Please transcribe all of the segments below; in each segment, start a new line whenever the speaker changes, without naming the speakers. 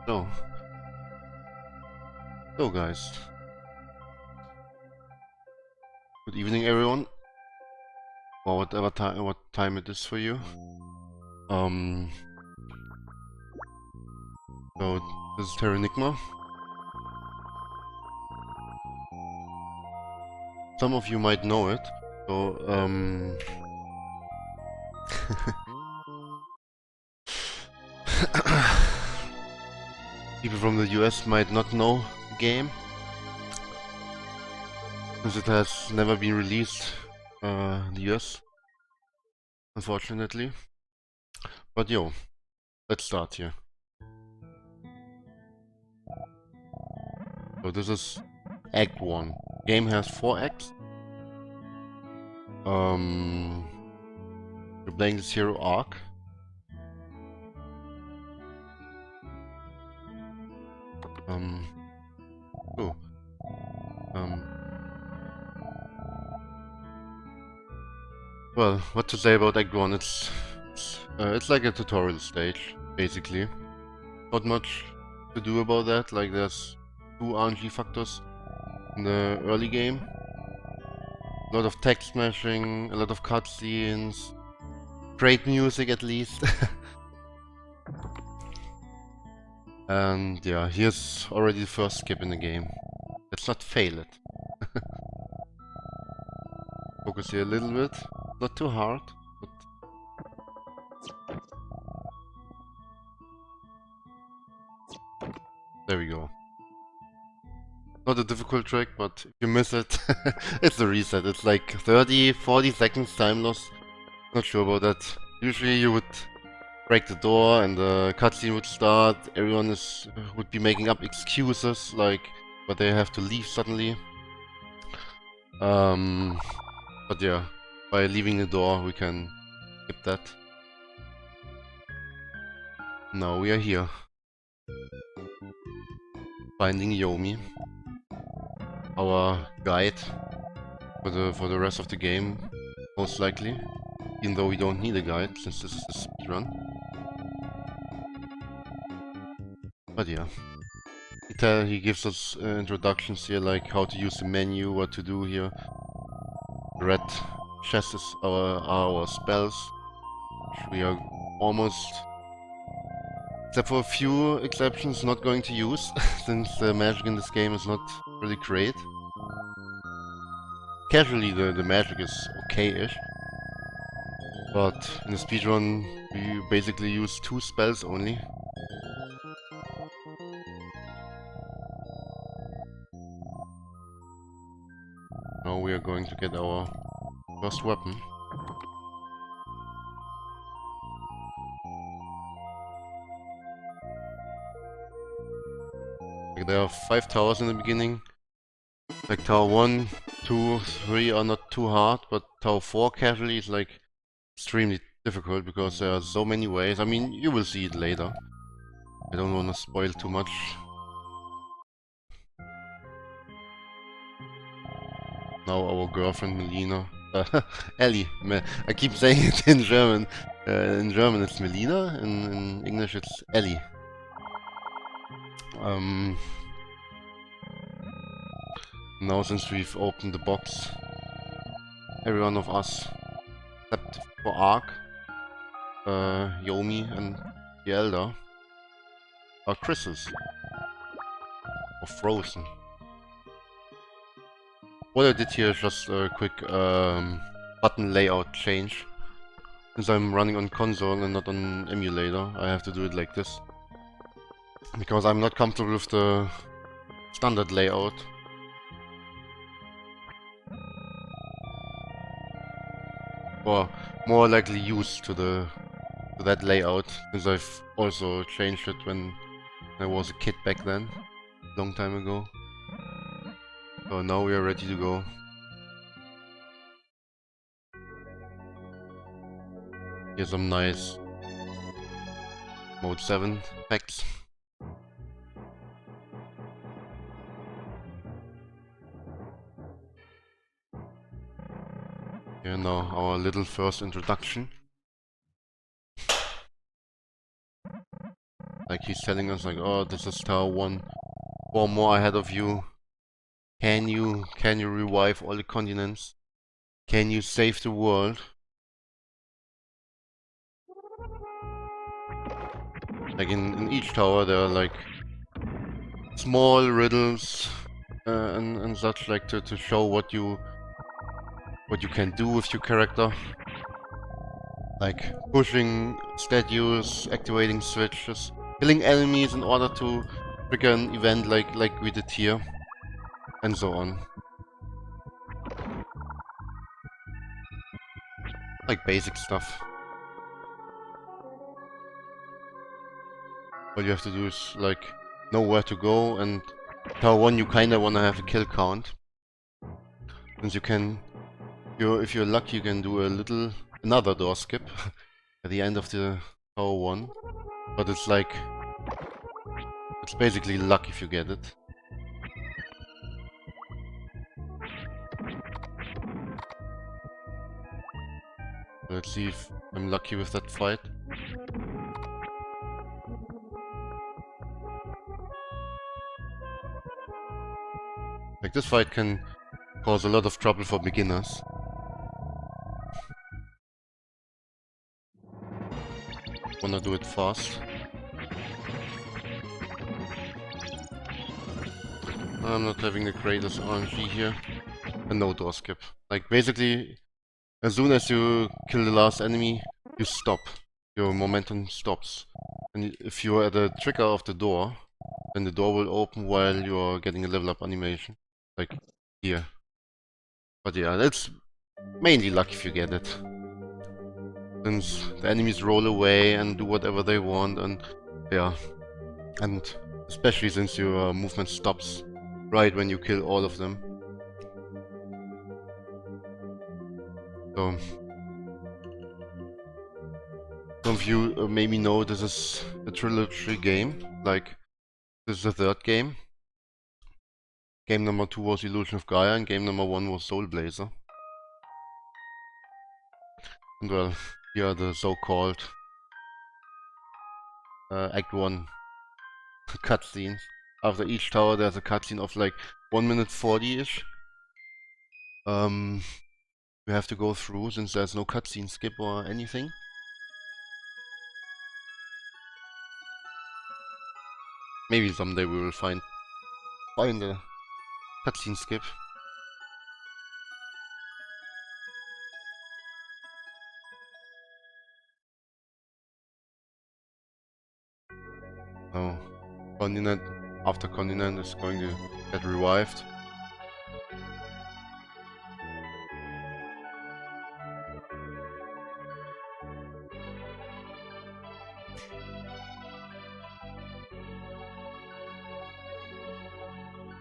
So, guys, good evening, everyone, or whatever time it is for you. So this is Terranigma. Some of you might know it. So, people from the US might not know the game, since it has never been released in the US, unfortunately. But yo, let's start here. So this is Act 1. Game has 4 acts. You're playing this hero arc. Well, what to say about Act 1? It's like a tutorial stage, basically. Not much to do about that, like there's 2 RNG factors in the early game. A lot of text smashing, a lot of cutscenes, great music at least. And yeah, here's already the first skip in the game. Let's not fail it. Focus here a little bit, not too hard, but there we go. Not a difficult trick, but if you miss it, it's a reset. It's like 30-40 seconds time loss. Not sure about that. Usually you would break the door and the cutscene would start. Everyone would be making up excuses, like, but they have to leave suddenly. But yeah, by leaving the door we can skip that. Now we are here. Finding Yomi. Our guide for the rest of the game, most likely. Even though we don't need a guide, since this is a speedrun. But yeah. He gives us introductions here, like how to use the menu, what to do here. The red chest is our spells, which we are almost, except for a few exceptions, not going to use, since the magic in this game is not really great. Casually, the magic is okay-ish. But in the speedrun, we basically use 2 spells only. Now we are going to get our first weapon. Like there are 5 towers in the beginning. Like tower 1, 2, 3 are not too hard, but tower 4 casually is like extremely difficult because there are so many ways. I mean, you will see it later. I don't want to spoil too much. Now our girlfriend Melina. Ellie. I keep saying it in German. In German it's Melina, in English it's Ellie. Now since we've opened the box, every one of us, except for Ark, Yomi and the Elder, are Chris's. Or frozen. What I did here is just a quick button layout change. Since I'm running on console and not on emulator, I have to do it like this. Because I'm not comfortable with the standard layout. Or more likely used to that layout, since I've also changed it when I was a kid back then, long time ago. So now we are ready to go. Here's some nice Mode 7 effects. Here now our little first introduction. Like he's telling us like, oh, this is Tower 1, 4 more ahead of you. Can you revive all the continents? Can you save the world? Like in each tower there are like small riddles and such, like to show what you can do with your character. Like pushing statues, activating switches, killing enemies in order to trigger an event like we did here, and so on. Like basic stuff. All you have to do is like know where to go, and Tower 1 you kinda wanna have a kill count. Since you can, if you're lucky, you can do another door skip at the end of the Tower 1. But it's like, it's basically luck if you get it. Let's see if I'm lucky with that fight. Like this fight can cause a lot of trouble for beginners. Wanna do it fast. I'm not having the greatest RNG here. And no door skip. Like basically, as soon as you kill the last enemy, you stop. Your momentum stops. And if you're at the trigger of the door, then the door will open while you're getting a level up animation. Like here. But yeah, that's mainly luck if you get it. Since the enemies roll away and do whatever they want, and yeah. And especially since your movement stops right when you kill all of them. So, some of you maybe know this is a trilogy game. Like, this is the third game. Game number 2 was Illusion of Gaia, and game number 1 was Soul Blazer. And well, here are the so-called Act 1 cutscenes. After each tower there's a cutscene of like 1 minute 40-ish. We have to go through since there's no cutscene skip or anything. Maybe someday we will find a cutscene skip. Oh, continent after continent is going to get revived.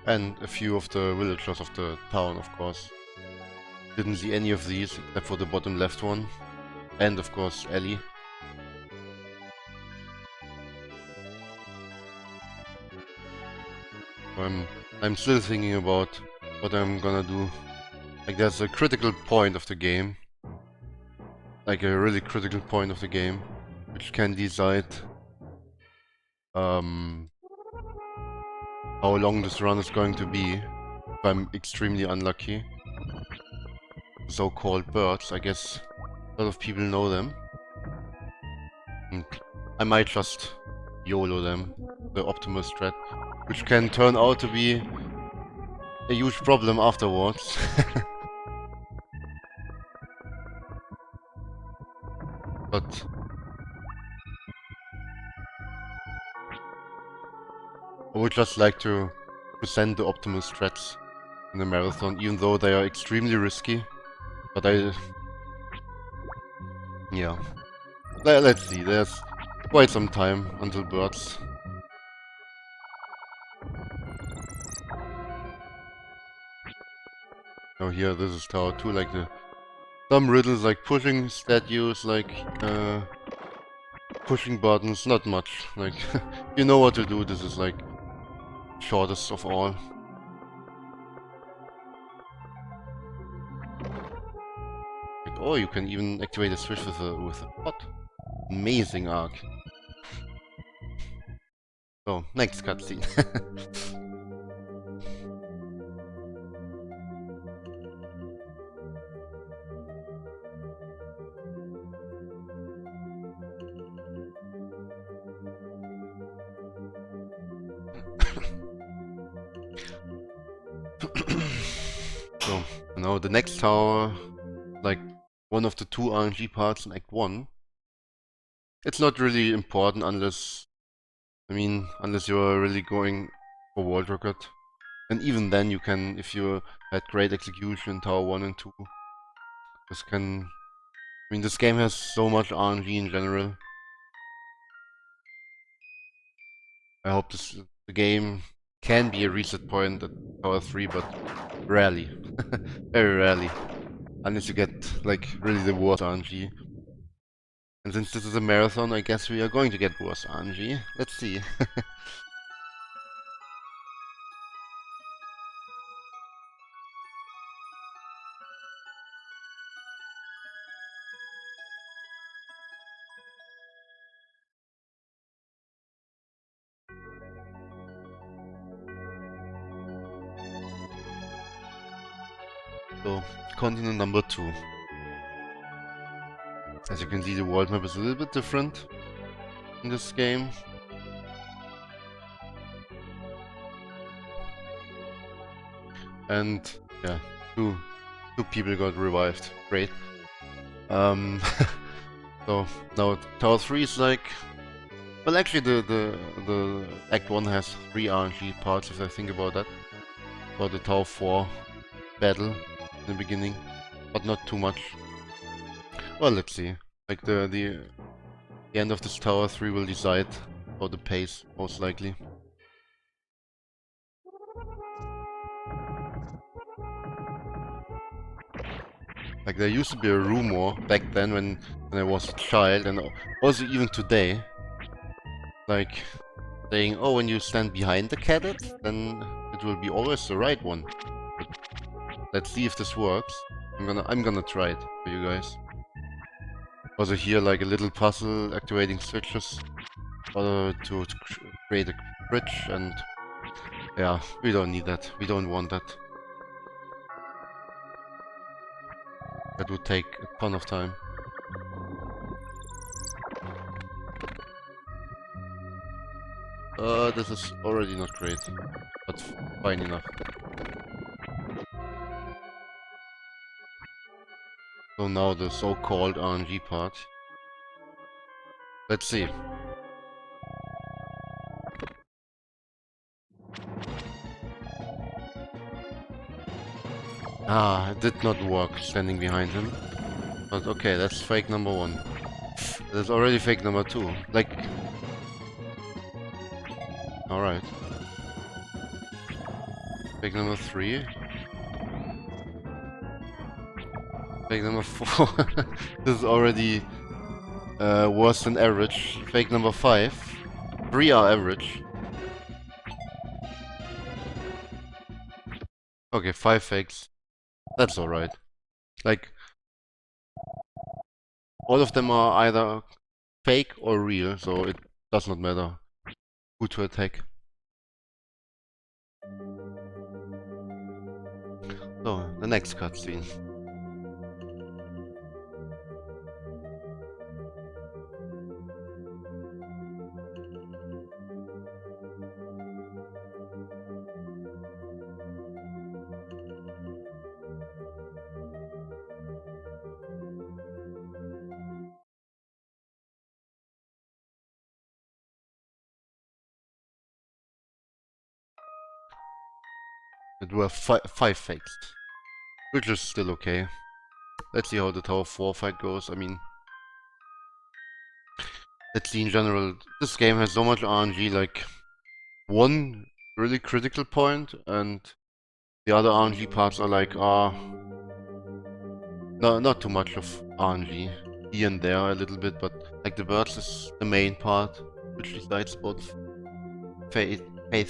And a few of the villagers of the town, of course. Didn't see any of these except for the bottom left one. And of course Ellie. I'm still thinking about what I'm gonna do. Like there's a critical point of the game. Like a really critical point of the game. Which can decide how long this run is going to be. If I'm extremely unlucky. So-called birds, I guess a lot of people know them. And I might just YOLO them, the Optimus threat, which can turn out to be a huge problem afterwards. But I would just like to present the Optimus threats in the marathon, even though they are extremely risky. But yeah. Let's see, there's quite some time until birds. Now here, this is Tower 2, like some riddles like pushing statues, like pushing buttons, not much. Like, you know what to do, this is like shortest of all. Like, oh, you can even activate a switch with a pot. Amazing arc. So, next cutscene. So, now the next tower, like one of the two RNG parts in Act 1. It's not really important unless, unless you're really going for World Record. And even then you can, if you had great execution in Tower 1 and 2, this can... this game has so much RNG in general. I hope the game can be a reset point at Tower 3, but rarely. Very rarely. Unless you get, like, really the worst RNG. And since this is a marathon, I guess we are going to get worse RNG. Let's see. So, continent number 2. As you can see, the world map is a little bit different in this game. And yeah, two people got revived. Great. So now Tower 3 is like, well, actually the Act 1 has 3 RNG parts if I think about that. For the Tower 4 battle in the beginning, but not too much. Well, let's see. Like the end of this Tower 3 will decide for the pace, most likely. Like there used to be a rumor back then when I was a child, and also even today, like saying, oh, when you stand behind the cadet, then it will be always the right one. But let's see if this works. I'm gonna try it for you guys. Also here, like a little puzzle activating switches to create a bridge, and yeah, we don't need that. We don't want that. That would take a ton of time. This is already not great, but fine enough. So now the so-called RNG part. Let's see. Ah, it did not work standing behind him. But okay, that's fake number 1. There's already fake number 2. Like... Alright. Fake number 3. Fake number 4. This is already worse than average. Fake number 5. 3 are average. Okay, 5 fakes. That's alright. Like... all of them are either fake or real, so it does not matter who to attack. So, the next cutscene. It were 5 fakes, which is still okay. Let's see how the Tower 4 fight goes. Let's see in general. This game has so much RNG, like one really critical point, and the other RNG parts are like, no, not too much of RNG. Here and there a little bit, but like the birds is the main part, which decides both fate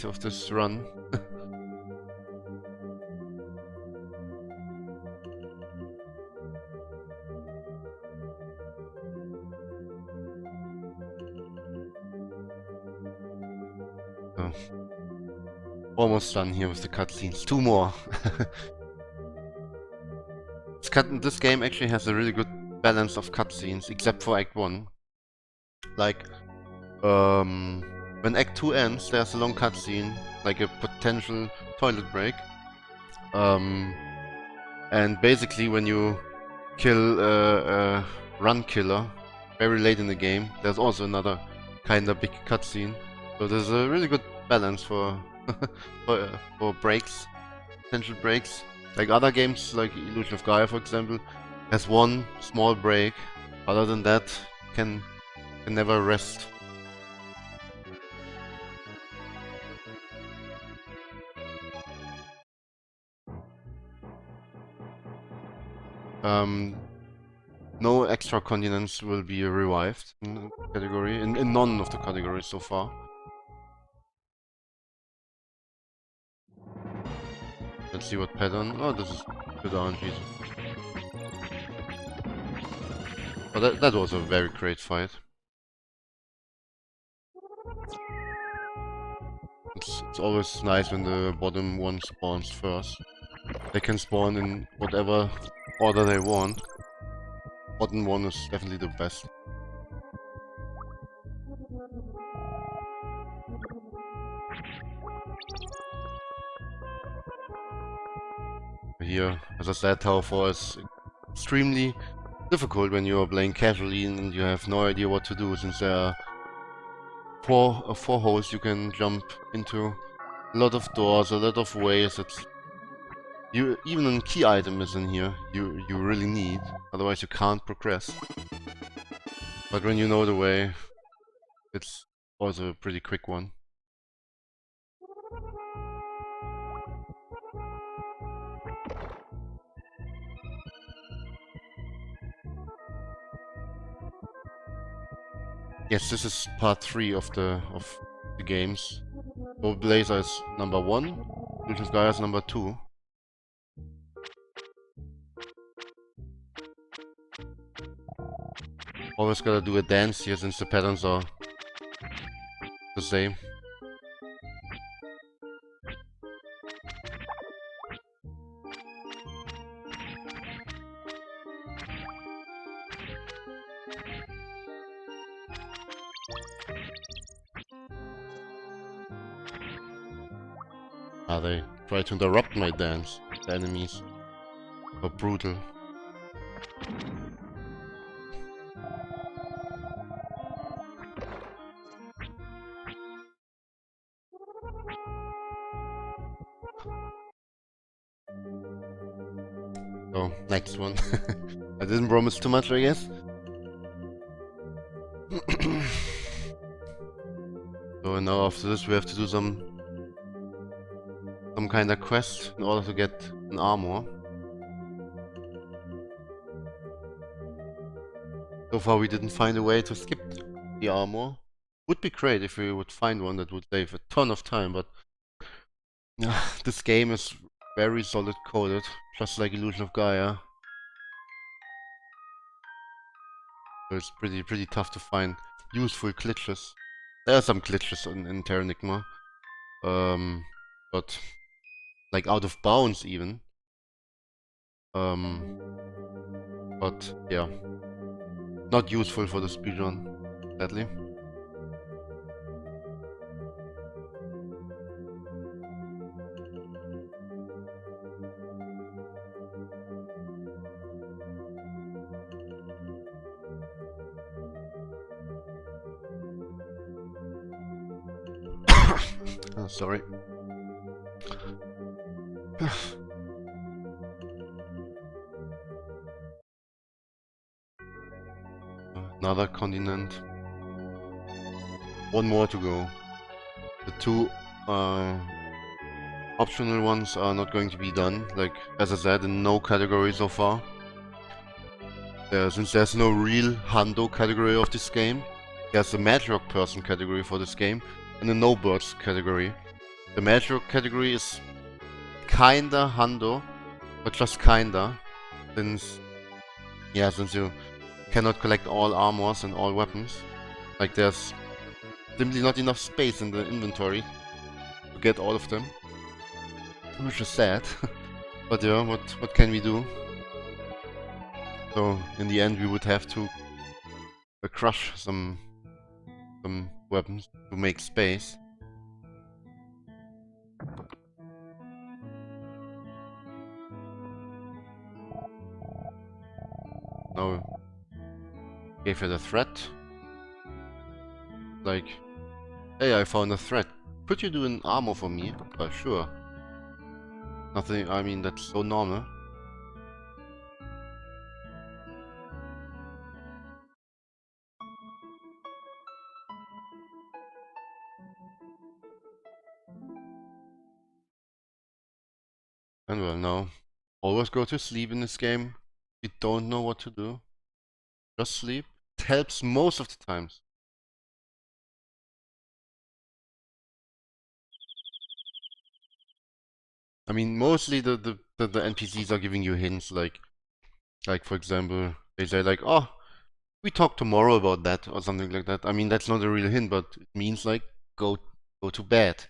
of this run. So, almost done here with the cutscenes. 2 more. This game actually has a really good balance of cutscenes, except for Act 1. Like, when Act 2 ends, there's a long cutscene, like a potential toilet break. And basically when you kill a run killer very late in the game, there's also another kinda big cutscene. So there's a really good balance for for breaks, potential breaks. Like other games, like Illusion of Gaia, for example, has one small break. Other than that, can never rest. No extra continents will be revived in the category, in none of the categories so far. Let's see what pattern. Oh, this is good RNG. But that was a very great fight. It's always nice when the bottom one spawns first. They can spawn in whatever order they want. Bottom one is definitely the best. Here, as I said, Tower 4 is extremely difficult when you are playing casually and you have no idea what to do, since there are four holes you can jump into, a lot of doors, a lot of ways. Even a key item is in here you really need, otherwise you can't progress. But when you know the way, it's also a pretty quick one. Yes, this is part 3 of the games. So Blazer is number 1, Illusion of Gaia is number 2. Always gotta do a dance here since the patterns are the same. They try to interrupt my dance. The enemies are brutal. So, next one. I didn't promise too much, I guess. So now after this we have to do some kind of quest in order to get an armor. So far we didn't find a way to skip the armor. Would be great if we would find one that would save a ton of time, but this game is very solid coded, just like Illusion of Gaia. So it's pretty tough to find useful glitches. There are some glitches in Terranigma, but like out of bounds even. But yeah, not useful for the speedrun, sadly. Oh, sorry. Another continent. One more to go. The 2 optional ones are not going to be done. Like, as I said, in no category so far. Since there's no real Hundo category of this game, there's a Magic person category for this game and a No Birds category. The Magic category is kinda Hundo, but just kinda, since you cannot collect all armors and all weapons. Like there's simply not enough space in the inventory to get all of them. Which is sad. But yeah, what can we do? So in the end we would have to crush some weapons to make space. Now gave it a threat. Like, hey, I found a threat. Could you do an armor for me? Sure. Nothing, I mean, that's so normal. And well, now, always go to sleep in this game. You don't know what to do. Just sleep. It helps most of the times. I mean, mostly the NPCs are giving you hints, like for example, they say like, oh, we talk tomorrow about that, or something like that. I mean, that's not a real hint, but it means like, go to bed.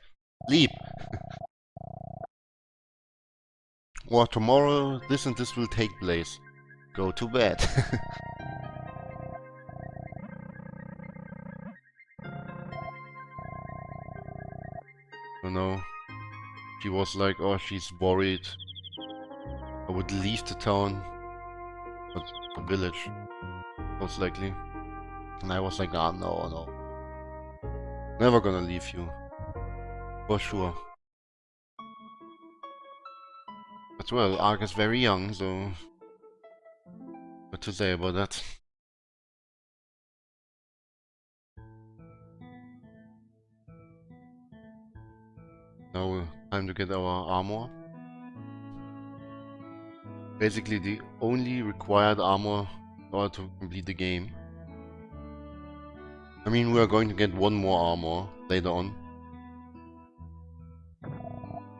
Sleep. Or tomorrow, this and this will take place. Go to bed. You know, she was like, oh, she's worried. I would leave the town, but the village, most likely. And I was like, ah, no, no. Never gonna leave you. For sure. But well, Ark is very young, so what to say about that? Now, time to get our armor. Basically, the only required armor in order to complete the game. I mean, we are going to get one more armor later on.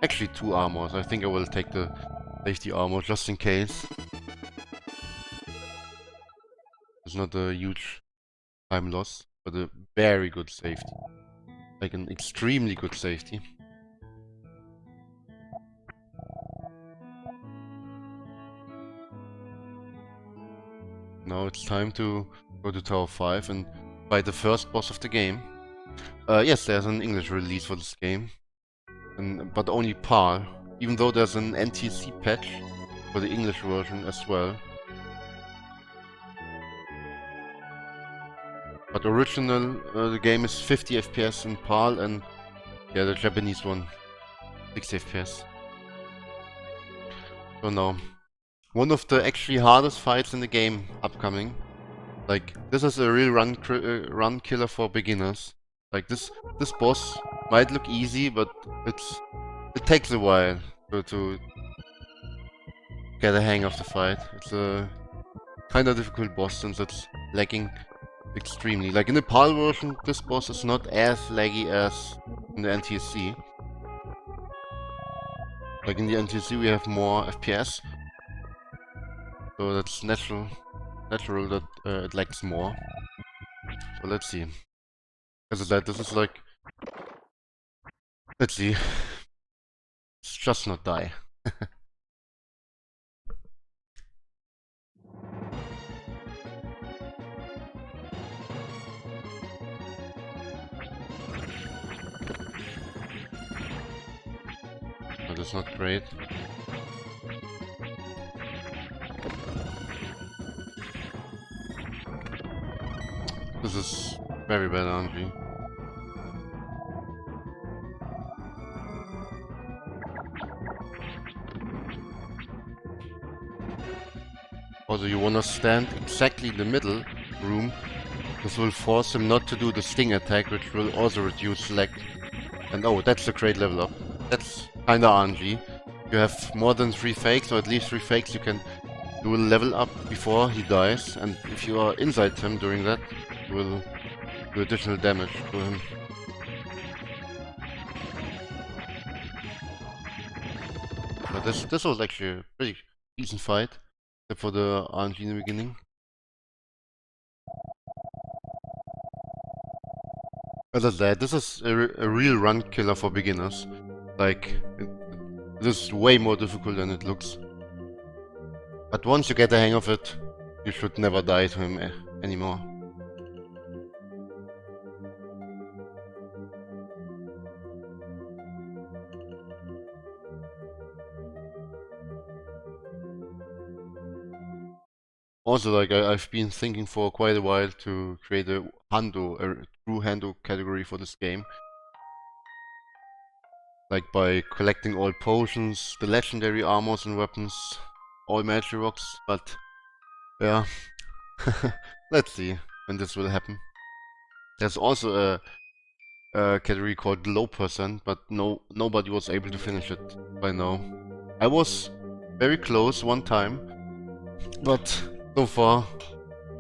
Actually, two armors. I think I will take the safety armor just in case. It's not a huge time loss, but a very good safety. Like an extremely good safety. Now it's time to go to Tower 5 and fight the first boss of the game. Yes, there's an English release for this game, but only PAL, even though there's an NTC patch for the English version as well. But original, the game is 50 FPS in PAL, and yeah, the Japanese one, 60 FPS. So now, one of the actually hardest fights in the game upcoming. Like, this is a real run killer for beginners. Like, this boss might look easy, but it takes a while to get a hang of the fight. It's a kind of difficult boss since it's lagging extremely. Like in the PAL version, this boss is not as laggy as in the NTSC. Like in the NTSC we have more FPS, so that's natural that it lags more. So let's see. As I said, this is like, let's see. Let's just not die. That is not great. This is very bad RNG. Also, you wanna stand exactly in the middle room. This will force him not to do the sting attack, which will also reduce lag. And oh, that's a great level up. That's kinda RNG. You have more than 3 fakes, or at least 3 fakes, you can do a level up before he dies. And if you are inside him during that, you will do additional damage to him. But this was actually a pretty decent fight, except for the RNG in the beginning. As I said, this is a real run killer for beginners. Like, this is way more difficult than it looks. But once you get the hang of it, you should never die to him anymore. Also, like, I've been thinking for quite a while to create a true Hando category for this game. Like by collecting all potions, the legendary armors and weapons, all magic rocks, but yeah, let's see when this will happen. There's also a category called low percent, but nobody was able to finish it by now. I was very close one time, but so far,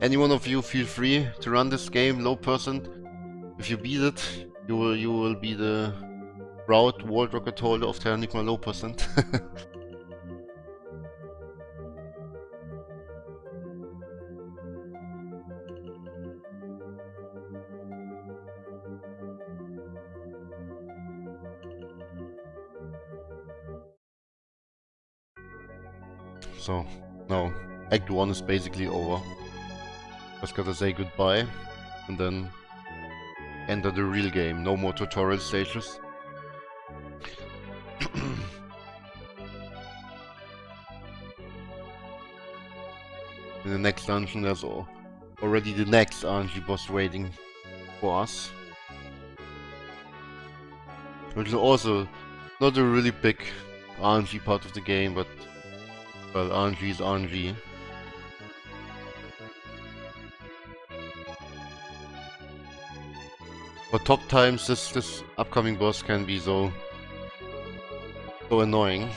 any one of you feel free to run this game low percent. If you beat it, you will be the proud world record holder of Terranigma low percent. So, now, Act 1 is basically over. Just gotta say goodbye, and then enter the real game. No more tutorial stages. In the next dungeon, there's already the next RNG boss waiting for us. Which is also not a really big RNG part of the game, but well, RNG is RNG. For top times, this upcoming boss can be so annoying.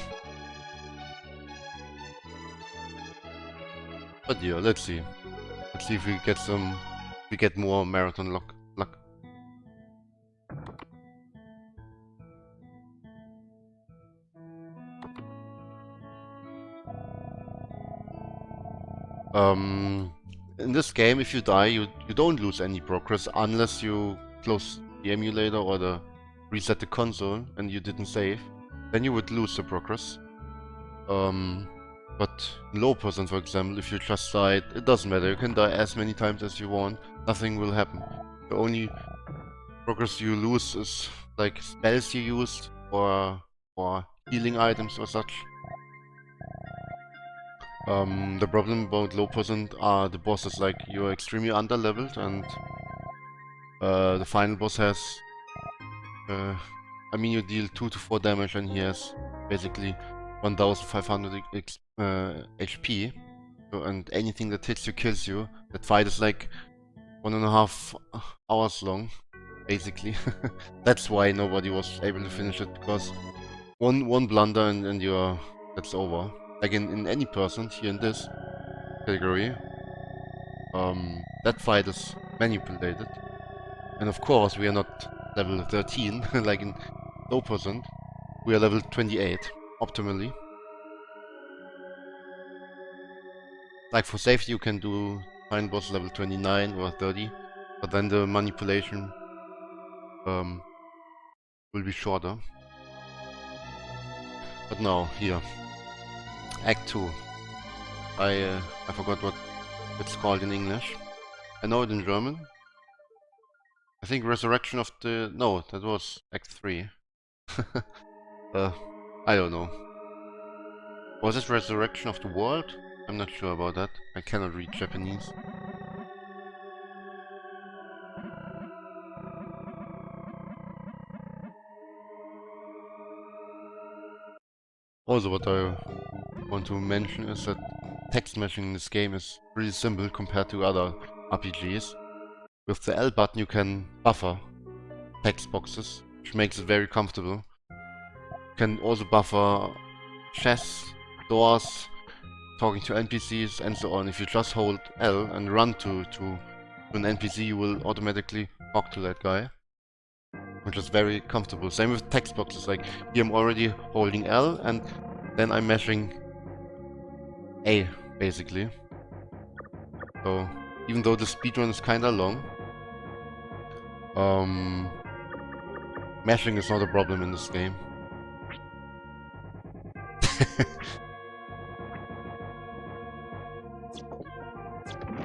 But yeah, let's see. Let's see if we get more marathon luck. In this game, if you die, you don't lose any progress unless you close the emulator or reset the console and you didn't save. Then you would lose the progress. But in low percent, for example, if you just died, it doesn't matter. You can die as many times as you want. Nothing will happen. The only progress you lose is like spells you used or healing items or such. The problem about low percent are the bosses. Like, you're extremely underleveled, and the final boss has I mean, you deal 2 to 4 damage, and he has basically 1500 HP. So, and anything that hits you kills you. That fight is like 1.5 hours long, basically. That's why nobody was able to finish it, because one blunder and that's over. Like in any percent here in this category, that fight is manipulated. And of course, we are not level 13, like in low percent. We are level 28, optimally. Like for safety, you can do final boss level 29 or 30, but then the manipulation will be shorter. But now, here. Act 2. I forgot what it's called in English. I know it in German. I think Resurrection of the... No, that was Act 3. I don't know. Was it Resurrection of the World? I'm not sure about that. I cannot read Japanese. Also, what I want to mention is that text matching in this game is really simple compared to other RPGs. With the L button you can buffer text boxes, which makes it very comfortable. You can also buffer chests, doors, talking to NPCs, and so on. If you just hold L and run to an NPC, you will automatically talk to that guy, which is very comfortable. Same with text boxes. Like, here I'm already holding L, and then I'm mashing A, basically. So, even though the speedrun is kinda long, Mashing is not a problem in this game.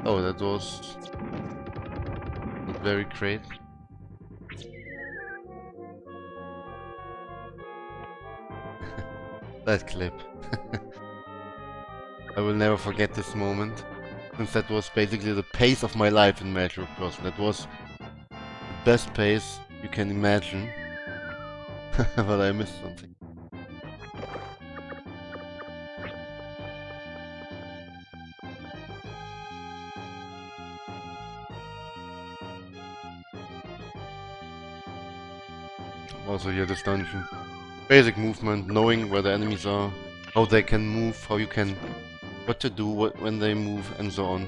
Oh, that was not very great. That clip. I will never forget this moment, since that was basically the pace of my life in Metro Crossing. That was the best pace you can imagine. But I missed something. Also here this dungeon. Basic movement, knowing where the enemies are, how they can move, how you can... what to do when they move, and so on.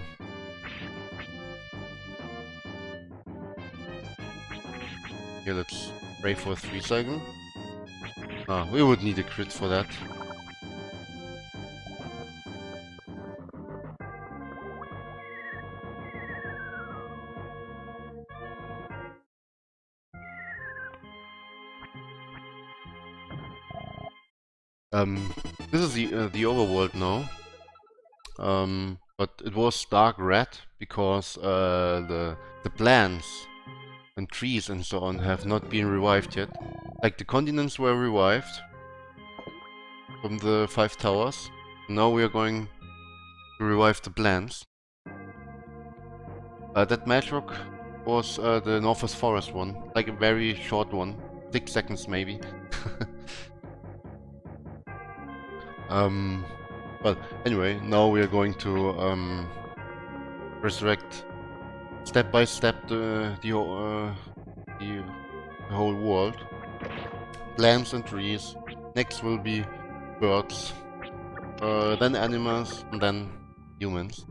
Here, let's pray for a 3 cycle. Ah, we would need a crit for that. This is the overworld now. But it was dark red because the plants and trees and so on have not been revived yet. Like the continents were revived from the 5 towers. Now we are going to revive the plants. That Madrock was the Northwest Forest one, like a very short one, 6 seconds maybe. But anyway, now we are going to resurrect step by step the whole world. Plants and trees. Next will be birds, then animals, and then humans.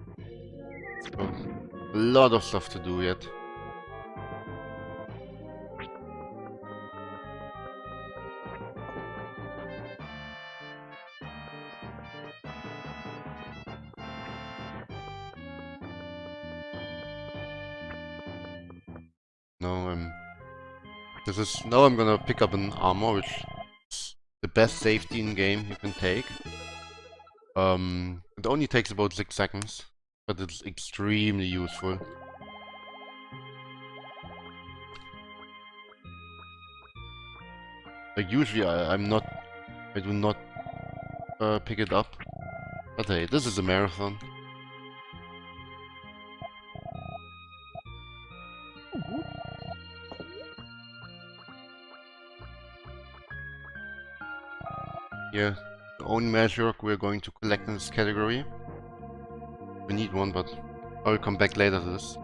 So, a lot of stuff to do yet. Now I'm gonna pick up an armor, which is the best safety in game you can take. It only takes about 6 seconds, but it's extremely useful. Like usually I do not pick it up. But hey, this is a marathon. Yeah, the only measure we're going to collect in this category. We need one, but I'll come back later to this.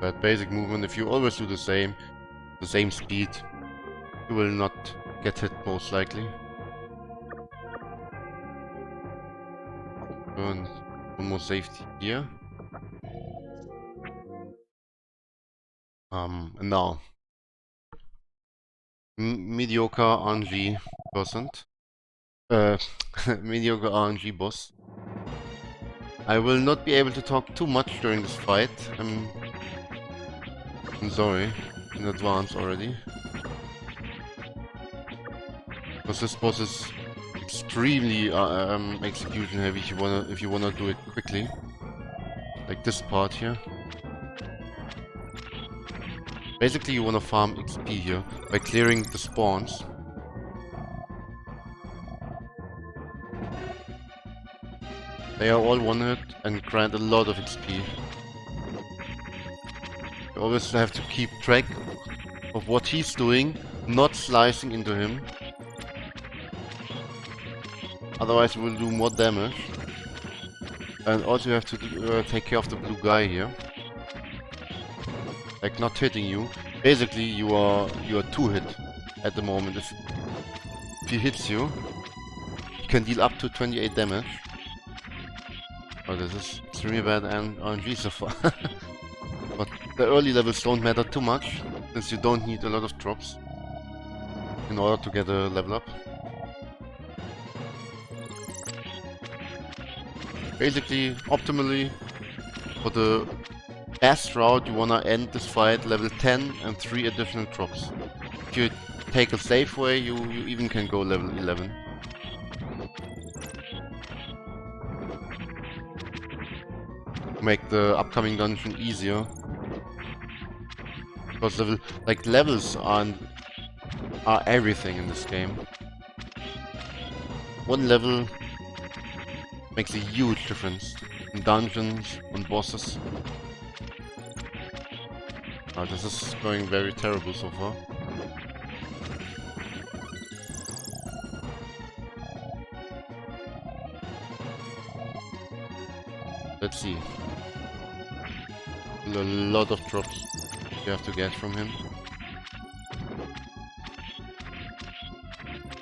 That basic movement, if you always do the same speed, you will not get hit most likely. And one more safety here. And now. Mediocre RNG percent. Mediocre RNG boss. I will not be able to talk too much during this fight. I'm sorry in advance already. Because this boss is extremely execution heavy if you wanna do it quickly. Like this part here. Basically you wanna farm XP here by clearing the spawns. They are all one-hit and grant a lot of XP. You always have to keep track of what he's doing, not slicing into him. Otherwise you will do more damage. And also you have to take care of the blue guy here. Like not hitting you. Basically you are 2-hit at the moment. If he hits you, he can deal up to 28 damage. Oh, this is extremely bad and RNG so far. But the early levels don't matter too much, since you don't need a lot of drops in order to get a level up. basically, optimally, for the best route, you wanna end this fight level 10 and 3 additional drops. If you take a safe way, you even can go level 11. Make the upcoming dungeon easier. Because levels are everything in this game. One level makes a huge difference in dungeons, on bosses. Oh, this is going very terrible so far. Let's see. A lot of drops you have to get from him.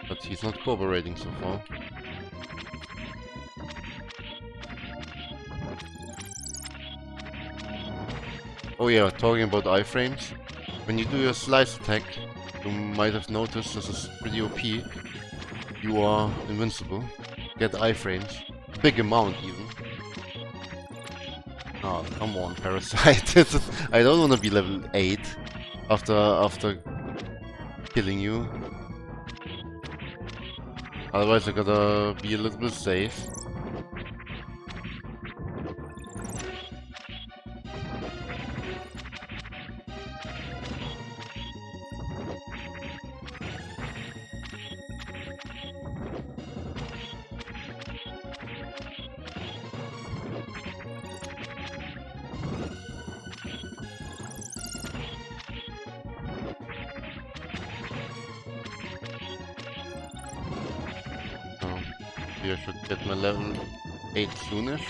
But he's not cooperating so far. Oh yeah, talking about iframes. When you do your slice attack, you might have noticed this is pretty OP. You are invincible. Get iframes. Big amount even. Oh, come on, Parasite. I don't want to be level 8 after killing you. Otherwise I gotta be a little bit safe. I should get my level 8 soonish.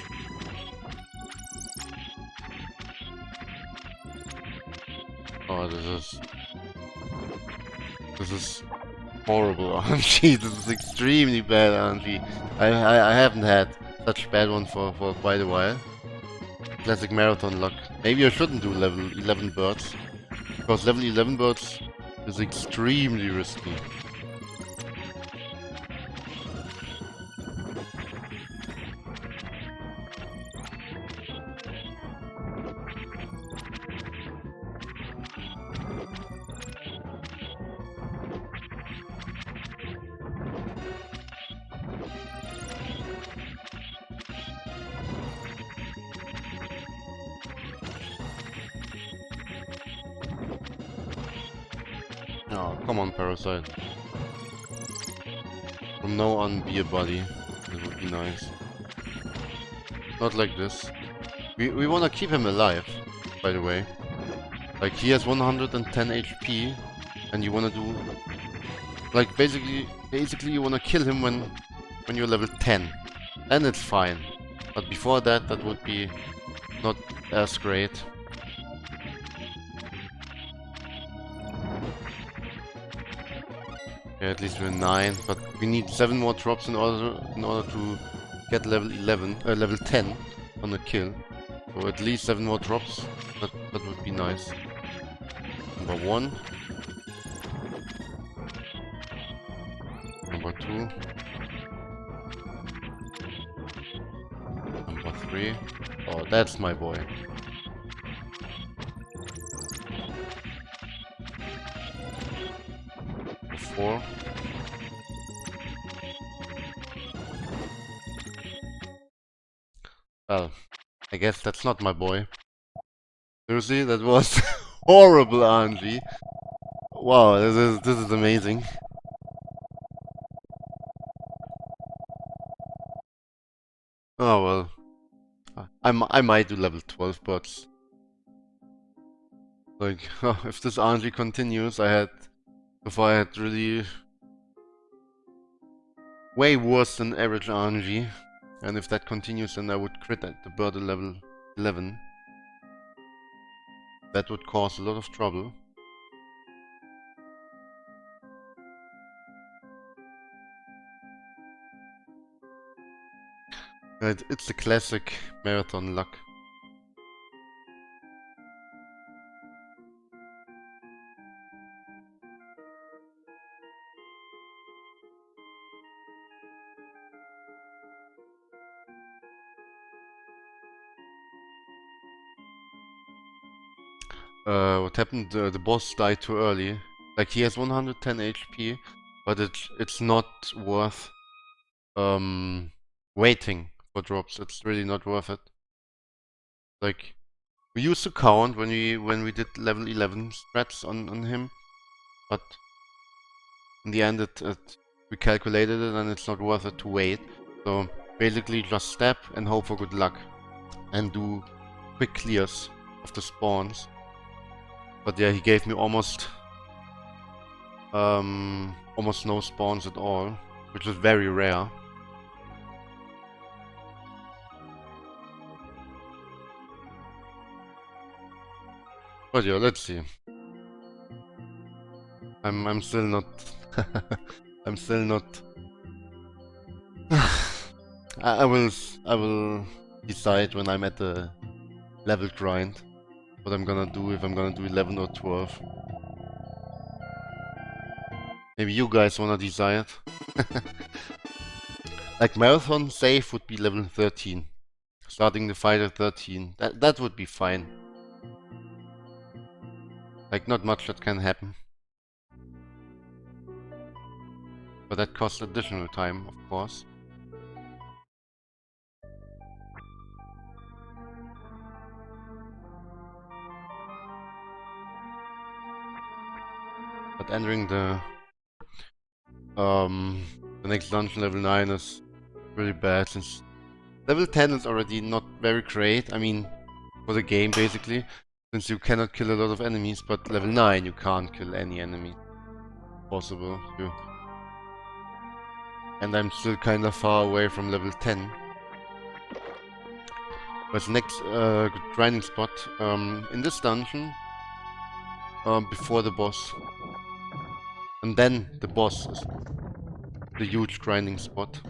Oh, this is horrible RNG. This is extremely bad RNG. I haven't had such bad one for quite a while. Classic marathon luck. Maybe I shouldn't do level 11 birds, because level 11 birds is extremely risky. Oh, come on, Parasite. From now on, be a buddy. That would be nice. Not like this. We wanna keep him alive, by the way. Like, he has 110 HP, and you wanna do... Like, basically you wanna kill him when you're level 10. Then it's fine. But before that, that would be not as great. Yeah, at least we're 9, but we need 7 more drops in order to get level 10 on a kill. So at least 7 more drops. That would be nice. Number 1. Number 2. Number 3. Oh, that's my boy. Number 4. Well, I guess that's not my boy. Seriously, that was horrible RNG. Wow, this is amazing. Oh well, I might do level 12 bots. Like, if this RNG continues, so far I had really way worse than average RNG, and if that continues, then I would crit at the bird level 11. That would cause a lot of trouble. It's the classic marathon luck. what happened? The boss died too early. Like he has 110 HP, but it's not worth waiting for drops. It's really not worth it. Like we used to count when we did level 11 strats on him, but in the end we calculated it and it's not worth it to wait. So basically just step and hope for good luck and do quick clears of the spawns. But yeah, he gave me almost no spawns at all, which is very rare. But yeah, let's see. I'm still not I'm still not I will decide when I'm at the level grind what I'm gonna do, if I'm gonna do 11 or 12. Maybe you guys wanna decide. Like marathon safe would be level 13. Starting the fight at 13. That would be fine. Like not much that can happen. But that costs additional time, of course. But entering the next dungeon, level 9, is really bad, since level 10 is already not very great. I mean, for the game basically, since you cannot kill a lot of enemies, but level 9 you can't kill any enemy possible. And I'm still kinda far away from level 10. But the next grinding spot in this dungeon, before the boss. And then the boss is the huge grinding spot.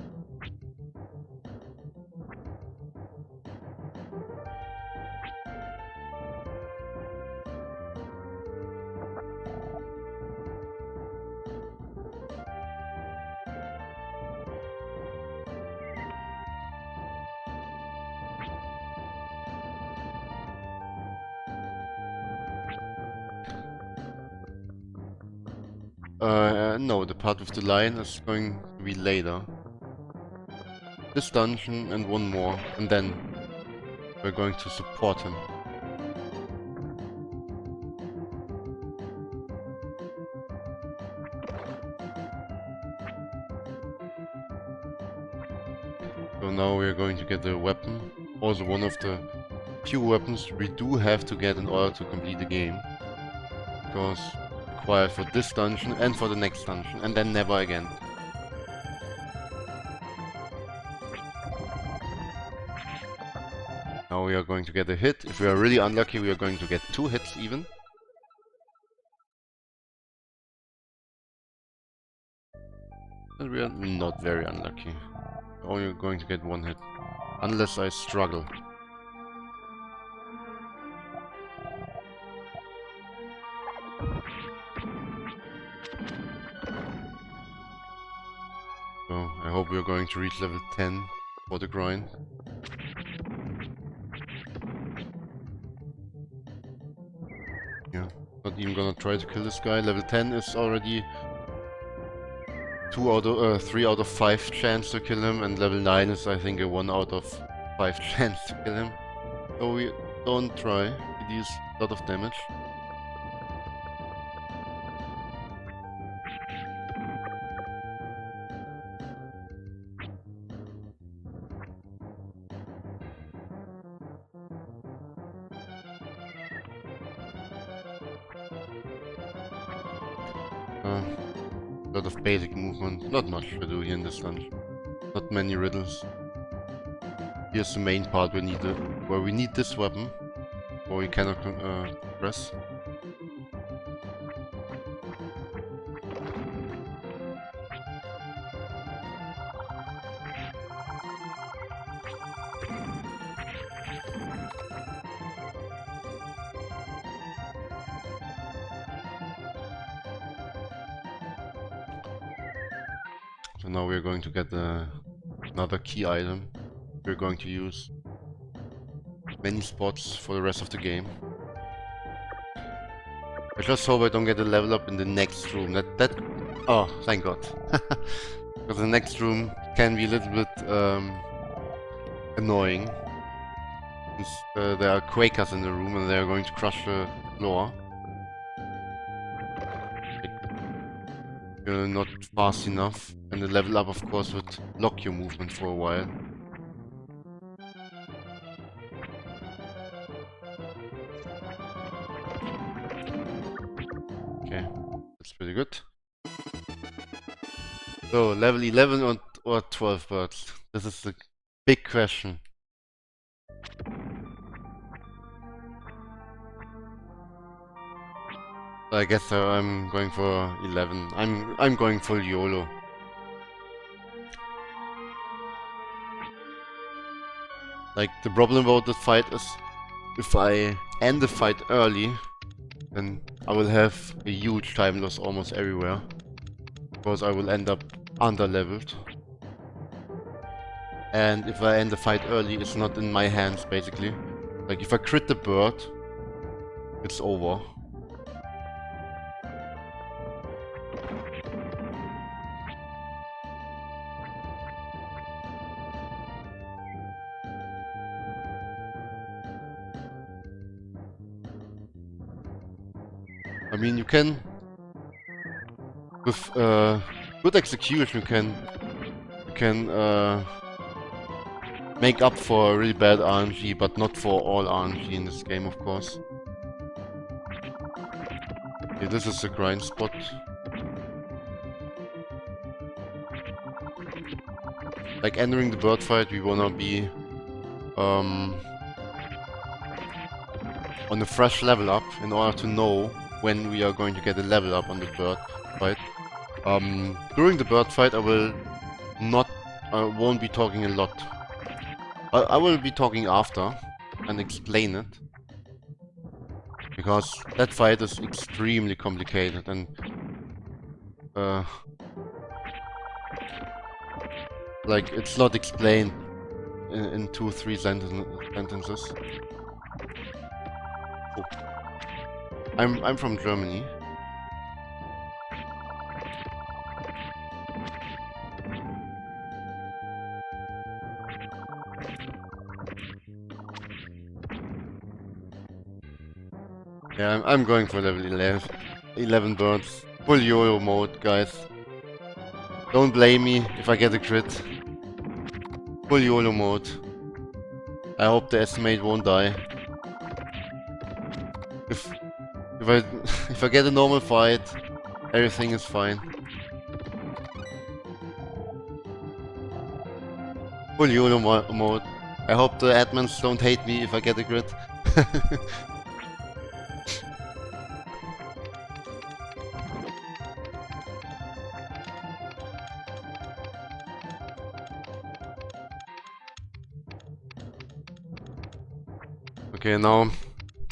No, the part with the lion is going to be later. This dungeon and one more, and then we're going to support him. So now we're going to get a weapon. Also one of the few weapons we do have to get in order to complete the game. Because required for this dungeon and for the next dungeon, and then never again. Now we are going to get a hit. If we are really unlucky, we are going to get 2 hits even. And we are not very unlucky. Only going to get 1 hit. Unless I struggle. So I hope we are going to reach level 10 for the grind. Yeah, not even gonna try to kill this guy. Level 10 is already 3 out of 5 chance to kill him, and level 9 is I think a 1 out of 5 chance to kill him. So we don't try. He deals a lot of damage. A lot of basic movement, not much to do here in this dungeon. Not many riddles. Here's the main part where we need this weapon, or we cannot press. So now we're going to get another key item we're going to use many spots for the rest of the game. I just hope I don't get a level up in the next room. Oh, thank God. Because the next room can be a little bit annoying. Since, there are Quakers in the room and they are going to crush the floor. You're not fast enough. And the level up, of course, would lock your movement for a while. Okay, that's pretty good. So, level 11 or 12 birds? This is the big question. I guess I'm going for 11. I'm going full YOLO. Like, the problem about this fight is if I end the fight early, then I will have a huge time loss almost everywhere. Because I will end up under-leveled. And if I end the fight early, it's not in my hands, basically. Like, if I crit the bird, it's over. I mean, you can... With good execution, you can make up for a really bad RNG, but not for all RNG in this game, of course. Okay, this is the grind spot. Like, entering the bird fight, we wanna be on a fresh level up in order to know when we are going to get a level up on the bird fight. During the bird fight, I won't be talking a lot. I will be talking after and explain it. Because that fight is extremely complicated and like, it's not explained in 2-3 sentences. Oh. I'm from Germany. Yeah, I'm going for level 11 birds. Full YOLO mode, guys. Don't blame me if I get a crit. Full YOLO mode. I hope the estimate won't die. If I if I get a normal fight, everything is fine. Full YOLO mode. I hope the admins don't hate me if I get a crit. Okay, now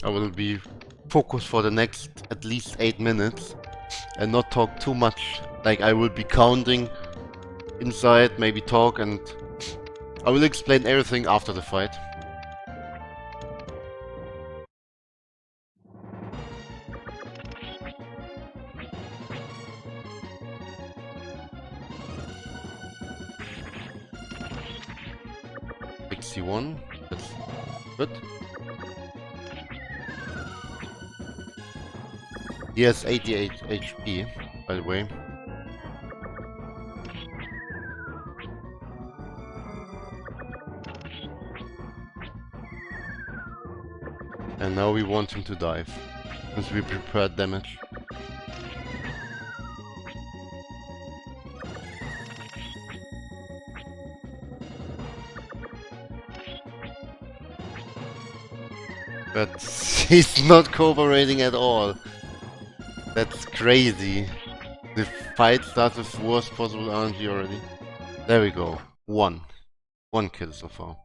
I will be focused for the next at least 8 minutes and not talk too much. Like, I will be counting inside, maybe talk, and I will explain everything after the fight. $61, that's good. He has 88 HP, by the way. And now we want him to dive, since we prepared damage. But he's not cooperating at all. That's crazy. The fight starts with worst possible RNG already. There we go. One kill so far.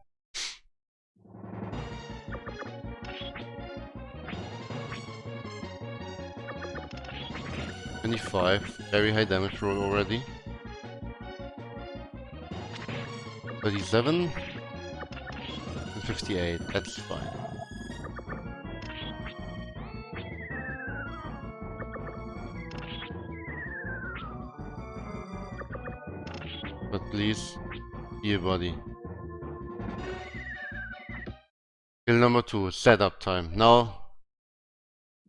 $25, very high damage roll already. 37 and 58, that's fine. please. Here, buddy. Kill number 2, setup time. Now,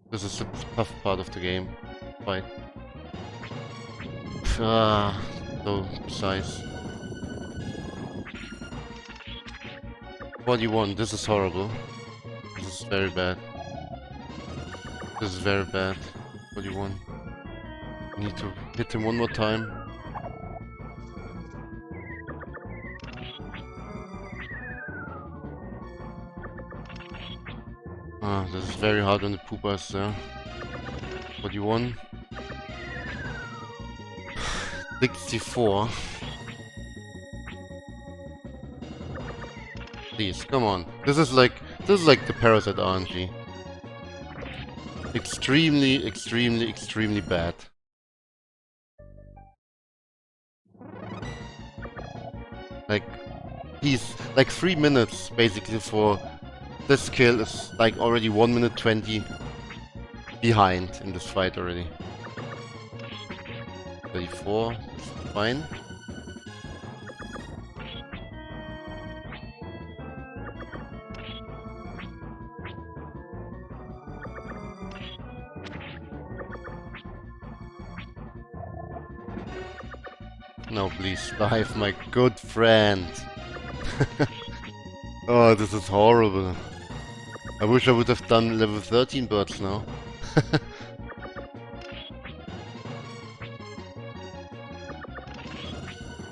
this is the tough part of the game. Fight. So precise. 41, this is horrible. This is very bad. This is very bad. 41. I need to hit him one more time. This is very hard when the pooper is there. 41. 64. Please, come on. This is like the Parasite RNG. Extremely, extremely, extremely bad. Like, he's like 3 minutes basically for this kill is like already 1 minute 20 behind in this fight already. 34, that's fine. No, please, dive, my good friend. Oh, this is horrible. I wish I would have done level 13 birds now.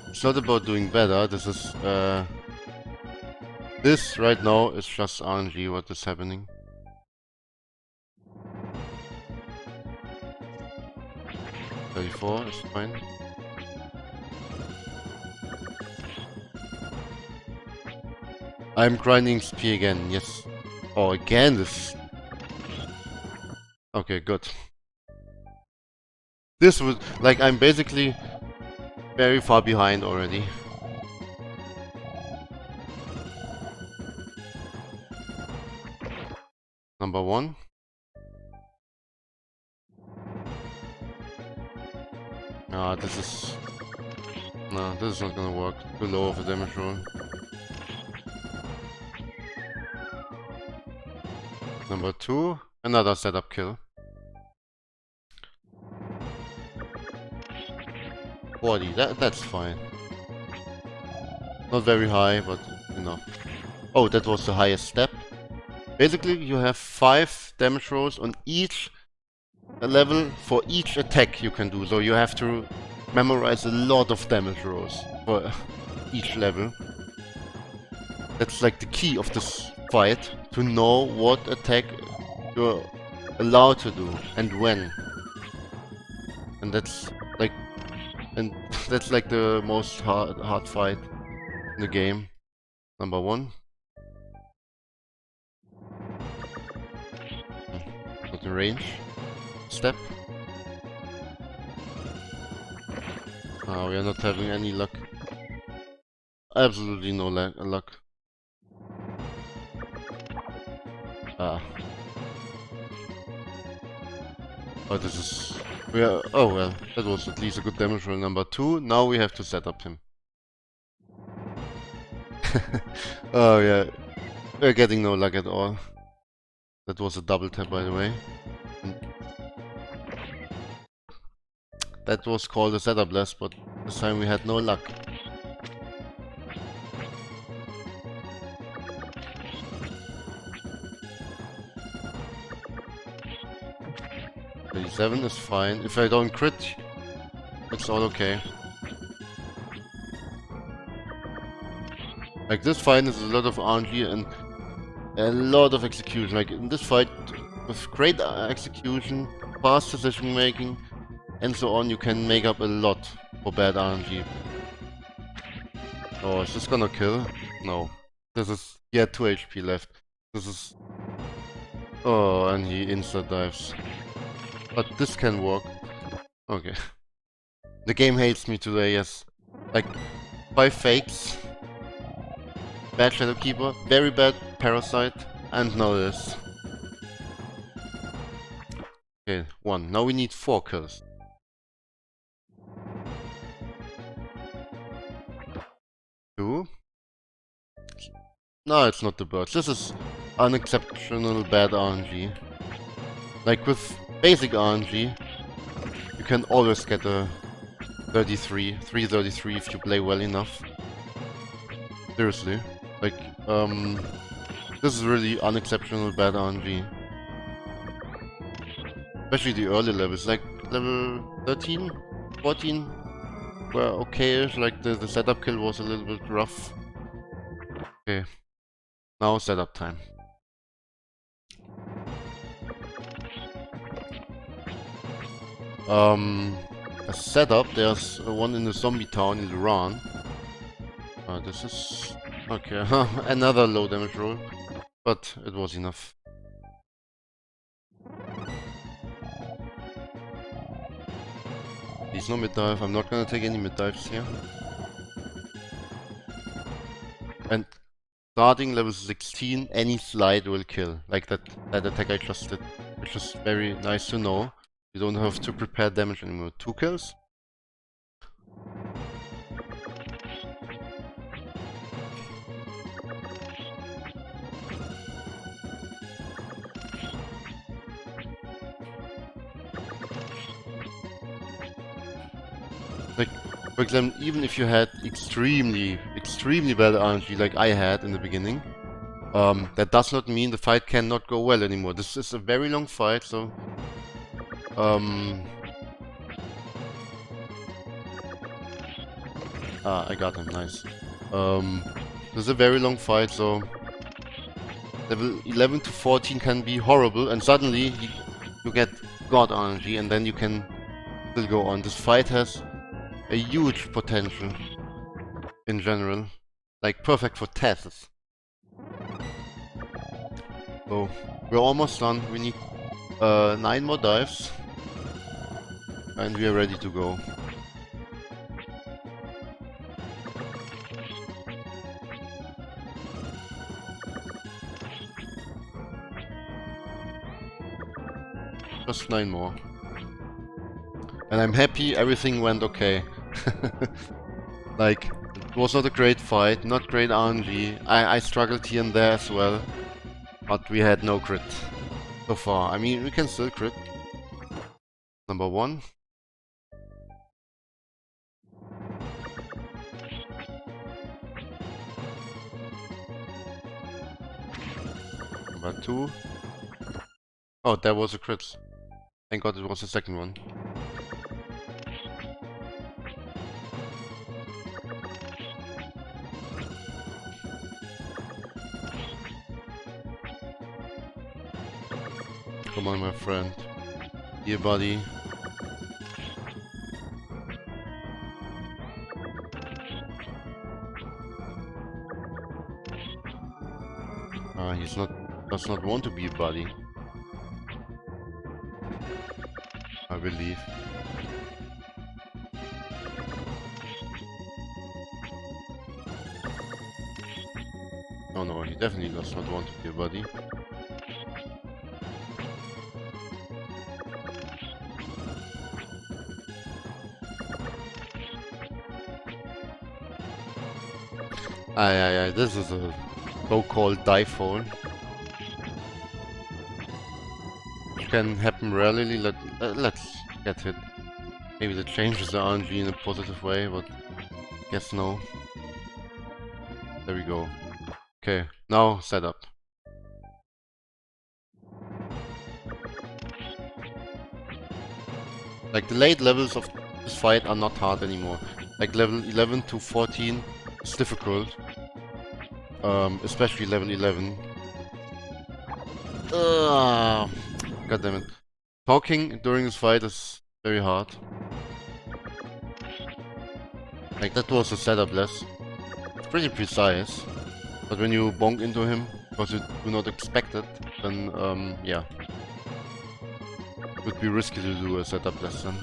It's not about doing better, this is, this right now is just RNG what is happening. .34 is fine. I'm grinding XP again, yes. Oh, again this... Okay, good. This would... Like, I'm basically very far behind already. Number 1. Ah, this is... No, this is not gonna work. Too low of a damage roll. Number 2, another setup kill. 40, that's fine. Not very high, but enough. Oh, that was the highest step. Basically, you have 5 damage rolls on each level for each attack you can do. So you have to memorize a lot of damage rolls for each level. That's like the key of this fight, to know what attack you're allowed to do and when. And that's like the most hard fight in the game. Number 1. Not in range. Step. Ah, we are not having any luck. Absolutely no luck. Ah. Oh, this is... oh well, that was at least a good damage roll. Number 2. Now we have to set up him. Oh yeah, we're getting no luck at all. That was a double tap, by the way. That was called a setup blast, but this time we had no luck. .37 is fine. If I don't crit, it's all okay. Like, this fight is a lot of RNG and a lot of execution. Like, in this fight, with great execution, fast decision making, and so on, you can make up a lot for bad RNG. Oh, is this gonna kill? No. This is... He had 2 HP left. This is... Oh, and he insta-dives. But this can work. Okay. The game hates me today, yes. Like, 5 fakes. Bad Shadow Keeper, very bad Parasite, and now this. Okay, 1. Now we need 4 kills. 2. No, it's not the birds. This is unexceptional bad RNG. Like with basic RNG, you can always get a 333 if you play well enough. Seriously. Like, this is really unexceptional bad RNG. Especially the early levels, like level 13, 14 were okay-ish, like the setup kill was a little bit rough. Okay, now setup time. A setup, there's one in the zombie town in Iran. This is... okay, another low damage roll, but it was enough. Please no mid dive, I'm not gonna take any mid dives here. And starting level 16, any slide will kill. Like that attack I just did, which is very nice to know. You don't have to prepare damage anymore. 2 kills. Like, for example, even if you had extremely bad RNG like I had in the beginning, that does not mean the fight cannot go well anymore. This is a very long fight, so... I got him, nice. This is a very long fight, so... level 11 to 14 can be horrible, and suddenly you get God RNG, and then you can still go on. This fight has a huge potential in general. Like, perfect for tests. So, we're almost done. We need 9 more dives. And we are ready to go. Just 9 more. And I'm happy everything went okay. Like, it was not a great fight, not great RNG. I struggled here and there as well. But we had no crit so far. I mean, we can still crit. Number 1. Number 2. Oh, there was a crit. Thank God it was the second one. Come on, my friend. Here, buddy. He's does not want to be a buddy. I believe. Oh no, he definitely does not want to be a buddy. This is a so-called dive hole. Which can happen rarely. Let's get hit. Maybe that changes the RNG in a positive way, but guess no. There we go. Okay, now setup. Like, the late levels of this fight are not hard anymore. Like, level 11 to 14 is difficult. Especially level 11. God damn it. Talking during this fight is very hard. Like, that was a setup less. It's pretty precise. But when you bonk into him, because you do not expect it, then, yeah. It would be risky to do a setup less then.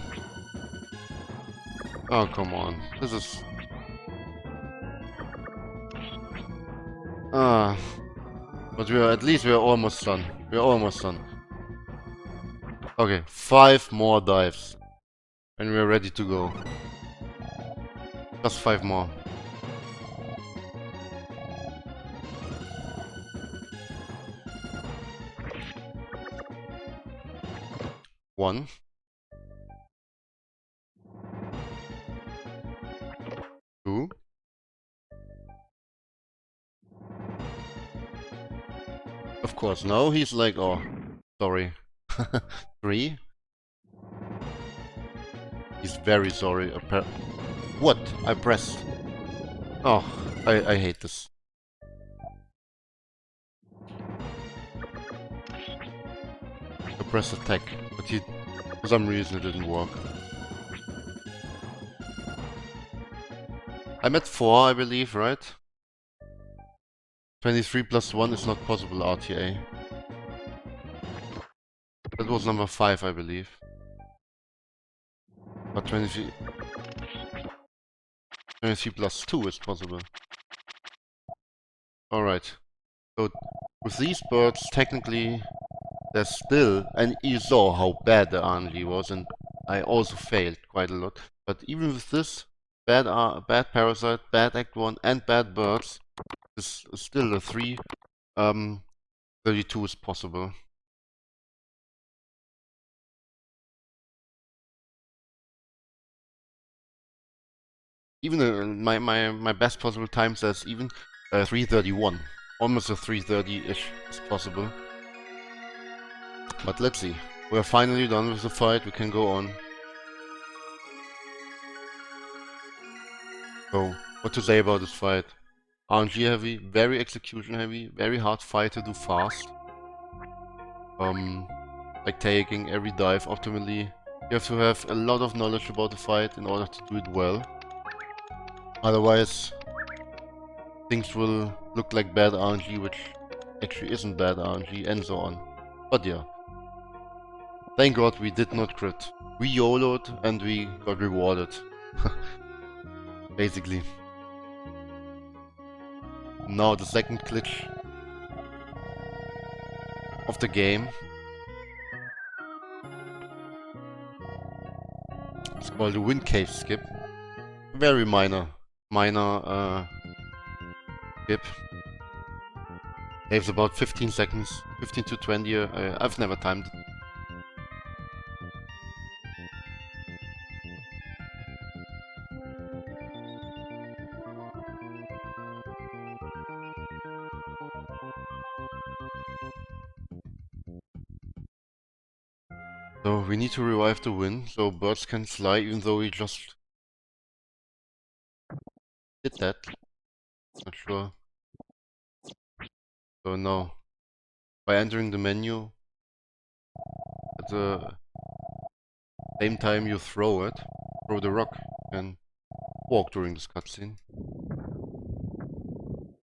Oh, come on. This is... But at least we are almost done. We are almost done. Okay, 5 more dives. And we are ready to go. Just 5 more. 1. 2. Of course, now he's like, oh, sorry. 3. He's very sorry. What? I pressed. Oh, I hate this. I pressed attack, but he, for some reason, it didn't work. I'm at 4, I believe, right? 23 plus 1 is not possible, RTA. That was number 5, I believe. But 23 plus 2 is possible. Alright. So, with these birds, technically, there's still... And you saw how bad the RNG was, and I also failed quite a lot. But even with this, bad Parasite, bad Act 1, and bad birds, is still a 3. 32 is possible. Even my best possible time says even 331. Almost a 330-ish is possible. But let's see. We're finally done with the fight, we can go on. So, what to say about this fight? RNG heavy, very execution heavy, very hard fight to do fast. Like taking every dive optimally. You have to have a lot of knowledge about the fight in order to do it well. Otherwise, things will look like bad RNG, which actually isn't bad RNG, and so on. But yeah. Thank God we did not crit. We YOLO'd and we got rewarded. Basically. Now the second glitch of the game. It's called the Wind Cave skip. Very minor skip. Saves about 15 seconds, 15 to 20. I've never timed it. So we need to revive the wind, so birds can fly, even though we just did that. Not sure. So no. By entering the menu, at the same time you throw the rock, and walk during this cutscene.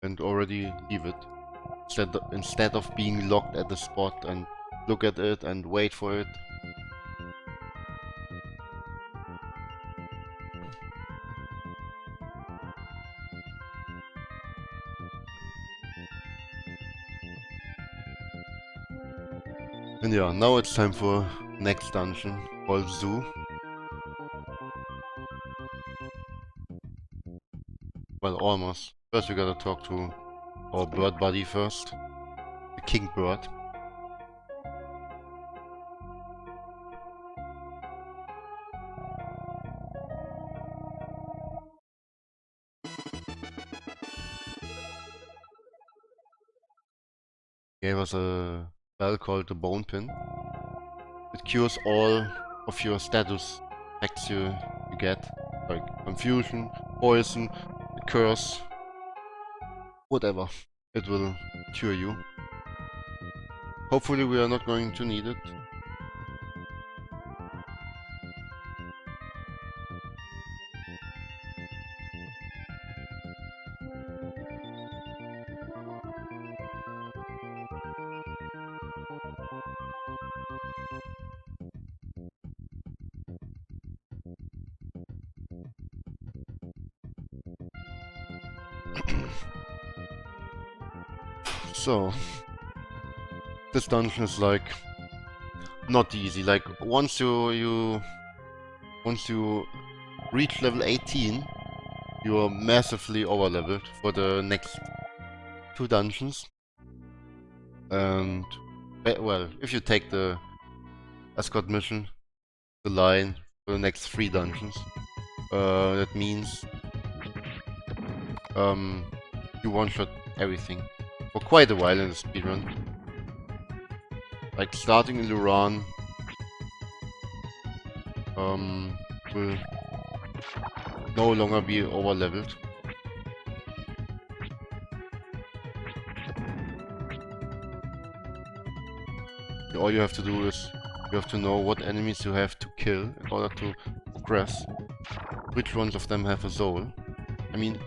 And already leave it. Instead of being locked at the spot and look at it and wait for it. And yeah, now it's time for next dungeon called Zoo. Well, almost. First we gotta talk to our bird buddy first. The king bird. Gave us a spell called the Bone Pin. It cures all of your status effects you get. Like confusion, poison, curse, whatever. It will cure you. Hopefully we are not going to need it. So, this dungeon is like not easy. Like once you reach level 18, you are massively over leveled for the next 2 dungeons. And well, if you take the escort mission, the line for the next 3 dungeons. That means you one-shot everything for quite a while in the speedrun. Like starting in Luran will no longer be over-leveled. All you have to do is you have to know what enemies you have to kill in order to progress. Which ones of them have a soul. I mean,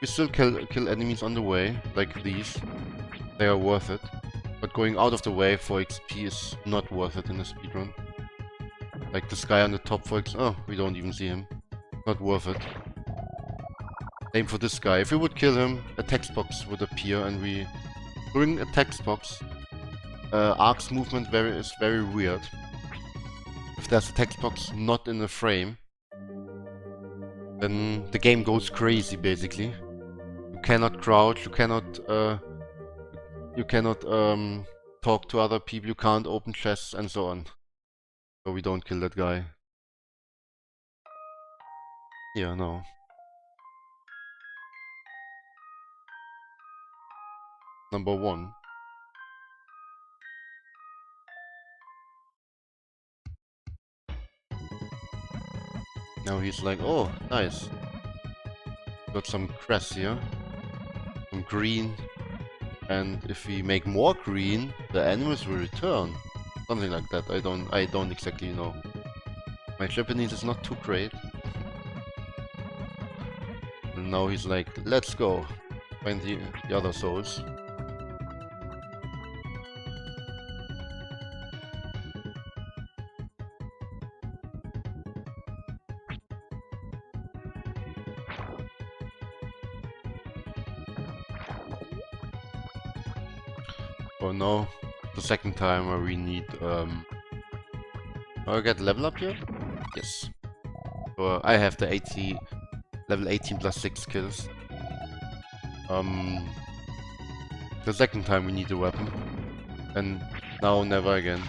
you still kill enemies on the way, like these. They are worth it. But going out of the way for XP is not worth it in a speedrun. Like this guy on the top, for example. Oh, we don't even see him. Not worth it. Same for this guy. If we would kill him, a text box would appear, and we... During a text box, Ark's movement is very weird. If there's a text box not in the frame, then the game goes crazy, basically. You cannot crouch, you cannot talk to other people, you can't open chests, and so on. So we don't kill that guy. Yeah, no. Number 1. Now he's like, oh, nice. Got some cress here. Some green. And if we make more green, the animals will return. Something like that. I don't exactly know. My Japanese is not too great. And now he's like, let's go. Find the other souls. Oh no, the second time where we need I get level up here? Yes. So I have the level 18 plus 6 kills. The second time we need a weapon. And now never again.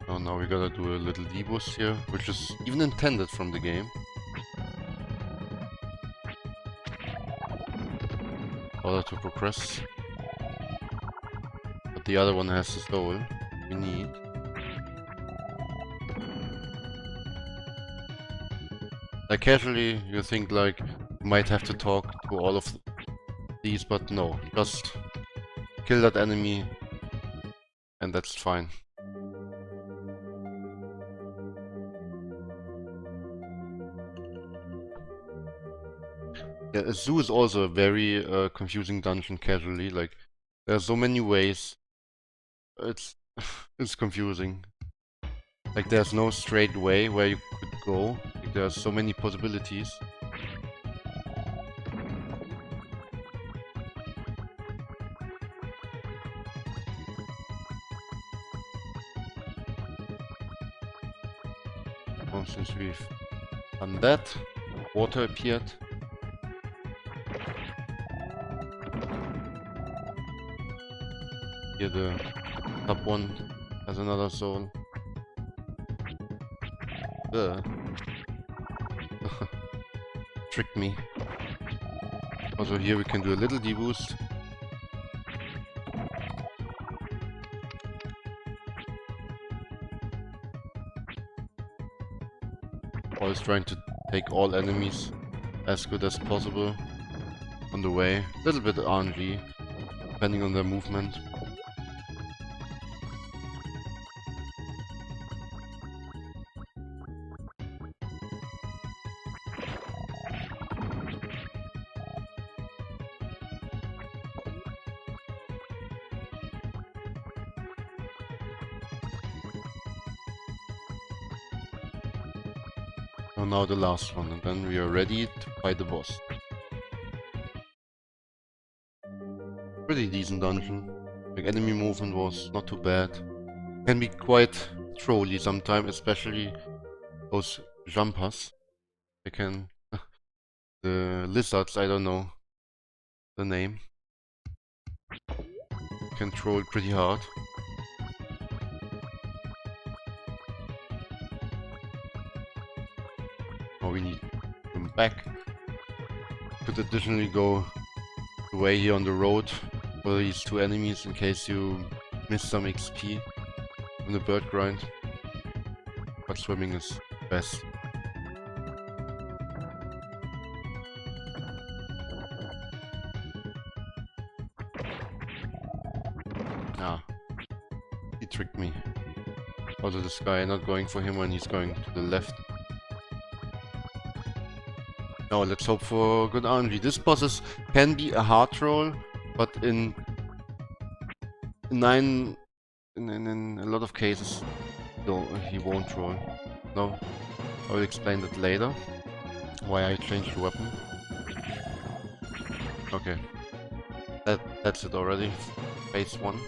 Oh, now we gotta do a little deboost here, which is even intended from the game. In order to progress. But the other one has the soul we need. Like casually, you think like you might have to talk to all of these, but no, just kill that enemy and that's fine. Yeah, a zoo is also a very confusing dungeon casually. Like, there are so many ways. It's it's confusing. Like, there's no straight way where you could go. Like, there are so many possibilities. Well, since we've done that, water appeared. Here the top one has another soul. Tricked me. Also here we can do a little deboost. Always trying to take all enemies as good as possible on the way. A little bit RNG, depending on their movement. So now the last one, and then we are ready to fight the boss. Pretty decent dungeon. Like, enemy movement was not too bad. Can be quite trolly sometimes, especially those jumpers. They can... the lizards, I don't know the name. Can troll pretty hard. Oh, we need them back. Could additionally go away here on the road for these two enemies in case you miss some XP from the bird grind. But swimming is best. Ah, he tricked me. Also this guy not going for him when he's going to the left. Now let's hope for good RNG. This boss can be a hard roll, but in a lot of cases, no, he won't roll. No, I will explain that later. Why I changed the weapon. Okay, that's it already. Phase 1.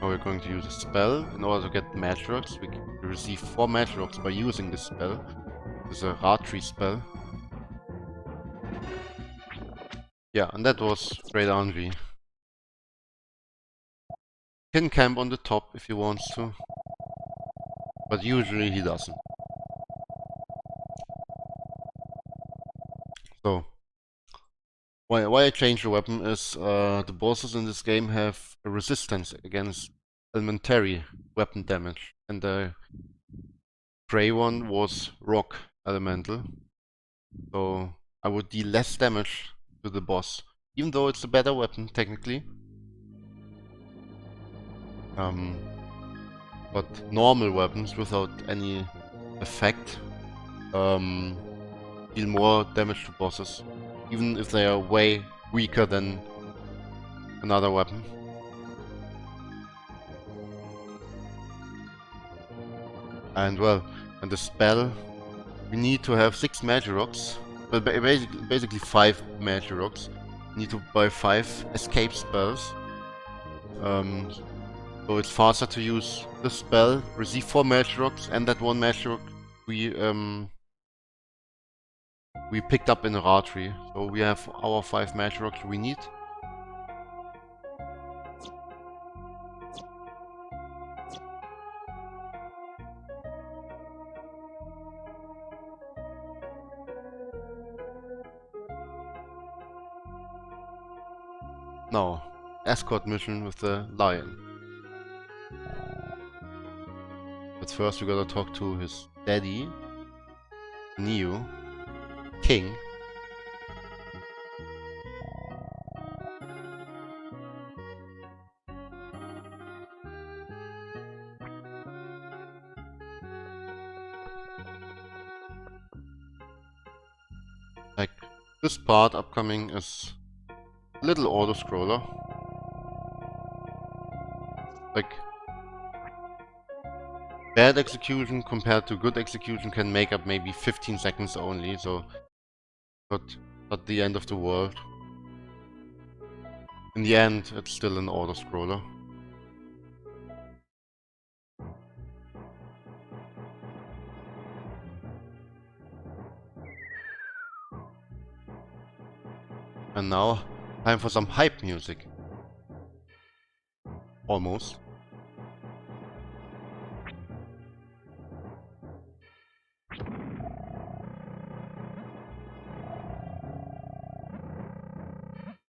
Now we're going to use a spell in order to get match rocks. We receive 4 match rocks by using this spell. It's a Ratri spell. Yeah, and that was great RNG. Can camp on the top if he wants to, but usually he doesn't. So, why I changed the weapon is the bosses in this game have a resistance against elementary weapon damage, and the gray one was rock elemental, so I would deal less damage to the boss, even though it's a better weapon technically. But normal weapons without any effect deal more damage to bosses, even if they are way weaker than another weapon. And well, and the spell, we need to have 6 magic rocks, but basically 5 magic rocks. We need to buy 5 escape spells. So it's faster to use the spell, receive 4 magic rocks, and that 1 magic rock we picked up in a Ratri. So we have our 5 magic rocks we need. Now, escort mission with the lion. But first we gotta talk to his daddy, Neo, King. Like, this part upcoming is a little auto-scroller. Like, bad execution compared to good execution can make up maybe 15 seconds only, so not the end of the world. In the end, it's still an auto-scroller. And now, time for some hype music. Almost.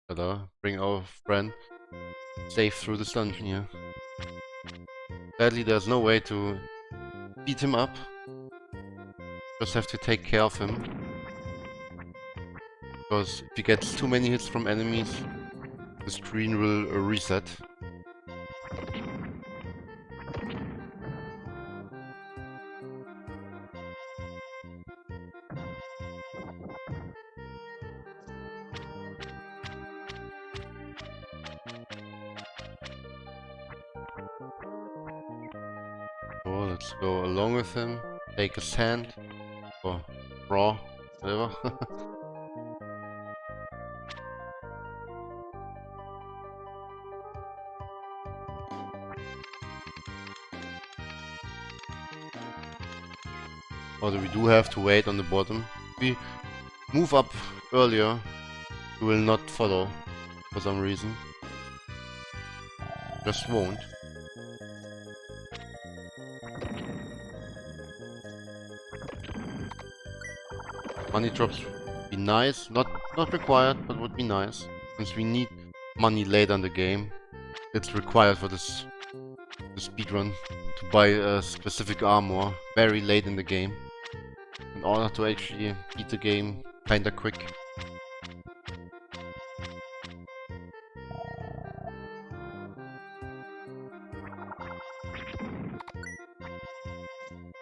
Better bring our friend safe through this dungeon here. Sadly, there's no way to beat him up. Just have to take care of him. Because if he gets too many hits from enemies, the screen will reset. So let's go along with him, take his hand, or raw, whatever. Although we do have to wait on the bottom. If we move up earlier, we will not follow for some reason. Just won't. Money drops would be nice. Not required, but would be nice. Since we need money later in the game. It's required for this speedrun to buy a specific armor very late in the game. In order to actually beat the game kinda quick.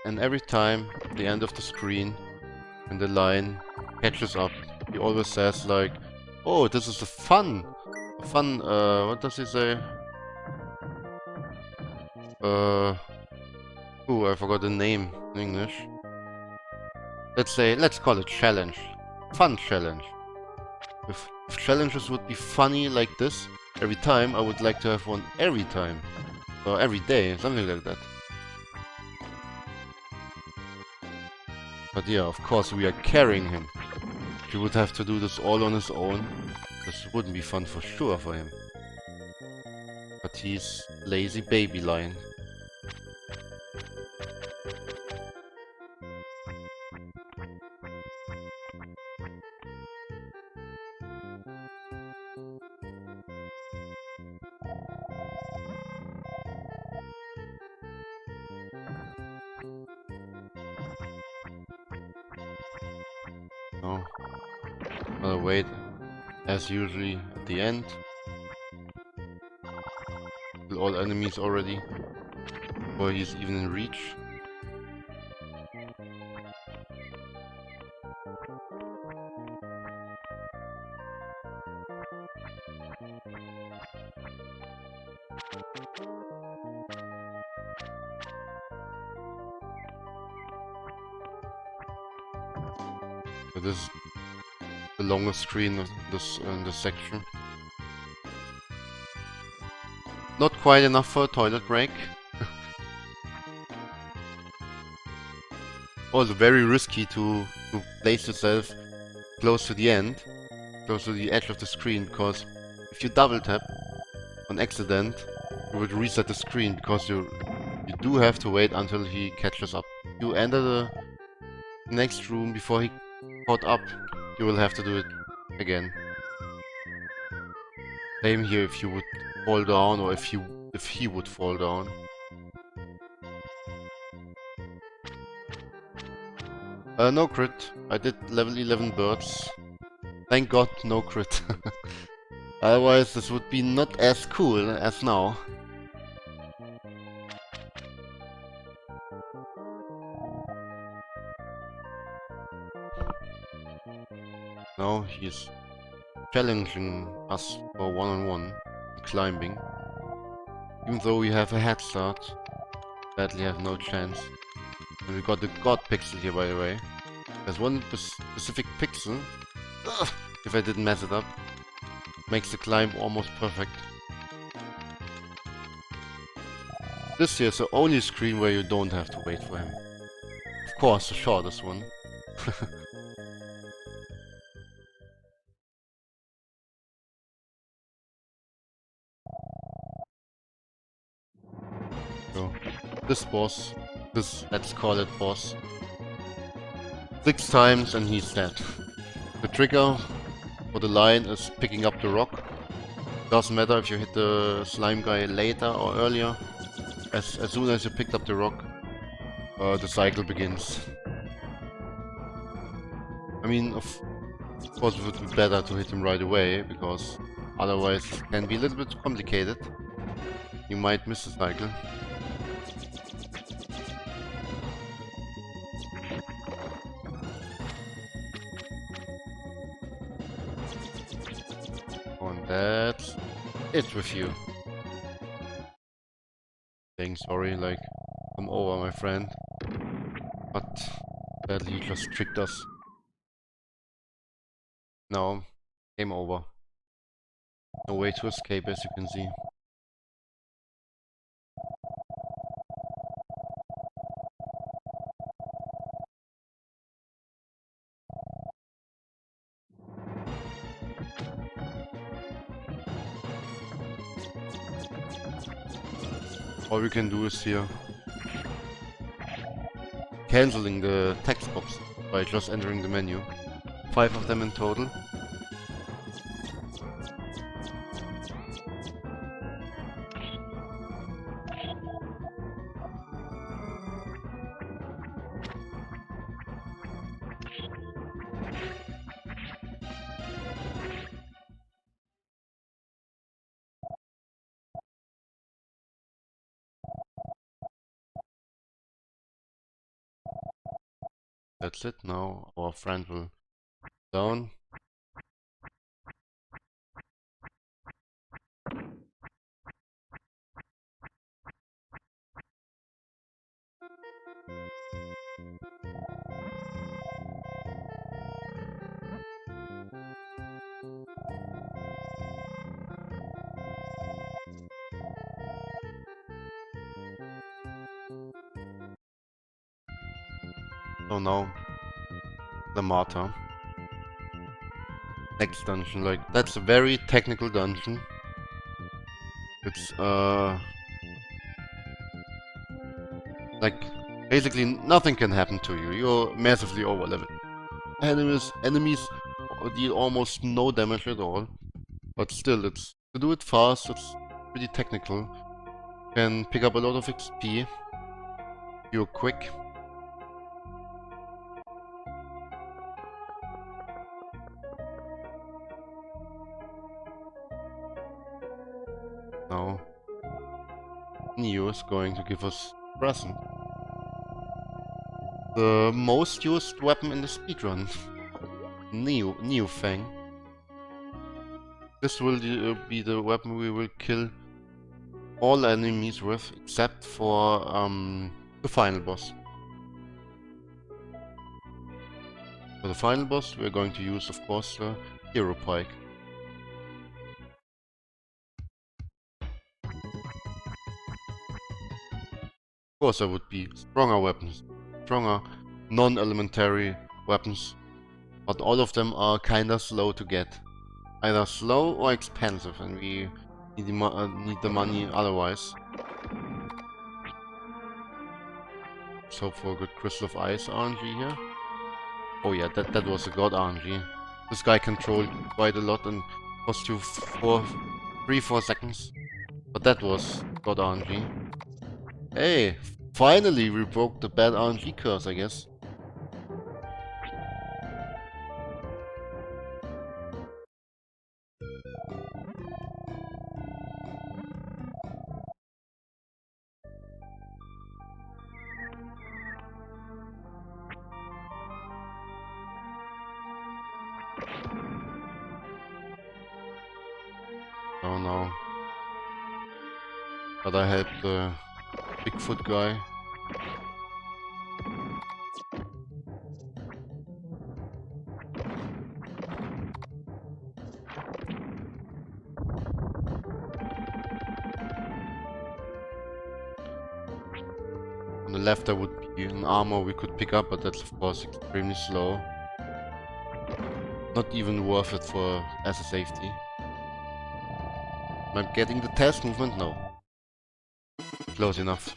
And every time at the end of the screen, when the line catches up, he always says like, "Oh, this is what does he say? I forgot the name in English. Let's call it challenge. Fun challenge. If challenges would be funny like this every time, I would like to have one every time. Or every day, something like that. But yeah, of course we are carrying him. If he would have to do this all on his own, this wouldn't be fun for sure for him. But he's lazy baby lion. No. I'll wait, as usually, at the end. Kill all enemies already, before he's even in reach. So this is the longest screen of this section. Not quite enough for a toilet break. Also very risky to place yourself close to the end, close to the edge of the screen, because if you double tap on accident, you would reset the screen, because you do have to wait until he catches up. You enter the next room before he caught up, you will have to do it again. Same here if you would fall down, or if he would fall down. No crit. I did level 11 birds. Thank God, no crit. Otherwise this would be not as cool as now. Now he's challenging us for one-on-one climbing. Even though we have a head start, sadly have no chance. And we got the god pixel here, by the way. There's one specific pixel, if I didn't mess it up, makes the climb almost perfect. This here is the only screen where you don't have to wait for him. Of course, the shortest one. So, this boss, let's call it boss, 6 times and he's dead. The trigger for the line is picking up the rock. Doesn't matter if you hit the slime guy later or earlier. As soon as you picked up the rock, the cycle begins. I mean, of course it would be better to hit him right away, because otherwise it can be a little bit complicated. You might miss the cycle. And that's it with you. Saying sorry, like, come over, my friend. But sadly he just tricked us. Now, game over. No way to escape, as you can see. all we can do is here canceling the text box by just entering the menu. 5 of them in total. That's it. Now our friend will down. So now the Moth. Next dungeon, like that's a very technical dungeon. It's like basically nothing can happen to you. You're massively overleveled. Enemies deal almost no damage at all. But still, it's to do it fast. It's pretty technical. Can pick up a lot of XP. You're quick. Now, Neo is going to give us present. The most used weapon in the speedrun. Neo Fang. This will be the weapon we will kill all enemies with, except for the final boss. For the final boss, we're going to use, of course, the Hero Pike. Of course, there would be stronger weapons, stronger non-elementary weapons, but all of them are kinda slow to get. Either slow or expensive, and we need the money otherwise. Let's hope for a good Crystal of Ice RNG here. Oh yeah, that was a god RNG. This guy controlled quite a lot and cost you 3-4 seconds. But that was god RNG. Hey, finally we broke the bad RNG curse, I guess. Oh no. But I helped the Bigfoot guy. On the left there would be an armor we could pick up, but that's of course extremely slow. Not even worth it for as a safety. Am I getting the test movement? No. Close enough.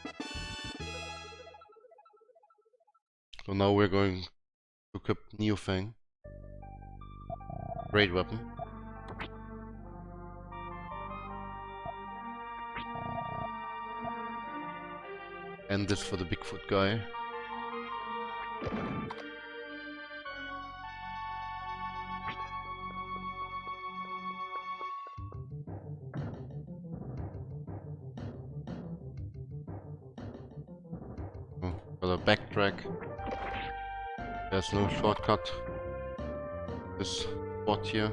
So now we're going to equip Neo Fang. Great weapon. And this for the Bigfoot guy. Oh, gotta backtrack. There's no shortcut. This spot here.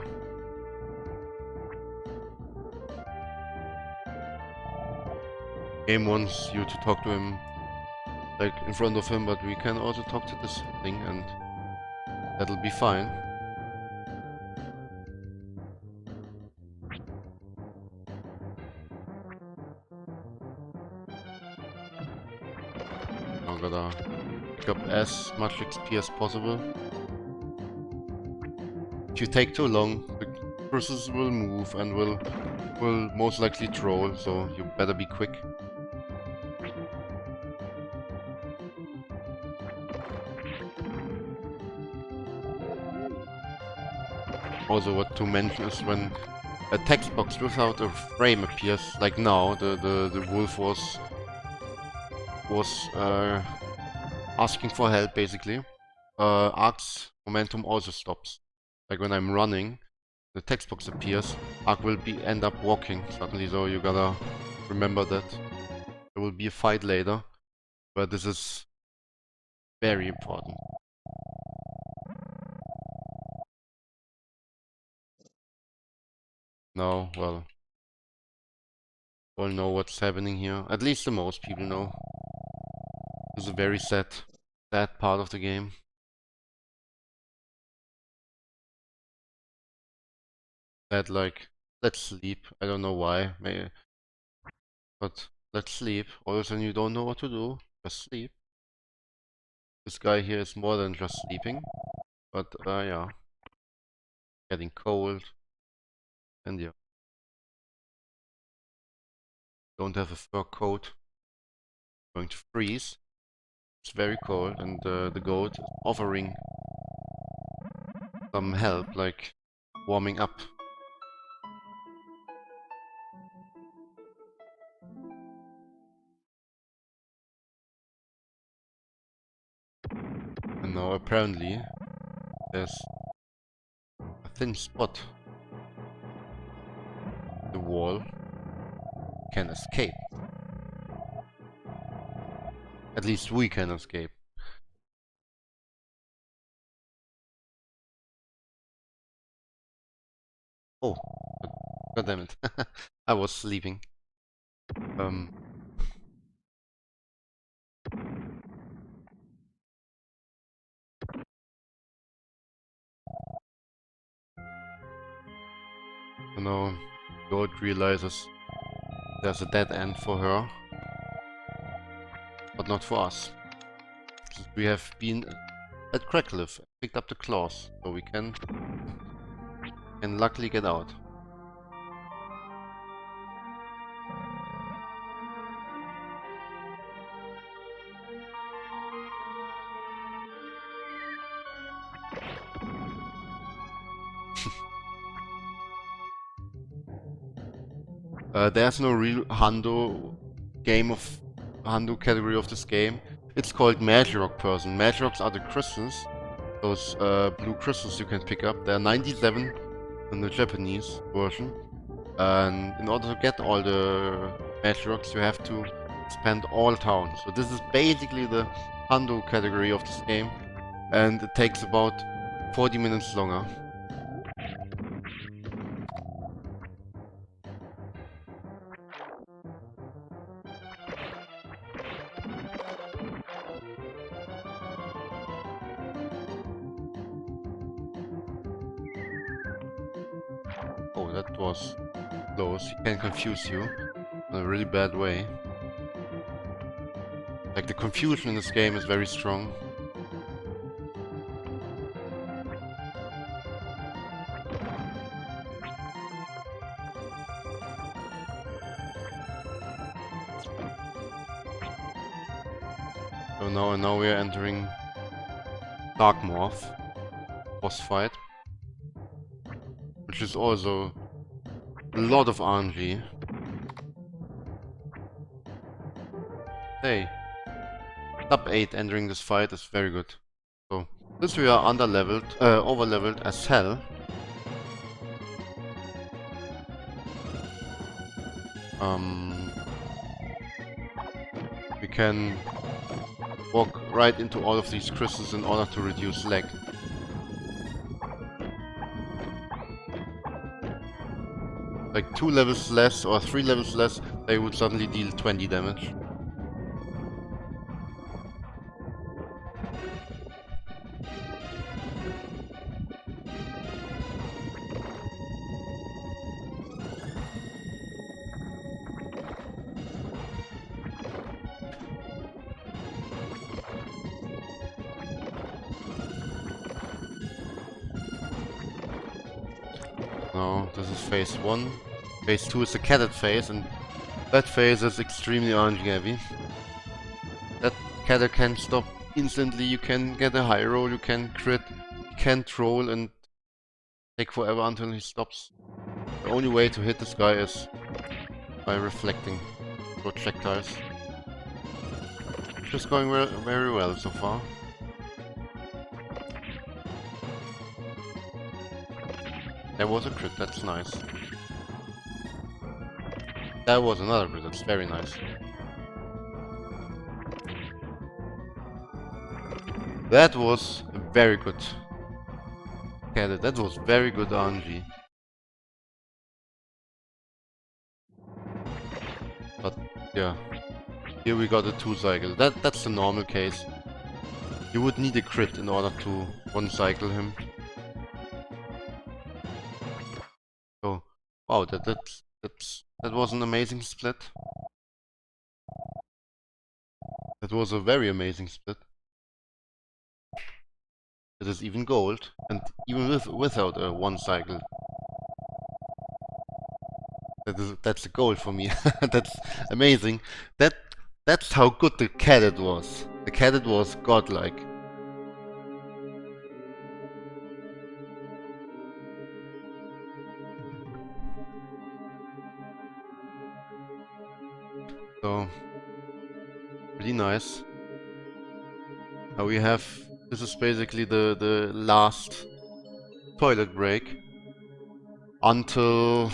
Game wants you to talk to him like in front of him, but we can also talk to this thing and that'll be fine. Now gotta pick up as much XP as possible. If you take too long, the cursors will move and will most likely troll, so you better be quick. Also, what to mention is when a text box without a frame appears, like now, the wolf was asking for help basically. Arc's momentum also stops. Like when I'm running, the text box appears, Arc will end up walking suddenly, so you gotta remember that. There will be a fight later, but this is very important. Now, well, all know what's happening here. At least the most people know. It's a very sad part of the game. That like, let's sleep. I don't know why, maybe, but let's sleep. All of a sudden you don't know what to do. Just sleep. This guy here is more than just sleeping, but yeah, getting cold, and yeah, don't have a fur coat. Going to freeze. It's very cold, and the goat is offering some help, like warming up. And now apparently there's a thin spot. The wall can escape. At least we can escape. Oh, god damn it. I was sleeping. You know, God realizes there's a dead end for her, but not for us. Since we have been at Crackcliff, picked up the claws, so we can luckily get out. There's no real Hundo category of this game. It's called Magirock Person. Magirocks are the crystals, those blue crystals you can pick up. There are 97 in the Japanese version. And in order to get all the Magirocks, you have to spend all town. So this is basically the Hundo category of this game. And it takes about 40 minutes longer. Oh, that was close. He can confuse you in a really bad way. Like, the confusion in this game is very strong. So now we are entering Dark Moth boss fight, which is also a lot of RNG. Hey, top 8 entering this fight is very good. So since we are over leveled as hell, we can walk right into all of these crystals in order to reduce lag. Like 2 levels less or 3 levels less, they would suddenly deal 20 damage. No, this is phase 1. Phase 2 is the catted phase, and that phase is extremely RNG heavy. That cadet can stop instantly, you can get a high roll, you can crit, you can troll, and take forever until he stops. The only way to hit this guy is by reflecting projectiles. Just going very well so far. There was a crit, that's nice. That was another crit, that's very nice. That was very good. That was very good RNG. But yeah, here we got a 2-cycle. That's the normal case. You would need a crit in order to 1-cycle him. So, wow, that was an amazing split. That was a very amazing split. It is even gold, and even without a 1-cycle. That's a goal for me. That's amazing. That's how good the cadet was. The cadet was godlike. So pretty nice. Now we have, this is basically the last toilet break until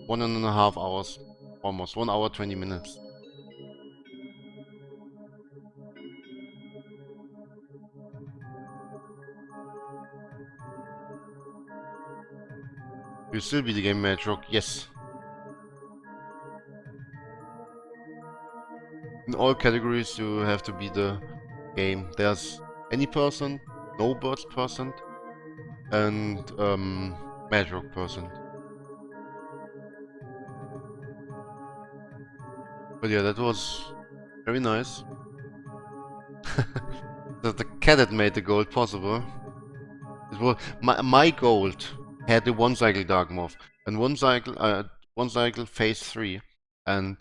1.5 hours, almost 1 hour 20 minutes. You still be the game Madrock? Yes. In all categories you have to be the game. There's any person, no birds person, and Madrock person. But yeah, that was very nice. The cadet made the gold possible. It was my gold had the 1-cycle Dark Moth and 1-cycle phase 3, and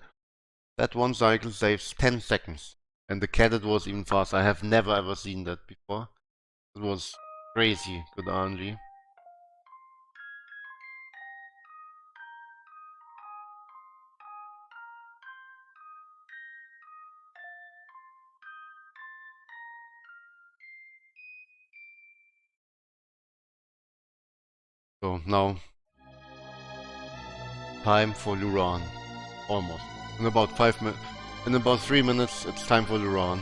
that 1-cycle saves 10 seconds. And the cadet was even faster. I have never ever seen that before. It was crazy good RNG. So now, time for Luran. Almost. In about 3 minutes, it's time for Luran.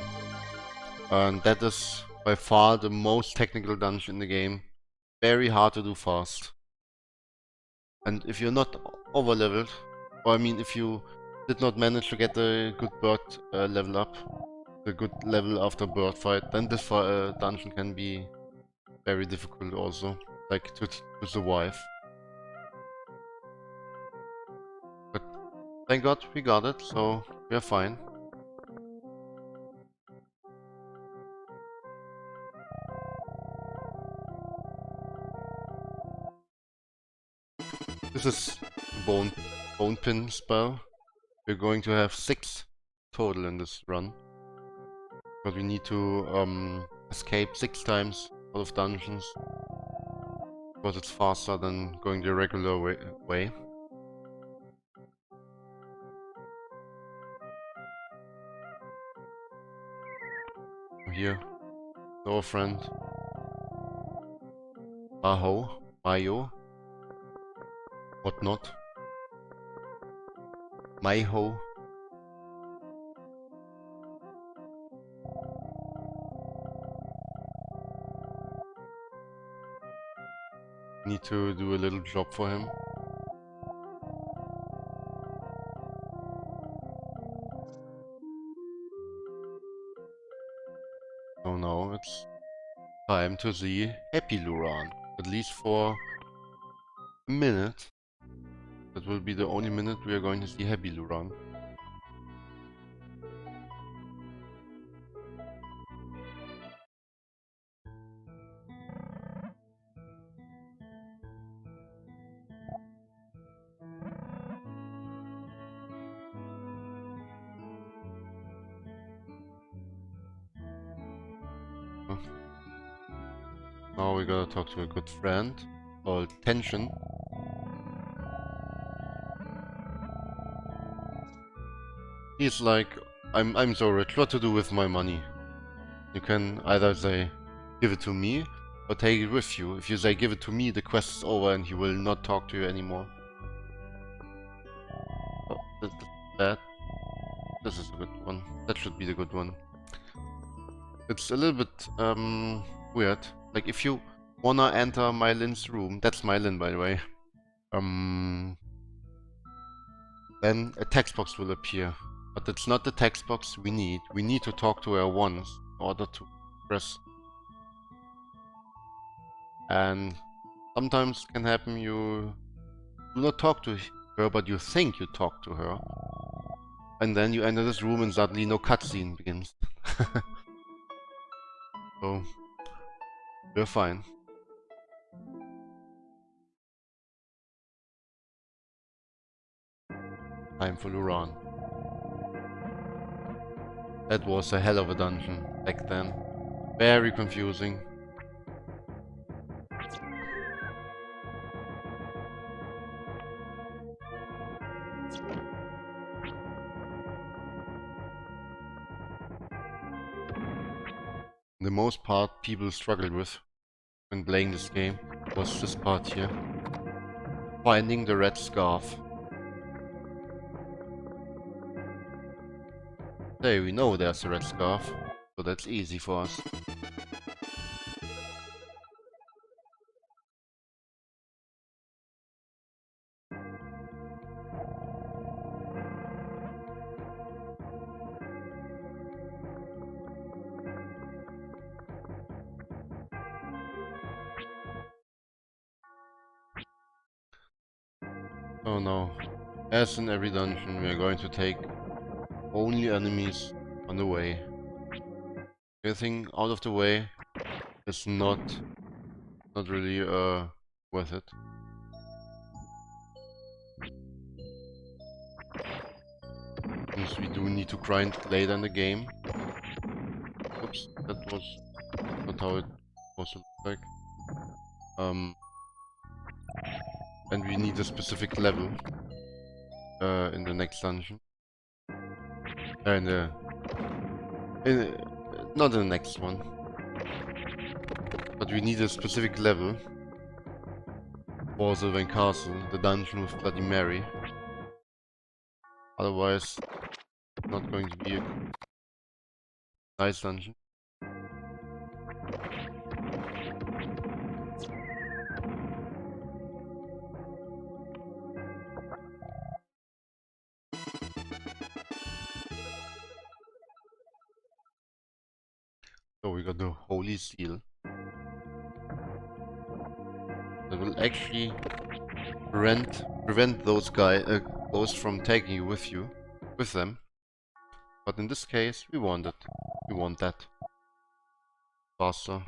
And that is by far the most technical dungeon in the game. Very hard to do fast. And if you're not over leveled, or I mean if you did not manage to get a good bird level up, a good level after bird fight, then this dungeon can be very difficult also, like to survive. But thank God we got it, so we're fine. This is bone pin spell. We're going to have 6 total in this run. But we need to escape 6 times out of dungeons. Because it's faster than going the regular way. Here, our friend Mayo, whatnot. Maiho. Need to do a little job for him. So now it's time to see Happy Luran. At least for a minute. That will be the only minute we are going to see Happy Luran. Now we gotta talk to a good friend called Tension. He's like, I'm so rich, what to do with my money? You can either say, give it to me, or take it with you. If you say, give it to me, the quest is over and he will not talk to you anymore. Oh, that. This is a good one. That should be the good one. It's a little bit, weird. Like, if you wanna enter Mylin's room, that's Mylin, by the way, then a text box will appear. But it's not the text box we need. We need to talk to her once in order to press. And sometimes can happen you do not talk to her, but you think you talk to her. And then you enter this room and suddenly no cutscene begins. So, we're fine. Time for Luran. That was a hell of a dungeon back then. Very confusing. The most part people struggled with when playing this game was this part here. Finding the red scarf. Hey, we know there's a red scarf, so that's easy for us. Oh no. As in every dungeon, we are going to take only enemies on the way. Anything out of the way is not really worth it. Since we do need to grind later in the game. Oops, that was not how it was to look like. And we need a specific level in the next dungeon. In the not in the next one, but we need a specific level for Sylvan Castle, the dungeon with Bloody Mary. Otherwise, it's not going to be a nice dungeon. So we got the Holy Seal. That will actually prevent those ghosts from taking you with them. But in this case, we want it. We want that. Faster.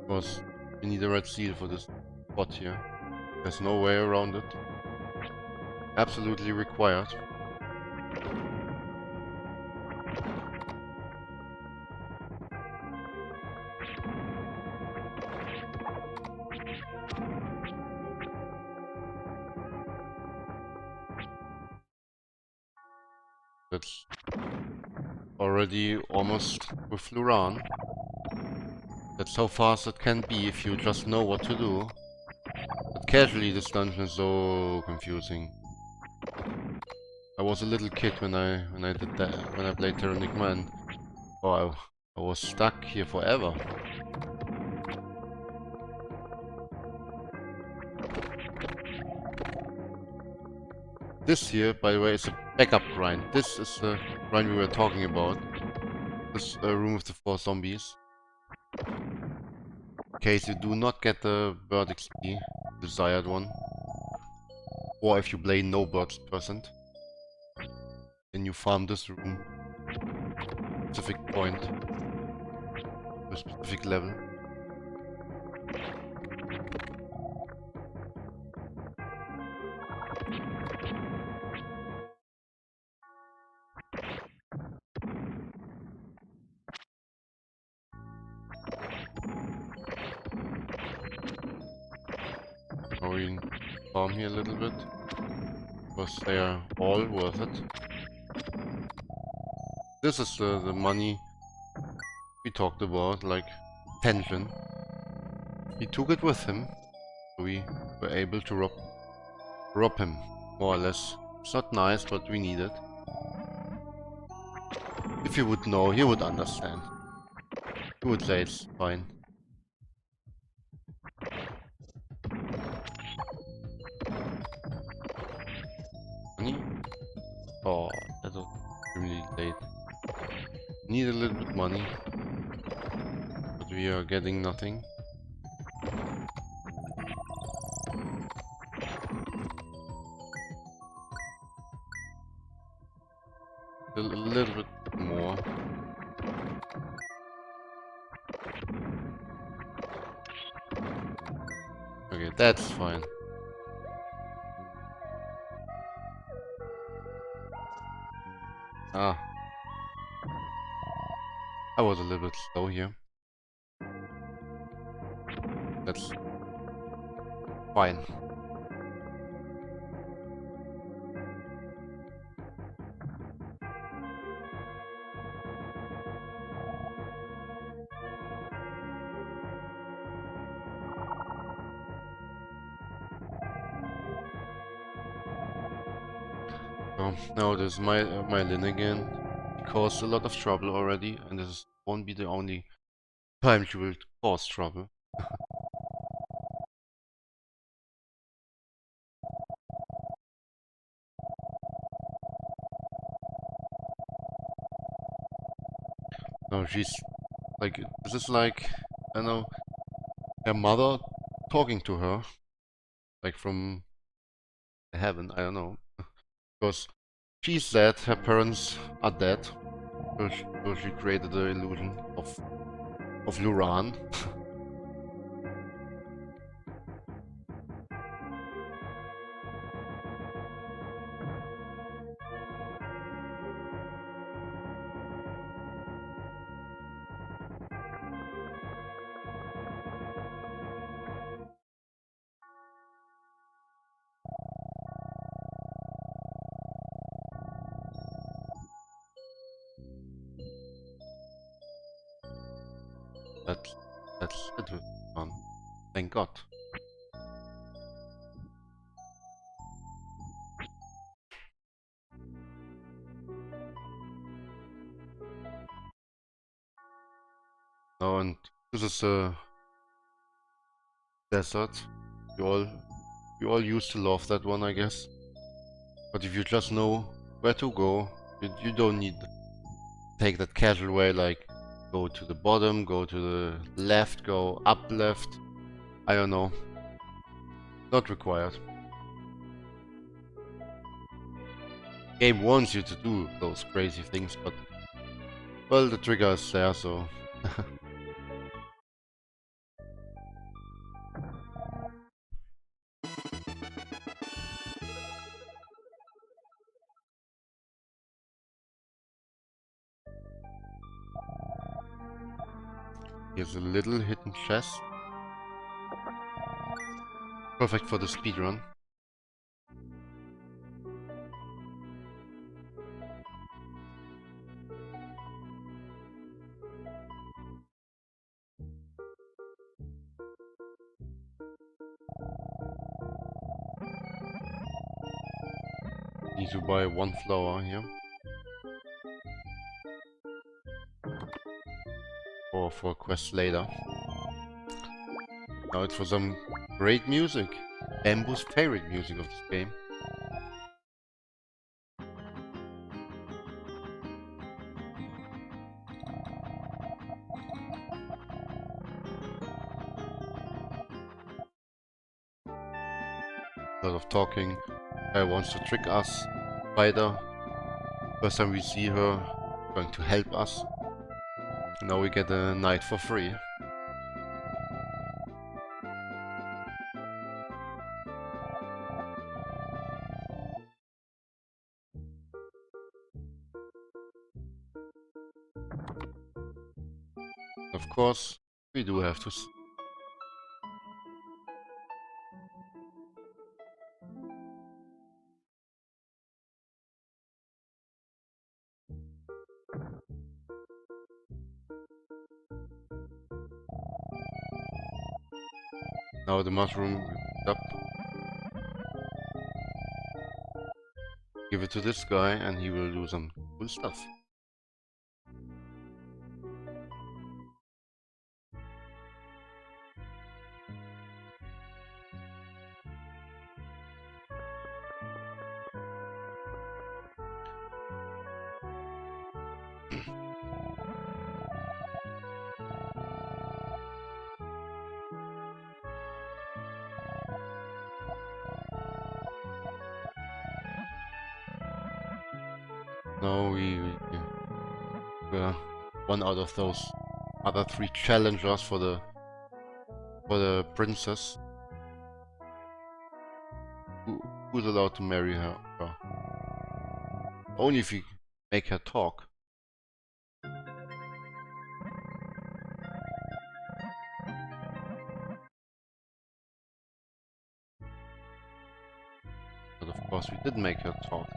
Because we need a red seal for this spot here. There's no way around it. Absolutely required. That's already almost with Luran. That's how fast it can be if you just know what to do. But casually this dungeon is so confusing. I was a little kid when I did that, when I played Terranigma, and oh, I was stuck here forever. This here, by the way, is a backup grind. This is the grind we were talking about. This room with the 4 zombies. In case you do not get the bird XP, desired one. Or if you play no birds percent. Then you farm this room. Specific point. To a specific level. farm here a little bit, because they are all worth it. This is the money we talked about, like pension. He took it with him, so we were able to rob him, more or less. It's not nice, but we need it. If he would know, he would understand. He would say it's fine. Money? Oh, that was extremely late. Need a little bit money, but we are getting nothing. A little bit more. Okay, that's fine. Ah, I was a little bit slow here. That's fine. So now there's my Lin again. He caused a lot of trouble already, and this won't be the only time she will cause trouble. No, she's like, this is like, I don't know, her mother talking to her, like from heaven, I don't know. Because she's dead, her parents are dead, so she created the illusion of Luran. That, that's it was fun. Thank God. Oh, and this is a desert. You all, you all used to love that one, I guess. But if you just know where to go, you don't need to take that casual way, like go to the bottom, go to the left, go up left. I don't know. Not required. Game wants you to do those crazy things, but well, the trigger is there, so here's a little hidden chest. Perfect for the speedrun. Need to buy one flower here. Or for a quest later. Now it's for some great music. Bamboo's favorite music of this game. A lot of talking. Wants to trick us. Spider. First time we see her, going to help us. Now we get a night for free. Of course, we do have to Now the mushroom up. Give it to this guy and he will do some cool stuff. Now we're one out of those other 3 challengers for the princess. Who's allowed to marry her? Only if you make her talk. But of course we did make her talk.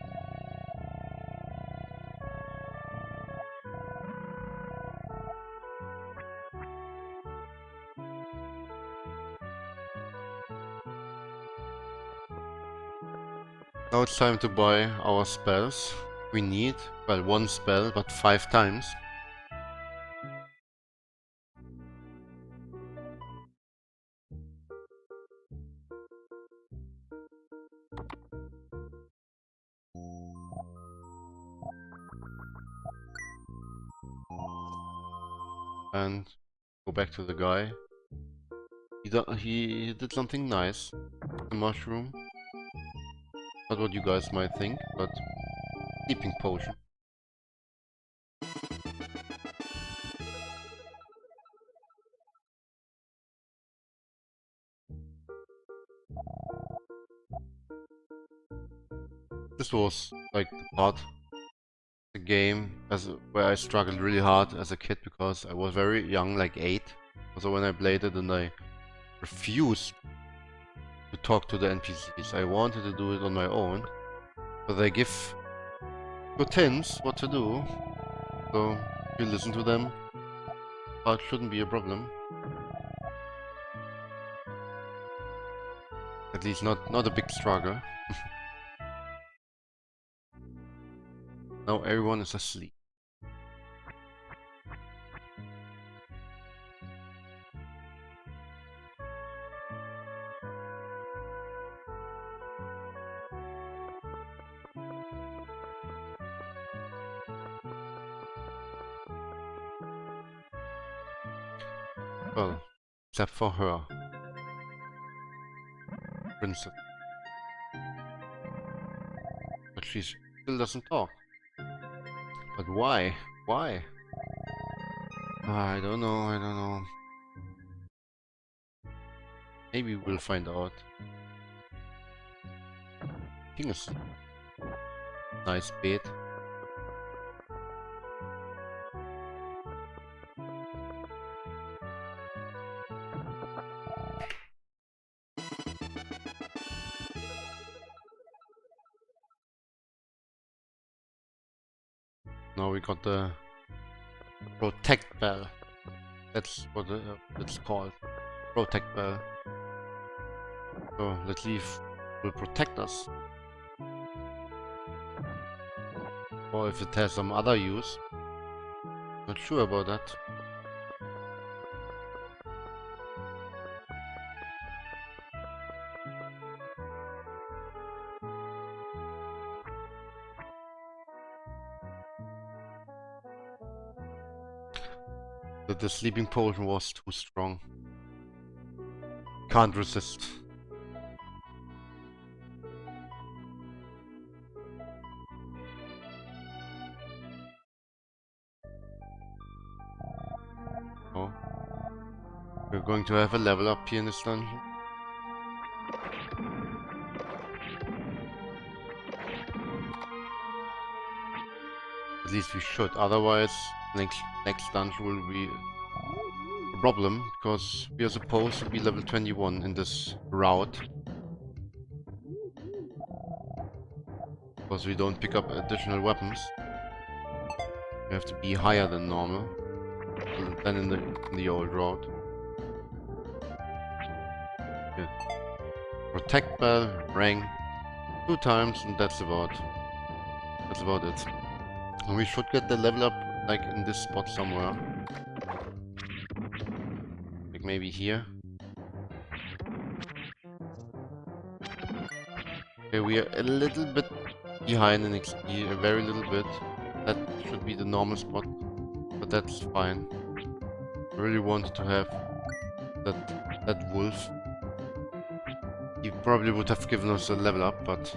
Now it's time to buy our spells. We need, well, 1 spell, but 5 times. And go back to the guy. He did something nice. The mushroom. Not what you guys might think, but sleeping potion. This was like the part of the game where I struggled really hard as a kid because I was very young, like 8. So when I played it and I refused to talk to the NPCs. I wanted to do it on my own. But they give good hints what to do. So if you listen to them, it shouldn't be a problem. At least not a big struggle. Now everyone is asleep. Well, except for her. Princess. But she still doesn't talk. But why? Why? I don't know. Maybe we'll find out. King is nice bait. Now we got the protect bell. That's what it's called. Protect bell. So let's see if it will protect us. Or if it has some other use. Not sure about that. That the sleeping potion was too strong. Can't resist. Oh. We're going to have a level up here in this dungeon. At least we should, otherwise next dungeon will be a problem, because we are supposed to be level 21 in this route. Because we don't pick up additional weapons. We have to be higher than normal, than in the old route. protect bell rang 2 times, and that's about it. And we should get the level up like in this spot somewhere. Like maybe here. Okay, we are a little bit behind in XP, a very little bit. That should be the normal spot, but that's fine. I really wanted to have that wolf. He probably would have given us a level up, but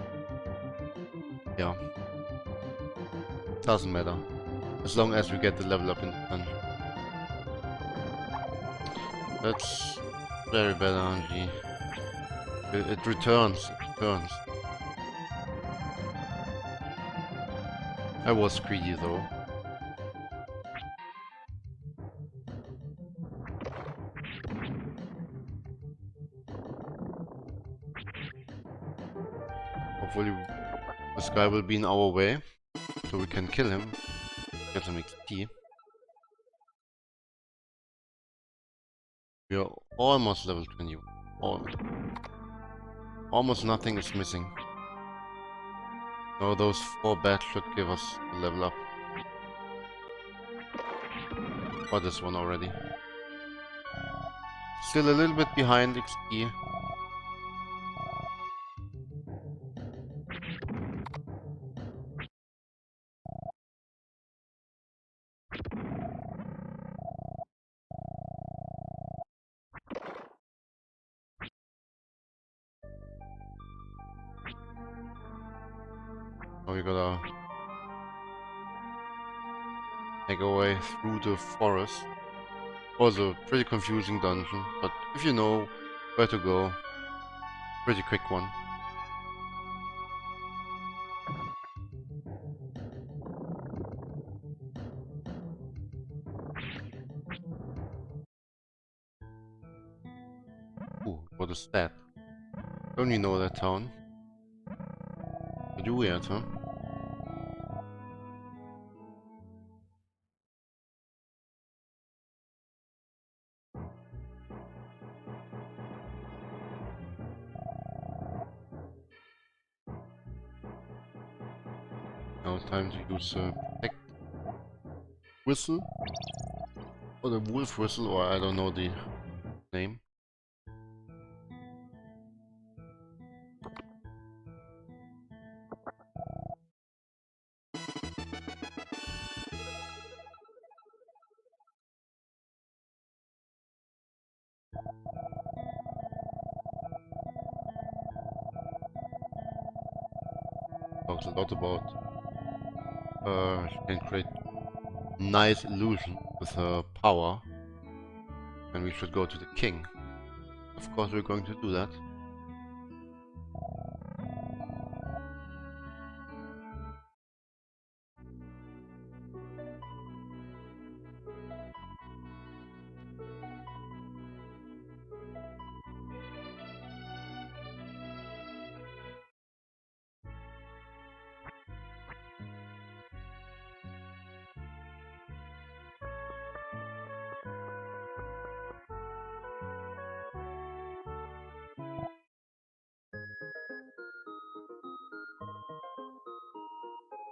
yeah. Doesn't matter. As long as we get the level up in the dungeon. That's very bad RNG. It returns. It returns. I was greedy though. Hopefully this guy will be in our way, so we can kill him, get some XP. We are almost level 20. Almost nothing is missing. No, those 4 bats should give us a level up. Or this one already. Still a little bit behind XP. Now we gotta make our way through the forest. Also, pretty confusing dungeon, but if you know where to go, pretty quick one. Ooh, what is that? Don't you know that town? But you weird, huh? Now time to use protect whistle. Or the wolf whistle, or I don't know the name. Talks a lot about she can create nice illusion with her power. And we should go to the king. Of course we're going to do that.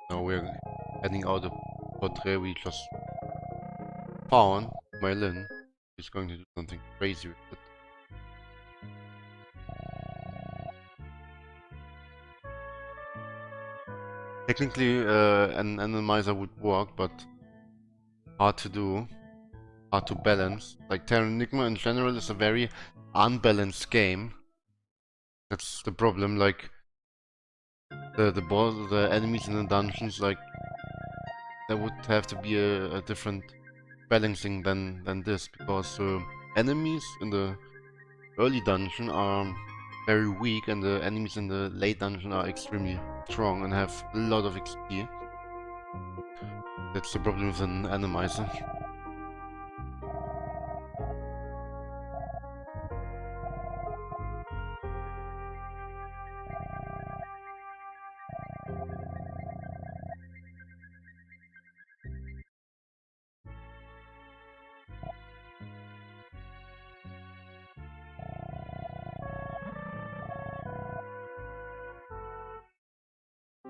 Now we're heading out of portrait we just found. Mylin is going to do something crazy with it. Technically an randomizer would work, but hard to do. Hard to balance. Like Terranigma in general is a very unbalanced game. That's the problem, like the enemies in the dungeons, like there would have to be a different balancing than this, because enemies in the early dungeon are very weak and the enemies in the late dungeon are extremely strong and have a lot of XP. That's the problem with an randomizer.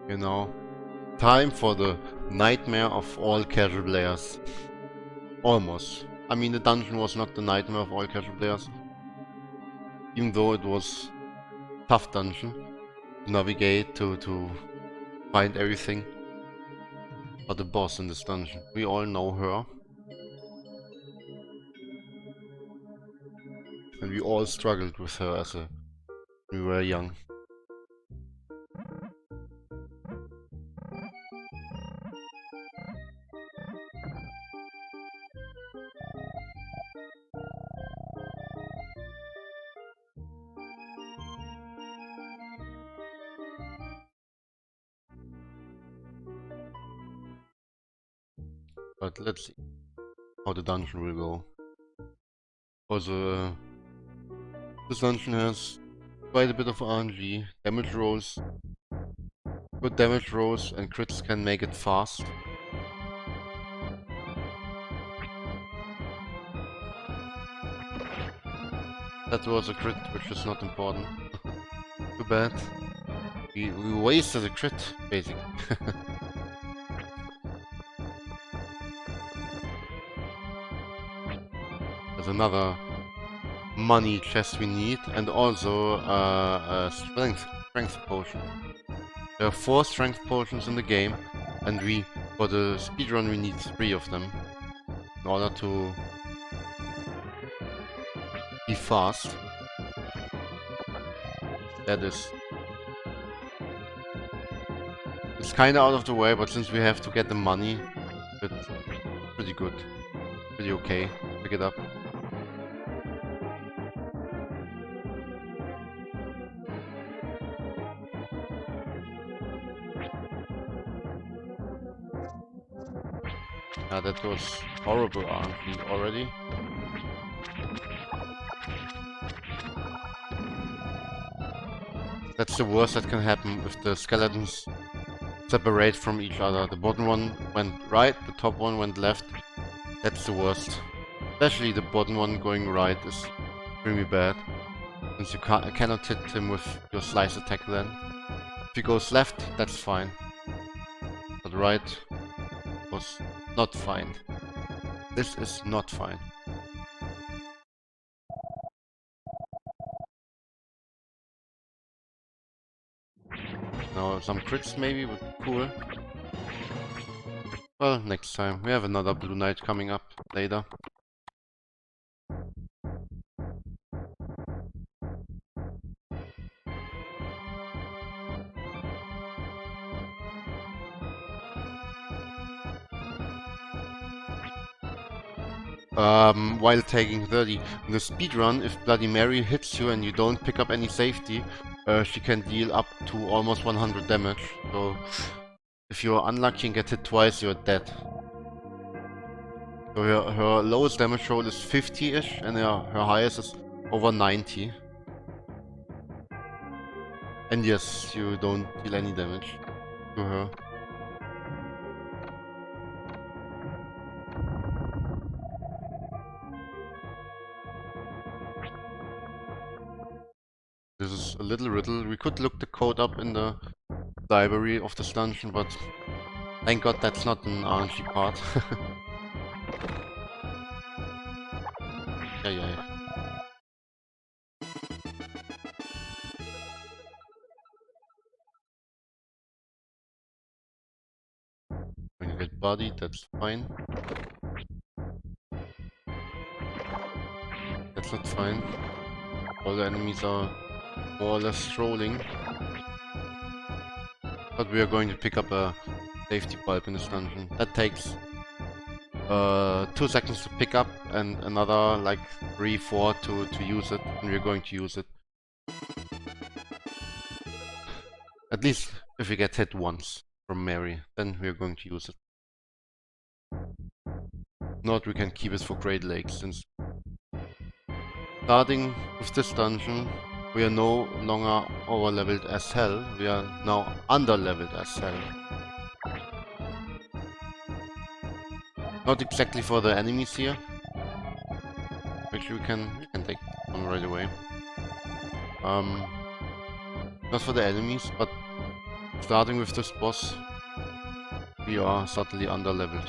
You know, time for the nightmare of all casual players. Almost. I mean, the dungeon was not the nightmare of all casual players, even though it was a tough dungeon to navigate, to find everything. But the boss in this dungeon, we all know her. And we all struggled with her when we were young. But let's see how the dungeon will go. Also, this dungeon has quite a bit of RNG, damage rolls, good damage rolls, and crits can make it fast. That was a crit, which is not important. Too bad. We wasted a crit, basically. There's another money chest we need, and also a strength potion. There are 4 strength potions in the game, and for the speedrun we need 3 of them in order to be fast. It's kinda out of the way, but since we have to get the money, it's pretty good. Pretty okay. Pick it up. That was horrible RNG already. That's the worst that can happen if the skeletons separate from each other. The bottom one went right, the top one went left. That's the worst. Especially the bottom one going right is extremely bad, since you cannot hit him with your slice attack then. If he goes left, that's fine. But right was not fine. This is not fine. Now some crits maybe would be cool. Well, next time. We have another Blue Knight coming up later. While taking 30. In the speedrun, if Bloody Mary hits you and you don't pick up any safety, she can deal up to almost 100 damage. So, if you're unlucky and get hit twice, you're dead. So her lowest damage roll is 50-ish, and her highest is over 90. And yes, you don't deal any damage to her. This is a little riddle. We could look the code up in the library of this dungeon, but thank god that's not an RNG part. Yeah. When you get bodied, that's fine. That's not fine. All the enemies are more or less strolling. But we are going to pick up a safety bulb in this dungeon. That takes 2 seconds to pick up and another like 3-4 to use it, and we're going to use it. At least if we get hit once from Mary, then we're going to use it. If not, we can keep it for Great Lakes, since starting with this dungeon, we are no longer over-leveled as hell, we are now under-leveled as hell. Not exactly for the enemies here. Actually, we can take one right away. Not for the enemies, but starting with this boss, we are subtly underleveled.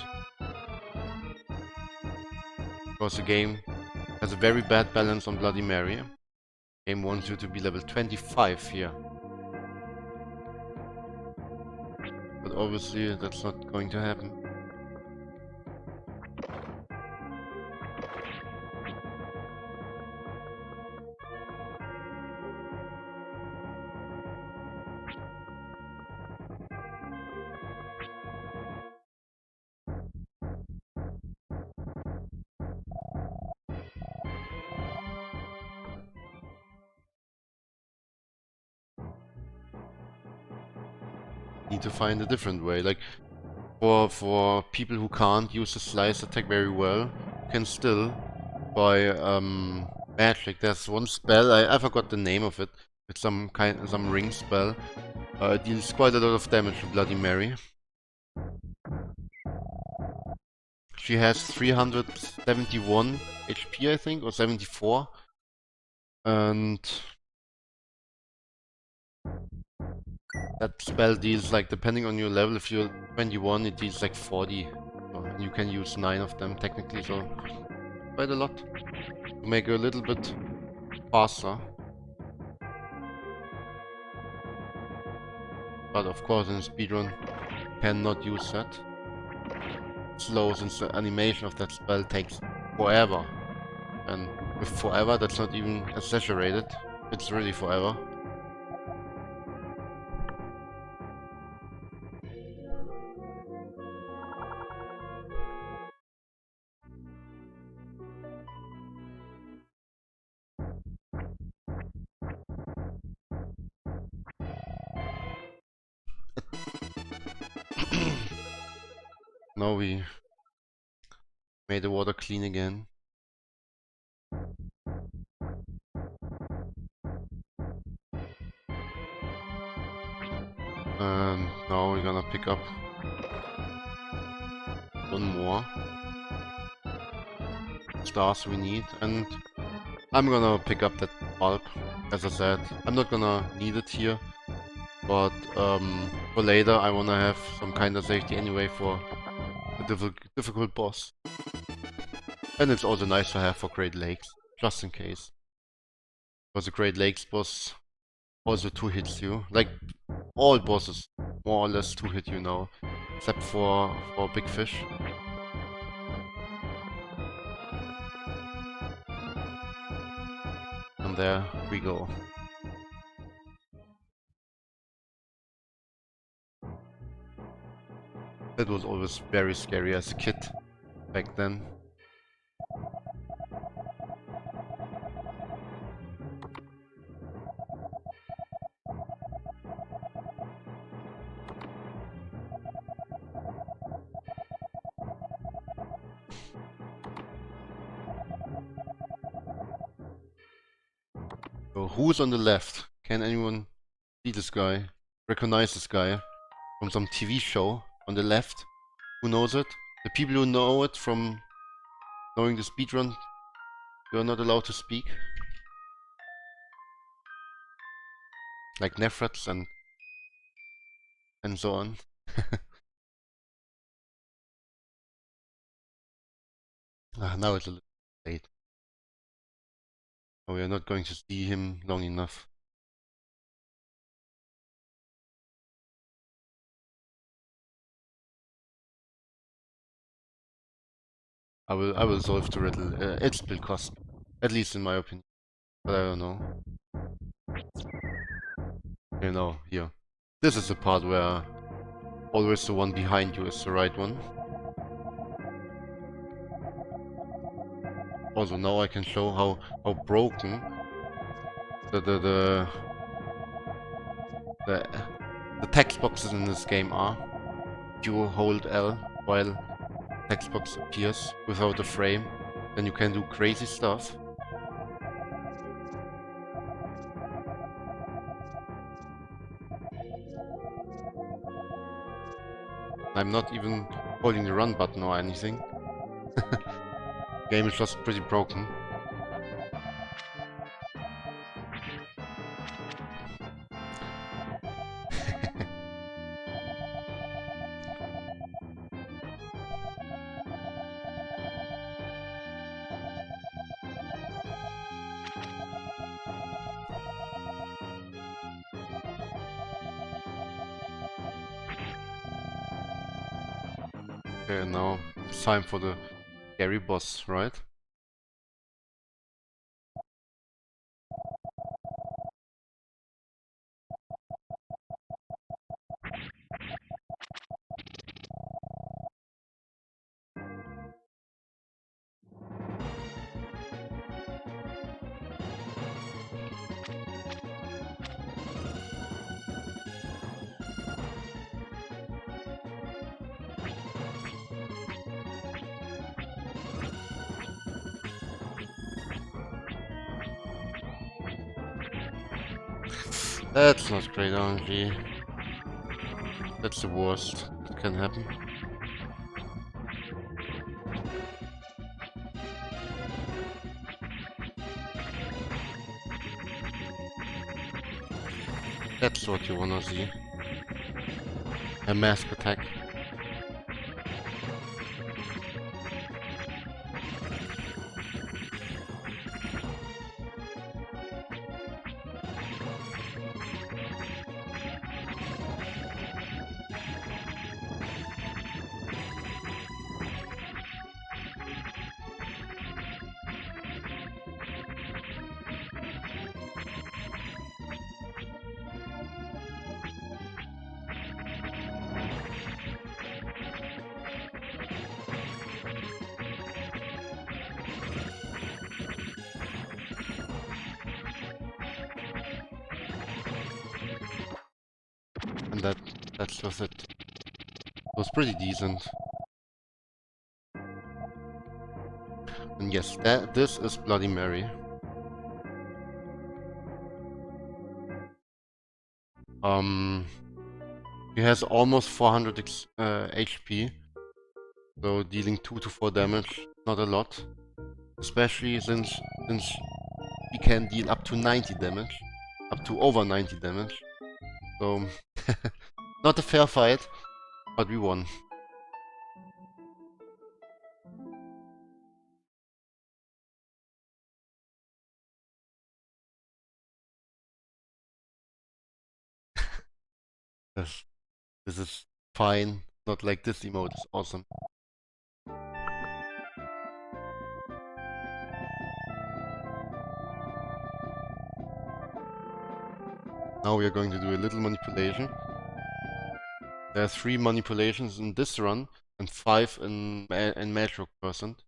Because the game has a very bad balance on Bloody Mary. Game wants you to be level 25 here. But obviously that's not going to happen. Need to find a different way. Like for people who can't use the slice attack very well, you can still by magic. There's one spell, I forgot the name of it. It's some ring spell. It deals quite a lot of damage to Bloody Mary. She has 371 HP, I think, or 74. And that spell deals, like, depending on your level, if you're 21, it deals like 40. So, and you can use 9 of them technically, so quite a lot. To make her a little bit faster. But of course, in a speedrun, cannot use that. Slow, since the animation of that spell takes forever. And with forever, that's not even exaggerated. It's really forever. Now we made the water clean again. And now we're gonna pick up one more stars we need, and I'm gonna pick up that bulb. As I said, I'm not gonna need it here, but for later I wanna have some kind of safety anyway for a difficult boss. And it's also nice to have for Great Lakes, just in case. Because the Great Lakes boss also 2-hits you. Like, all bosses more or less 2-hit you now, except for Big Fish. And there we go. That was always very scary as a kid back then. So who's on the left? Can anyone see this guy? Recognize this guy from some TV show on the left? Who knows it? The people who know it from knowing the speedrun, you're not allowed to speak. Like Nefrats and so on. Now it's a little late. We are not going to see him long enough. I will solve the riddle. It will cost me, at least in my opinion. But I don't know. You know, here. This is the part where always the one behind you is the right one. Also now I can show how broken the text boxes in this game are. You hold L while text box appears without a frame, then you can do crazy stuff. I'm not even holding the run button or anything. Game is just pretty broken. Okay, now it's time for the scary boss, right? That's not great, RNG. That's the worst that can happen. That's what you wanna see. A mask attack. And that's just it. It was pretty decent. And yes, this is Bloody Mary. He has almost 400 HP, so dealing 2 to 4 damage, not a lot. Especially since he can deal up to 90 damage, up to over 90 damage. So, not a fair fight, but we won. This is fine, not like this emote is awesome. Now we are going to do a little manipulation. There are 3 manipulations in this run and 5 in Magic Percent.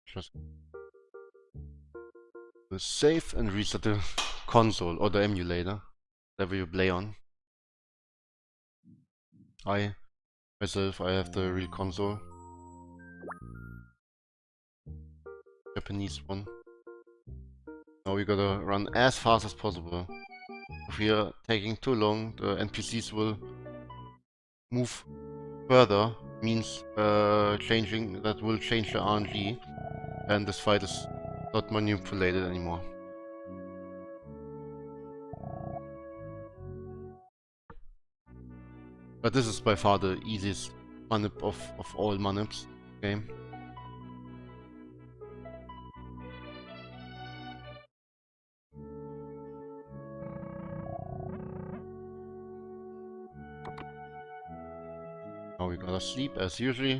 Just save and reset the console or the emulator, whatever you play on. Myself, I have the real console. Japanese one. Now we gotta run as fast as possible. If we are taking too long, the NPCs will move further, means that will change the RNG, and this fight is not manipulated anymore. But this is by far the easiest manip of all manips game. Now we gotta sleep as usual.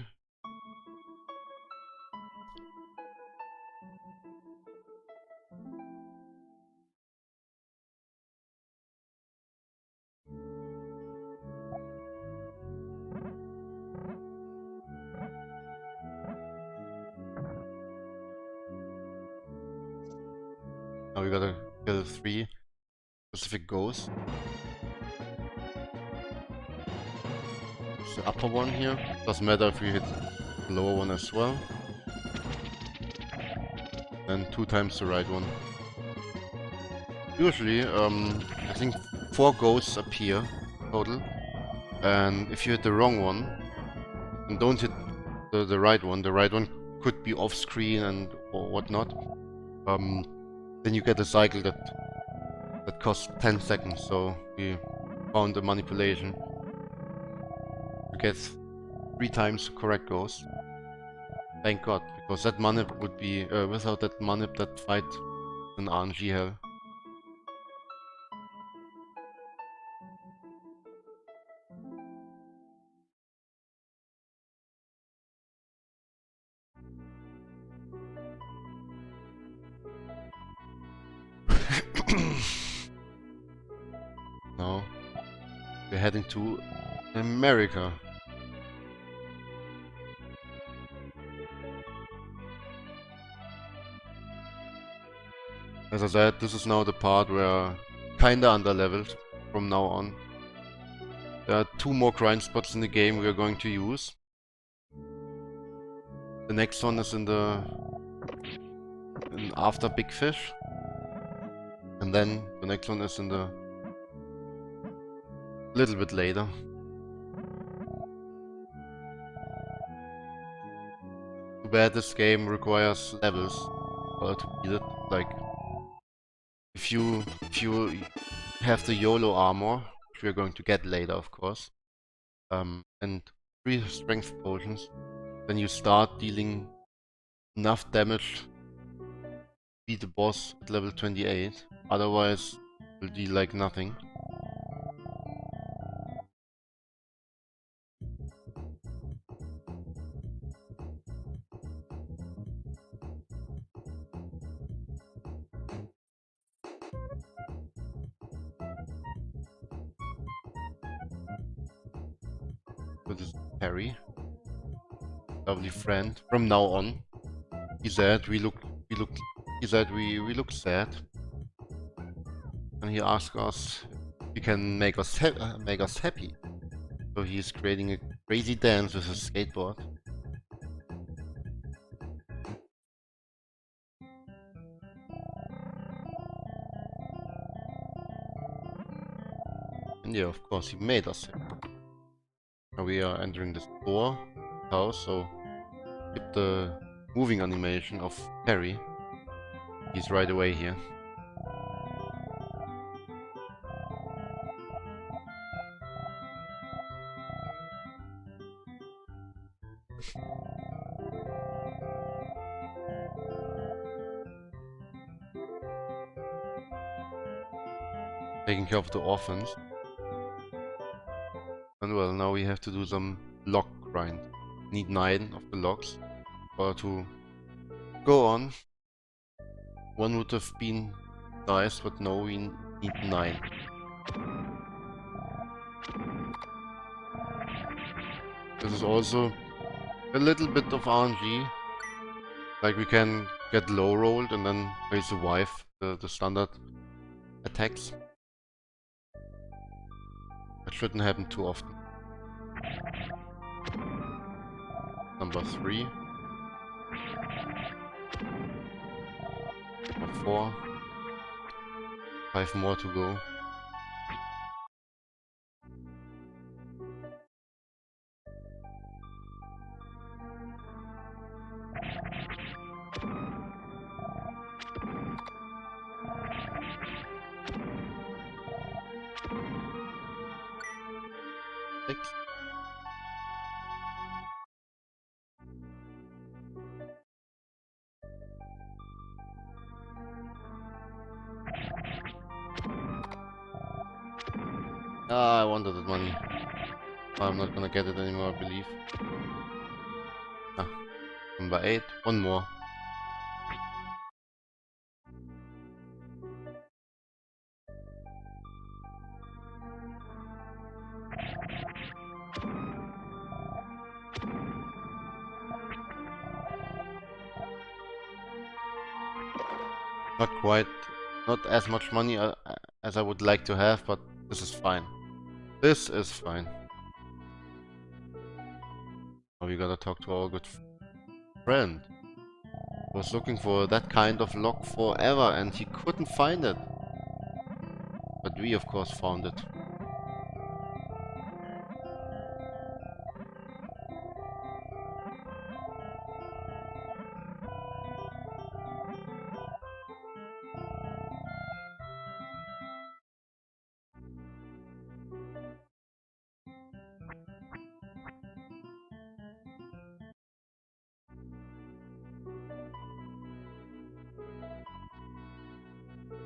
Now we gotta kill 3 specific ghosts. It's the upper one here. Doesn't matter if we hit the lower one as well. And 2 times the right one. Usually, I think 4 ghosts appear total. And if you hit the wrong one, and don't hit the right one could be off screen and or whatnot. Then you get a cycle that costs 10 seconds. So we found a manipulation to get 3 times correct ghost. Thank God, because that manip would be, without that manip, that fight an RNG hell. Now, we're heading to America. As I said, this is now the part where kinda underleveled from now on. There are 2 more grind spots in the game we are going to use. The next one is in after Big Fish. And then the next one is in the little bit later. Too bad this game requires levels to beat it. Like, if you have the YOLO armor, which we are going to get later, of course, and 3 strength potions, then you start dealing enough damage to beat the boss at level 28. Otherwise, you'll deal like nothing. But this is Harry, lovely friend. From now on, he said we look sad, and he asked us if he can make us happy. So he's creating a crazy dance with his skateboard. And yeah, of course, he made us happy. Now we are entering the store house, so skip the moving animation of Harry. He's right away here. Taking care of the orphans. And well, now we have to do some lock grind. Need 9 of the locks to go on. 1 would have been nice, but no, we need 9. This is also a little bit of RNG. Like, we can get low rolled and then they survive the standard attacks. That shouldn't happen too often. Number 3. Number 4. 5 more to go. Ah, I wanted that money. I'm not gonna get it anymore, I believe. Ah, number 8. 1 more. Not quite, not as much money as I would like to have, but this is fine. This is fine. Now we gotta talk to our good friend. Was looking for that kind of lock forever and he couldn't find it. But we of course found it.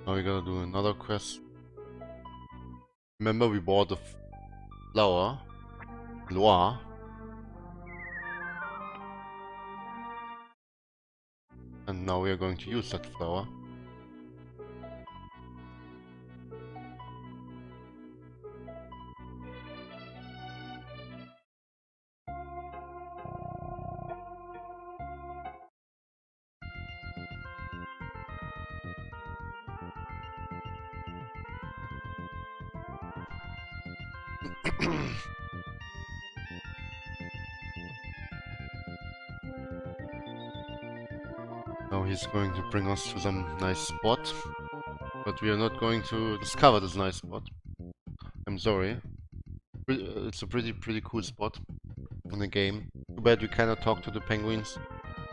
Now we gotta do another quest. Remember we bought a flower. Loire. And now we are going to use that flower. Now he's going to bring us to some nice spot. But we are not going to discover this nice spot. I'm sorry. It's a pretty cool spot in the game. Too bad we cannot talk to the penguins.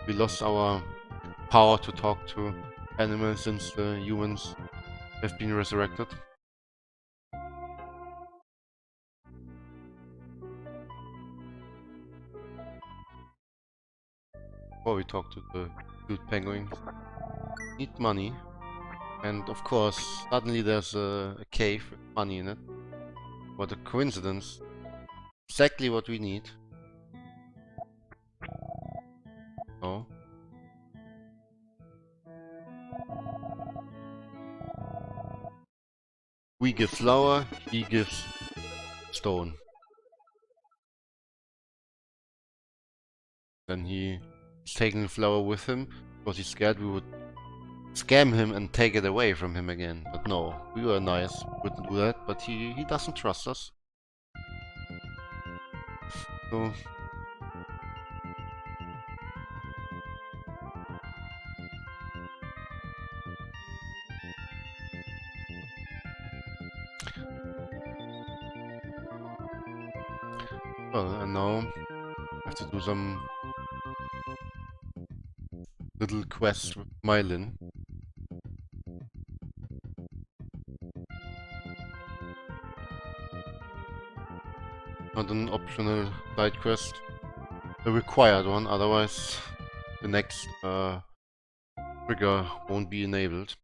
We lost our power to talk to animals since the humans have been resurrected. Before we talk to the cute penguins. Need money. And of course, suddenly there's a cave with money in it. What a coincidence. Exactly what we need. Oh. We give flour, he gives stone. Then he's taking the flour with him because he's scared we would scam him and take it away from him again. But no, we were nice, wouldn't do that, but he doesn't trust us. So well, and now I have to do some little quest with Mylin. Not an optional side quest, a required one, otherwise the next trigger won't be enabled.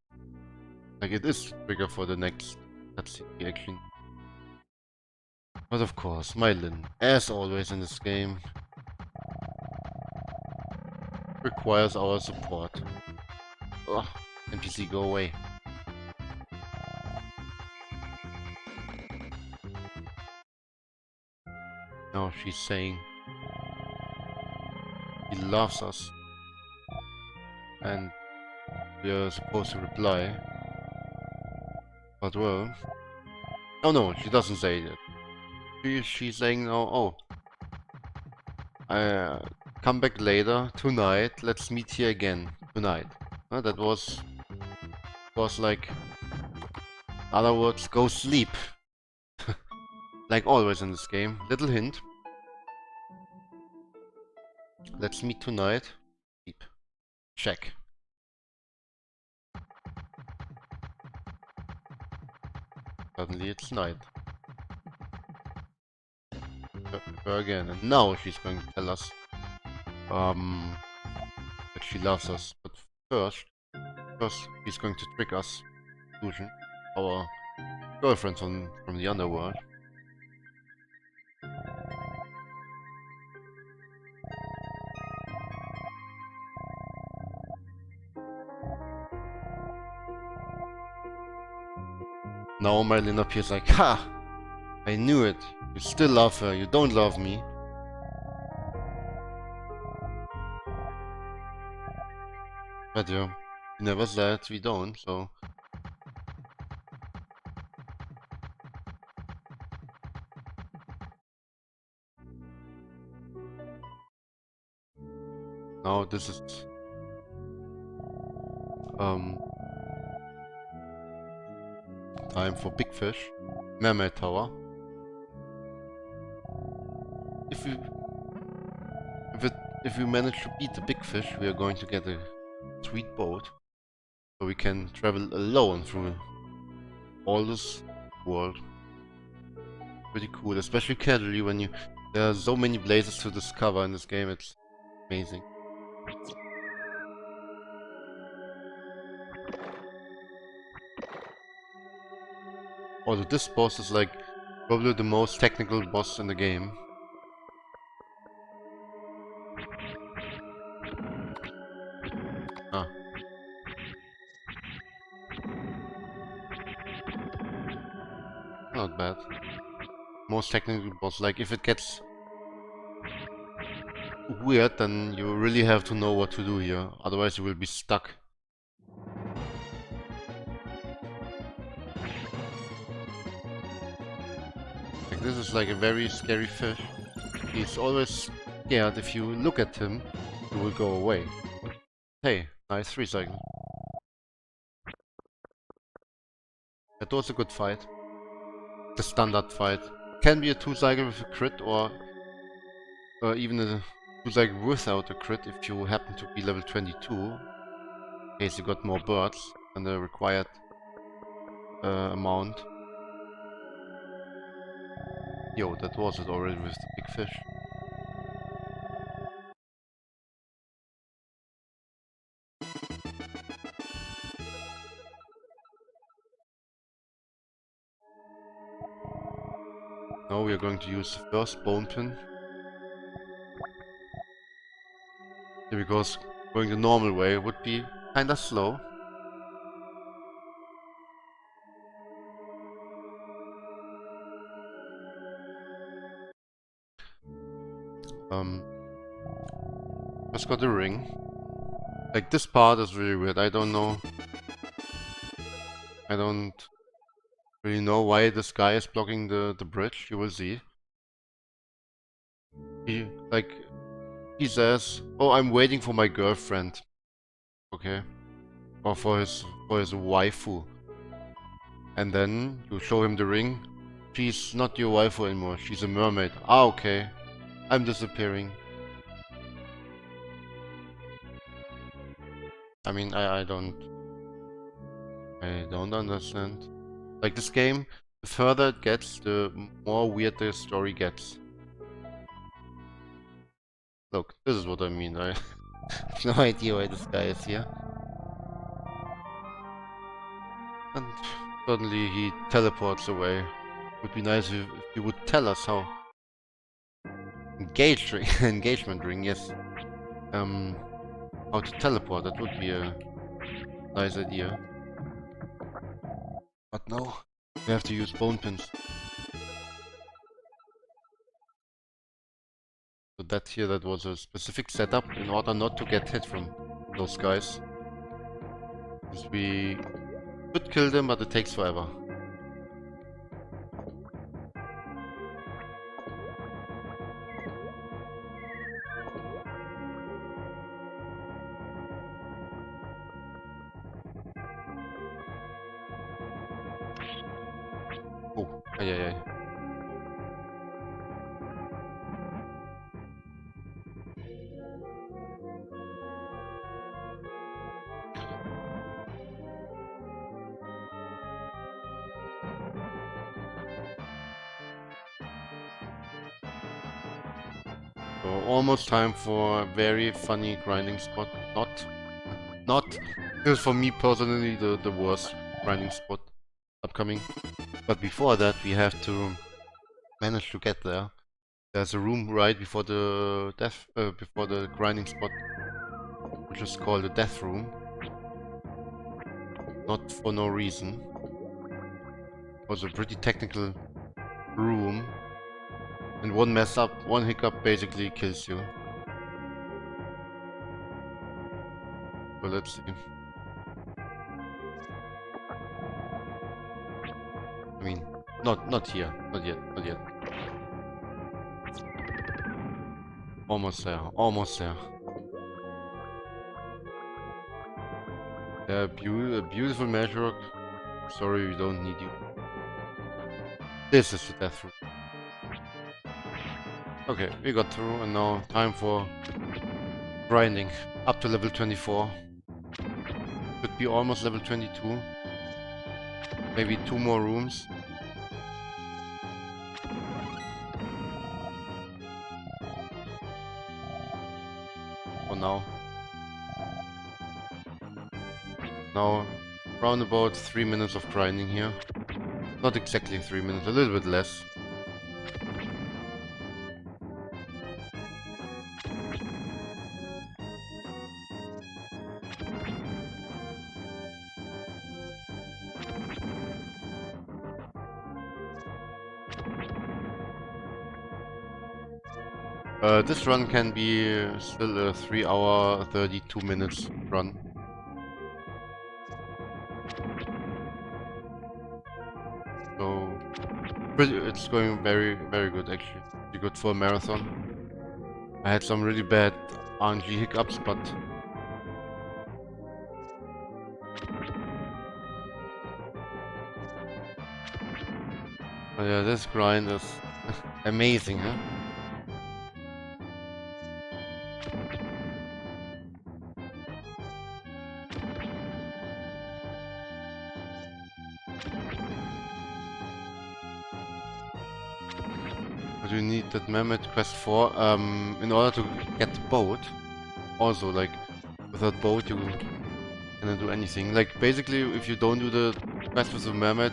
Like it is trigger for the next cutscene actually. But of course, Mylin, as always in this game, requires our support. Ugh, NPC, go away. Now she's saying he loves us. And we are supposed to reply. But well... Oh no, she doesn't say that. She's saying now, come back later, tonight, let's meet here again, tonight. That was like... In other words, go sleep. Like always in this game. Little hint. Let's meet tonight. Sleep. Check. Suddenly it's night. Her again. And now she's going to tell us that she loves us. But first she's going to trick us. Illusion. Our girlfriend from the underworld. Now Marilyn appears like, ha! I knew it. You still love her. You don't love me. But yeah, he never said we don't, so... Now this is... time for Big Fish. Mermaid Tower. If we manage to beat the Big Fish, we are going to get a sweet boat. So we can travel alone through all this world. Pretty cool, especially casually when there are so many places to discover in this game, it's amazing. Although this boss is like probably the most technical boss in the game. Ah, not bad. Most technical boss. Like if it gets weird, then you really have to know what to do here. Otherwise you will be stuck. Like this is like a very scary fish. He's always scared if you look at him, he will go away. Hey, nice recycle. That was a good fight. The standard fight. Can be a 2-cycle with a crit or even a 2-cycle without a crit if you happen to be level 22. In case you got more birds than the required amount. Yo, that was it already with the big fish. Now we are going to use the first bone pin. Because going the normal way would be kinda slow. Just got a ring. Like this part is really weird. I don't know. I don't really know why this guy is blocking the bridge. You will see. He says, "Oh, I'm waiting for my girlfriend." Okay, or for his waifu. And then you show him the ring. She's not your waifu anymore. She's a mermaid. Ah, okay. I'm disappearing. I mean, I don't understand. Like this game, the further it gets, the more weird the story gets. Look, this is what I mean. I have no idea why this guy is here. And suddenly he teleports away. Would be nice if you would tell us how. Engagement ring, yes. How to teleport, that would be a nice idea. But no, we have to use bone pins. So that was a specific setup in order not to get hit from those guys. Because we could kill them, but it takes forever. Oh, ay. So almost time for a very funny grinding spot. Not. This is for me personally the worst grinding spot upcoming. But before that we have to manage to get there. There's a room right before the before the grinding spot, which is called the death room. Not for no reason. It was a pretty technical room. And one mess up, one hiccup basically kills you. So let's see. I mean, not here. Not yet. Almost there. Yeah, a beautiful measure. Sorry, we don't need you. This is the death room. Okay, we got through, and now time for grinding. Up to level 24. Could be almost level 22. Maybe 2 more rooms. For now. Now, around about 3 minutes of grinding here. Not exactly 3 minutes, a little bit less. This run can be still a 3 hour 32 minutes run. So it's going very good actually. Pretty good for a marathon. I had some really bad RNG hiccups, but yeah, this grind is amazing, huh? But you need that Mammoth Quest 4 in order to get the boat. Also, like, without boat you cannot do anything. Like, basically, if you don't do the quest with the Mammoth,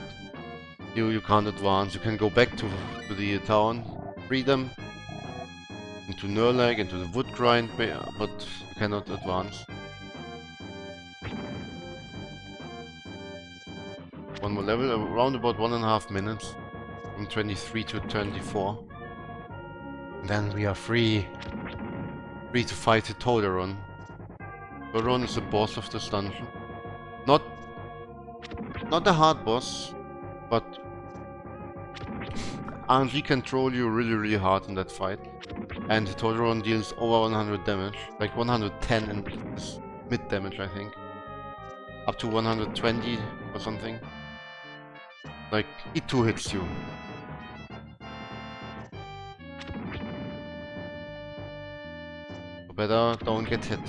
you can't advance. You can go back to the town, free them, into Nurlag, into the wood grind, but you cannot advance. One more level, around about 1.5 minutes, from 23 to 24. And then we are free to fight the Toderon. Toderon is the boss of this dungeon. Not a hard boss, but RNG can troll you really hard in that fight. And the Toderon deals over 100 damage, like 110 and is mid damage I think. Up to 120 or something. Like, it 2 hits you. So better don't get hit.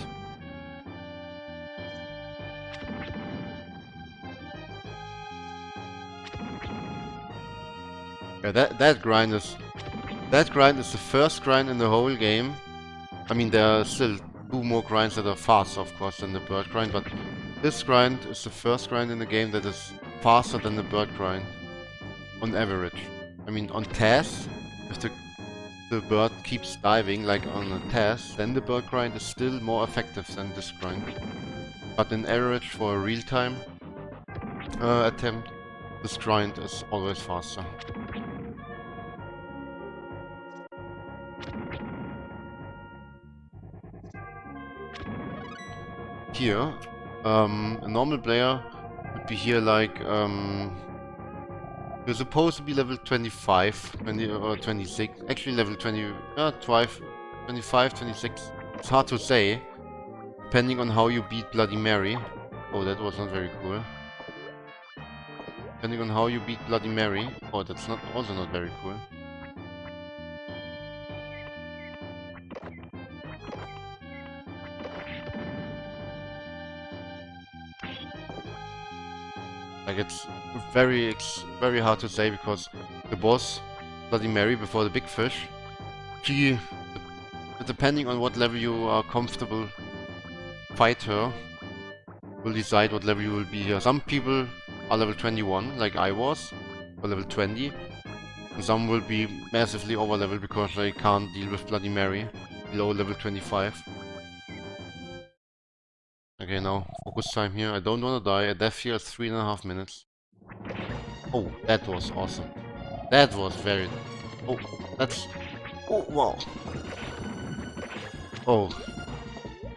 Yeah, that grind is the first grind in the whole game. I mean, there are still 2 more grinds that are faster, of course, than the bird grind, but this grind is the first grind in the game that is faster than the bird grind, on average. I mean, on tasks, if the bird keeps diving, like on a task, then the bird grind is still more effective than this grind. But in average, for a real-time attempt, this grind is always faster. Here, a normal player would be here like, you're supposed to be level 25, 20 or 26, actually level 20, 25, 26, it's hard to say, depending on how you beat Bloody Mary. Oh, that was not very cool. Depending on how you beat Bloody Mary. Oh, that's also not very cool. Like, it's very hard to say, because the boss, Bloody Mary, before the big fish, she, depending on what level you are comfortable fight her, will decide what level you will be here. Some people are level 21, like I was, or level 20, and some will be massively over level because they can't deal with Bloody Mary below level 25. Okay, now focus time here. I don't want to die. A death here is 3.5 minutes. Oh, that was awesome. That was very... Oh, that's... Oh, wow. Oh,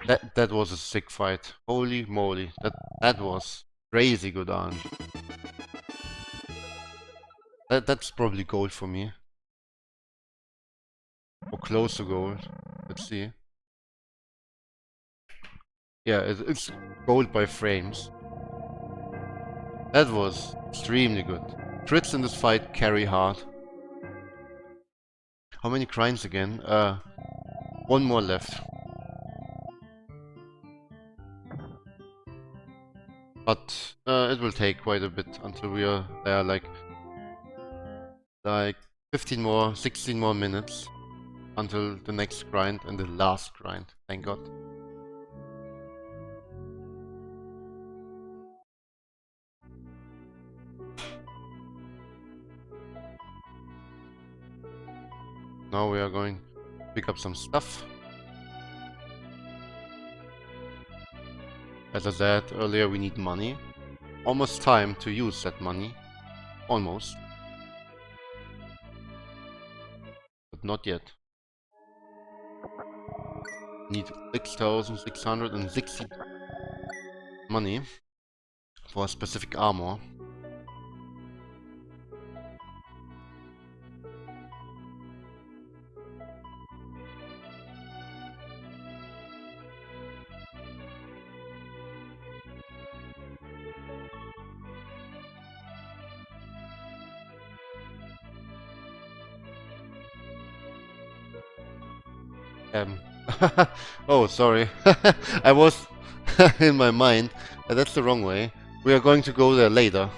that was a sick fight. Holy moly. That was crazy good RNG. That's probably gold for me. Or close to gold. Let's see. Yeah, it's gold by frames. That was extremely good. Crits in this fight carry hard. How many grinds again? One more left. But it will take quite a bit until we are there, like 15 more, 16 more minutes until the next grind and the last grind. Thank God. Now we are going to pick up some stuff. As I said earlier, we need money. Almost time to use that money. Almost. But not yet. Need 6,660 money for a specific armor. Oh, sorry. I was in my mind. That's the wrong way. We are going to go there later.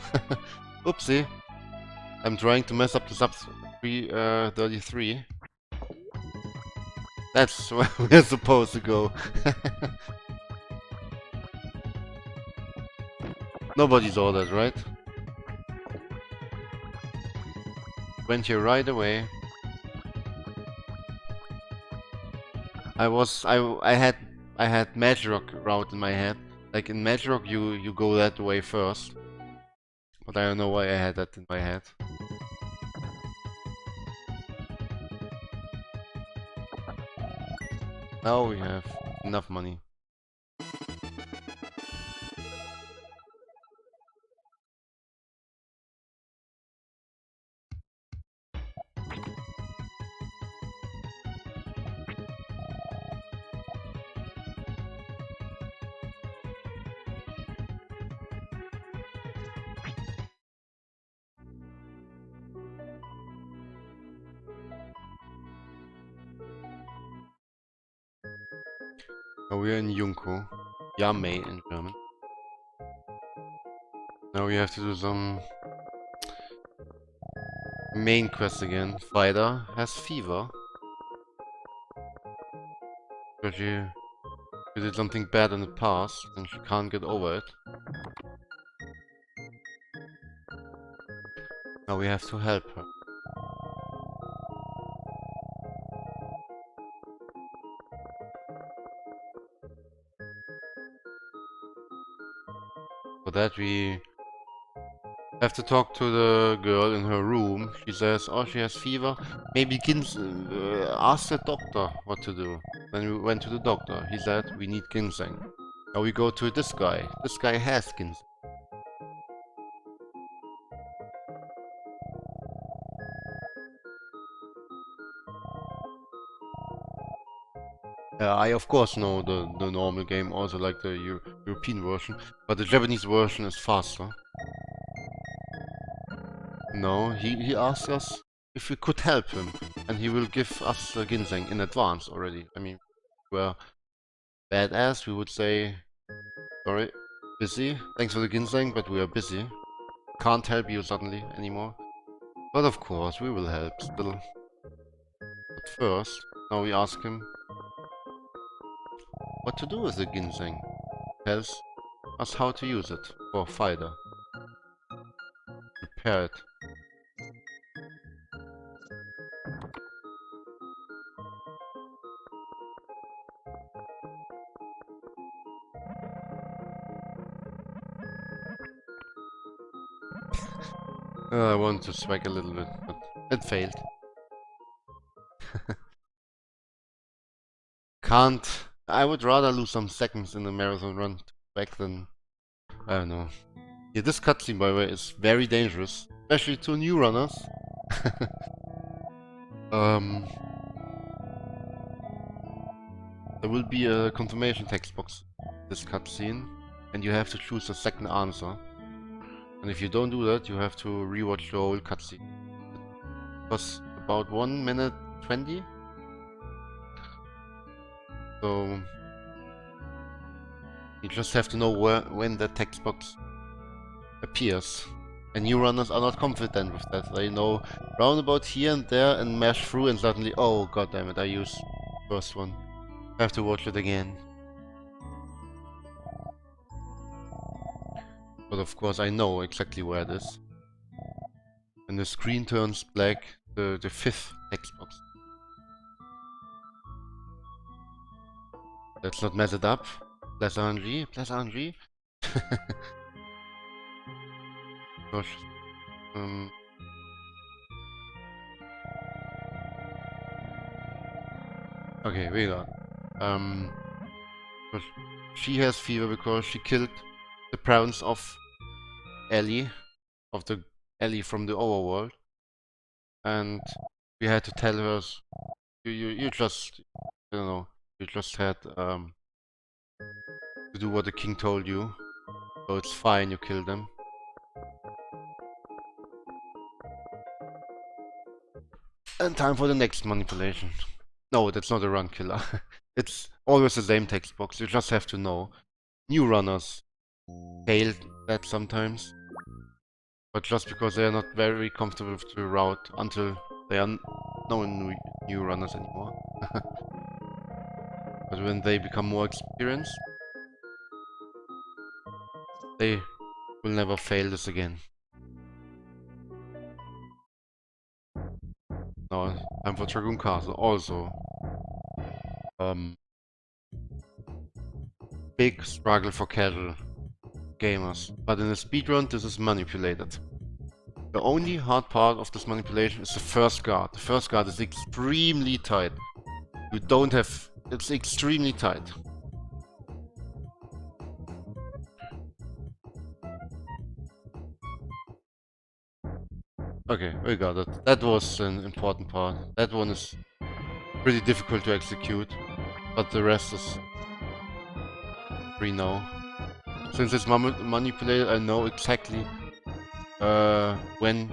Oopsie. I'm trying to mess up the sub 33. That's where we're supposed to go. Nobody's ordered, right? Went here right away. I had Magirock route in my head. Like in Magirock you go that way first. But I don't know why I had that in my head. Now we have enough money. Now we are in Junko. Yamei in German. Now we have to do some main quest again. Fighter has fever. Because she did something bad in the past and she can't get over it. Now we have to help her. For that we have to talk to the girl in her room. She says, oh, she has fever. Maybe ask the doctor what to do. Then we went to the doctor. He said, we need ginseng. Now we go to this guy. This guy has ginseng. I of course know the normal game, also like the European version, but the Japanese version is faster. No, he asked us if we could help him, and he will give us the ginseng in advance already. I mean, we're badass, we would say, sorry, busy, thanks for the ginseng, but we are busy. Can't help you suddenly anymore. But of course, we will help still. But first, now we ask him what to do with the ginseng. Tells us how to use it for fighter. Prepare it. I want to swag a little bit, but it failed. Can't. I would rather lose some seconds in the marathon run to swag than... I don't know. Yeah, this cutscene, by the way, is very dangerous, especially to new runners. There will be a confirmation text box this cutscene, and you have to choose a second answer. And if you don't do that, you have to rewatch the whole cutscene. It was about 1 minute 20. So you just have to know when the text box appears. And new runners are not confident with that. They know round about here and there and mash through and suddenly, oh god damn it, I used the first one. I have to watch it again. But of course I know exactly where it is. When the screen turns black, the fifth text box Let's not mess it up. Plus RNG, plus RNG. Gosh. Okay, we got. Gosh. She has fever because she killed the parents of Ellie, of the Ellie from the overworld, and we had to tell her, you just, I don't know, you just had to do what the king told you, so it's fine, you kill them. And time for the next manipulation. No, that's not a run killer. It's always the same text box, you just have to know. New runners fail that sometimes, but just because they are not very comfortable with the route until they are no new runners anymore. But when they become more experienced, they will never fail this again. Now, time for Dragoon Castle. Also, big struggle for casual gamers. But in a speedrun, this is manipulated. The only hard part of this manipulation is the first guard. The first guard is extremely tight. You don't have... It's extremely tight. Okay, we got it. That was an important part. That one is pretty difficult to execute, but the rest is free now. Since it's manipulated, I know exactly when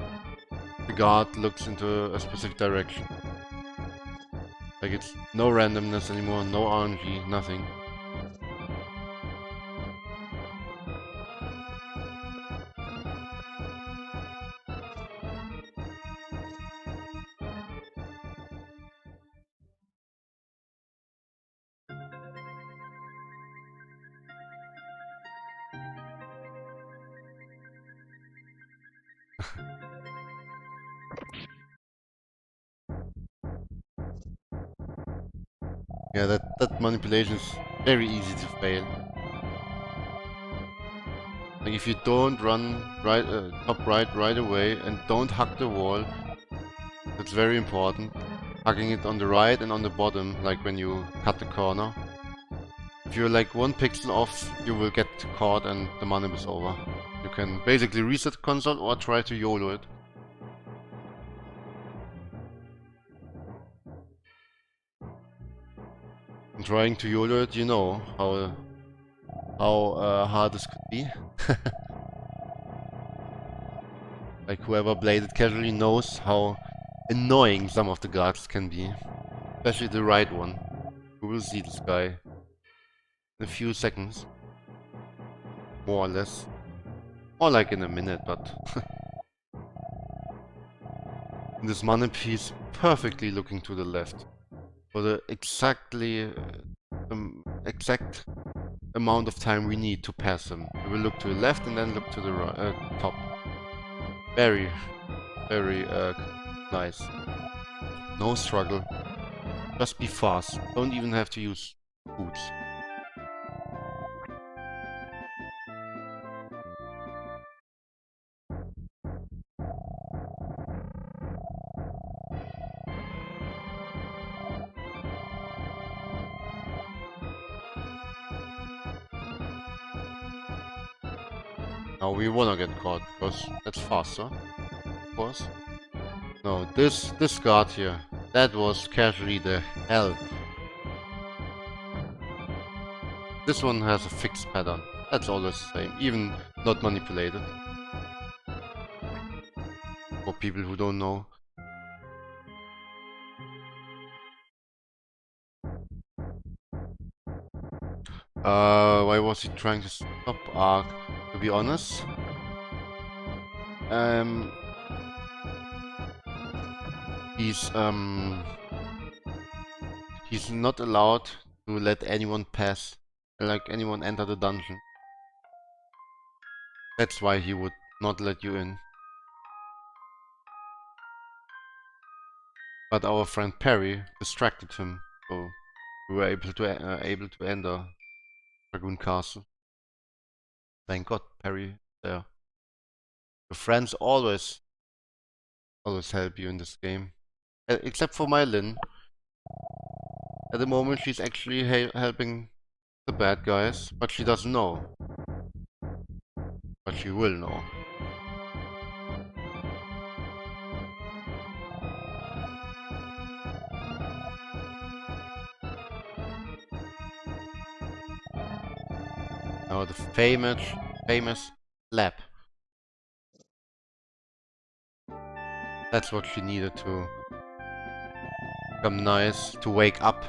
the guard looks into a specific direction. Like it's no randomness anymore, no RNG, nothing. Yeah, that manipulation is very easy to fail. Like if you don't run right top right away and don't hug the wall, that's very important. Hugging it on the right and on the bottom, like when you cut the corner. If you're like one pixel off, you will get caught and the manip is over. You can basically reset the console or try to YOLO it. And trying to YOLO it, you know how hard this could be. Like whoever played it casually knows how annoying some of the guards can be. Especially the right one. We will see this guy in a few seconds. More or less. More like in a minute, but... in this manip he's perfectly looking to the left. For the exact amount of time we need to pass him. We will look to the left and then look to the right, top. Very, very nice. No struggle. Just be fast. Don't even have to use boots. Now we wanna get caught because that's faster, of course. No, this guard here, that was casually the hell. This one has a fixed pattern. That's always the same, even not manipulated. For people who don't know. Why was he trying to stop Ark? To be honest, he's not allowed to let anyone pass, like anyone enter the dungeon. That's why he would not let you in. But our friend Perry distracted him, so We were able to enter Dragoon Castle. Thank God, Perry there. Your friends always help you in this game. Except for Mylin. At the moment she's actually helping the bad guys, but she doesn't know. But she will know. Now the famous lab. That's what she needed to become nice, to wake up.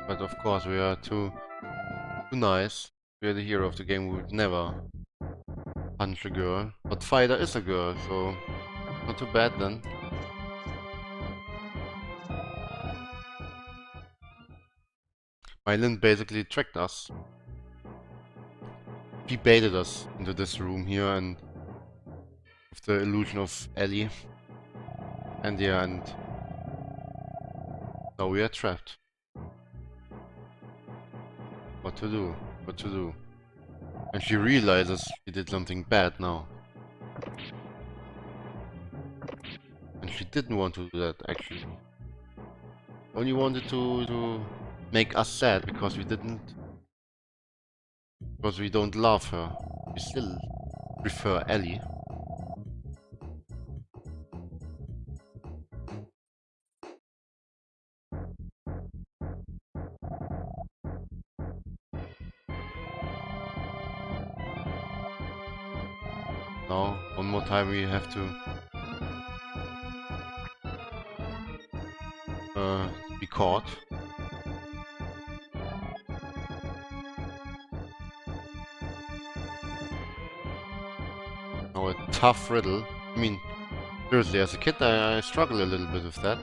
But of course we are too nice. We are the hero of the game. We would never punch a girl. But Fighter is a girl, so not too bad then. Mylin basically tricked us. She baited us into this room here and with the illusion of Ellie. And yeah, and now we are trapped. What to do? What to do? And she realizes she did something bad now. And she didn't want to do that, actually. Only wanted to make us sad because we didn't... Because we don't love her. We still prefer Ellie. Now, one more time we have to be caught. Now a tough riddle. I mean, seriously, as a kid I struggle a little bit with that.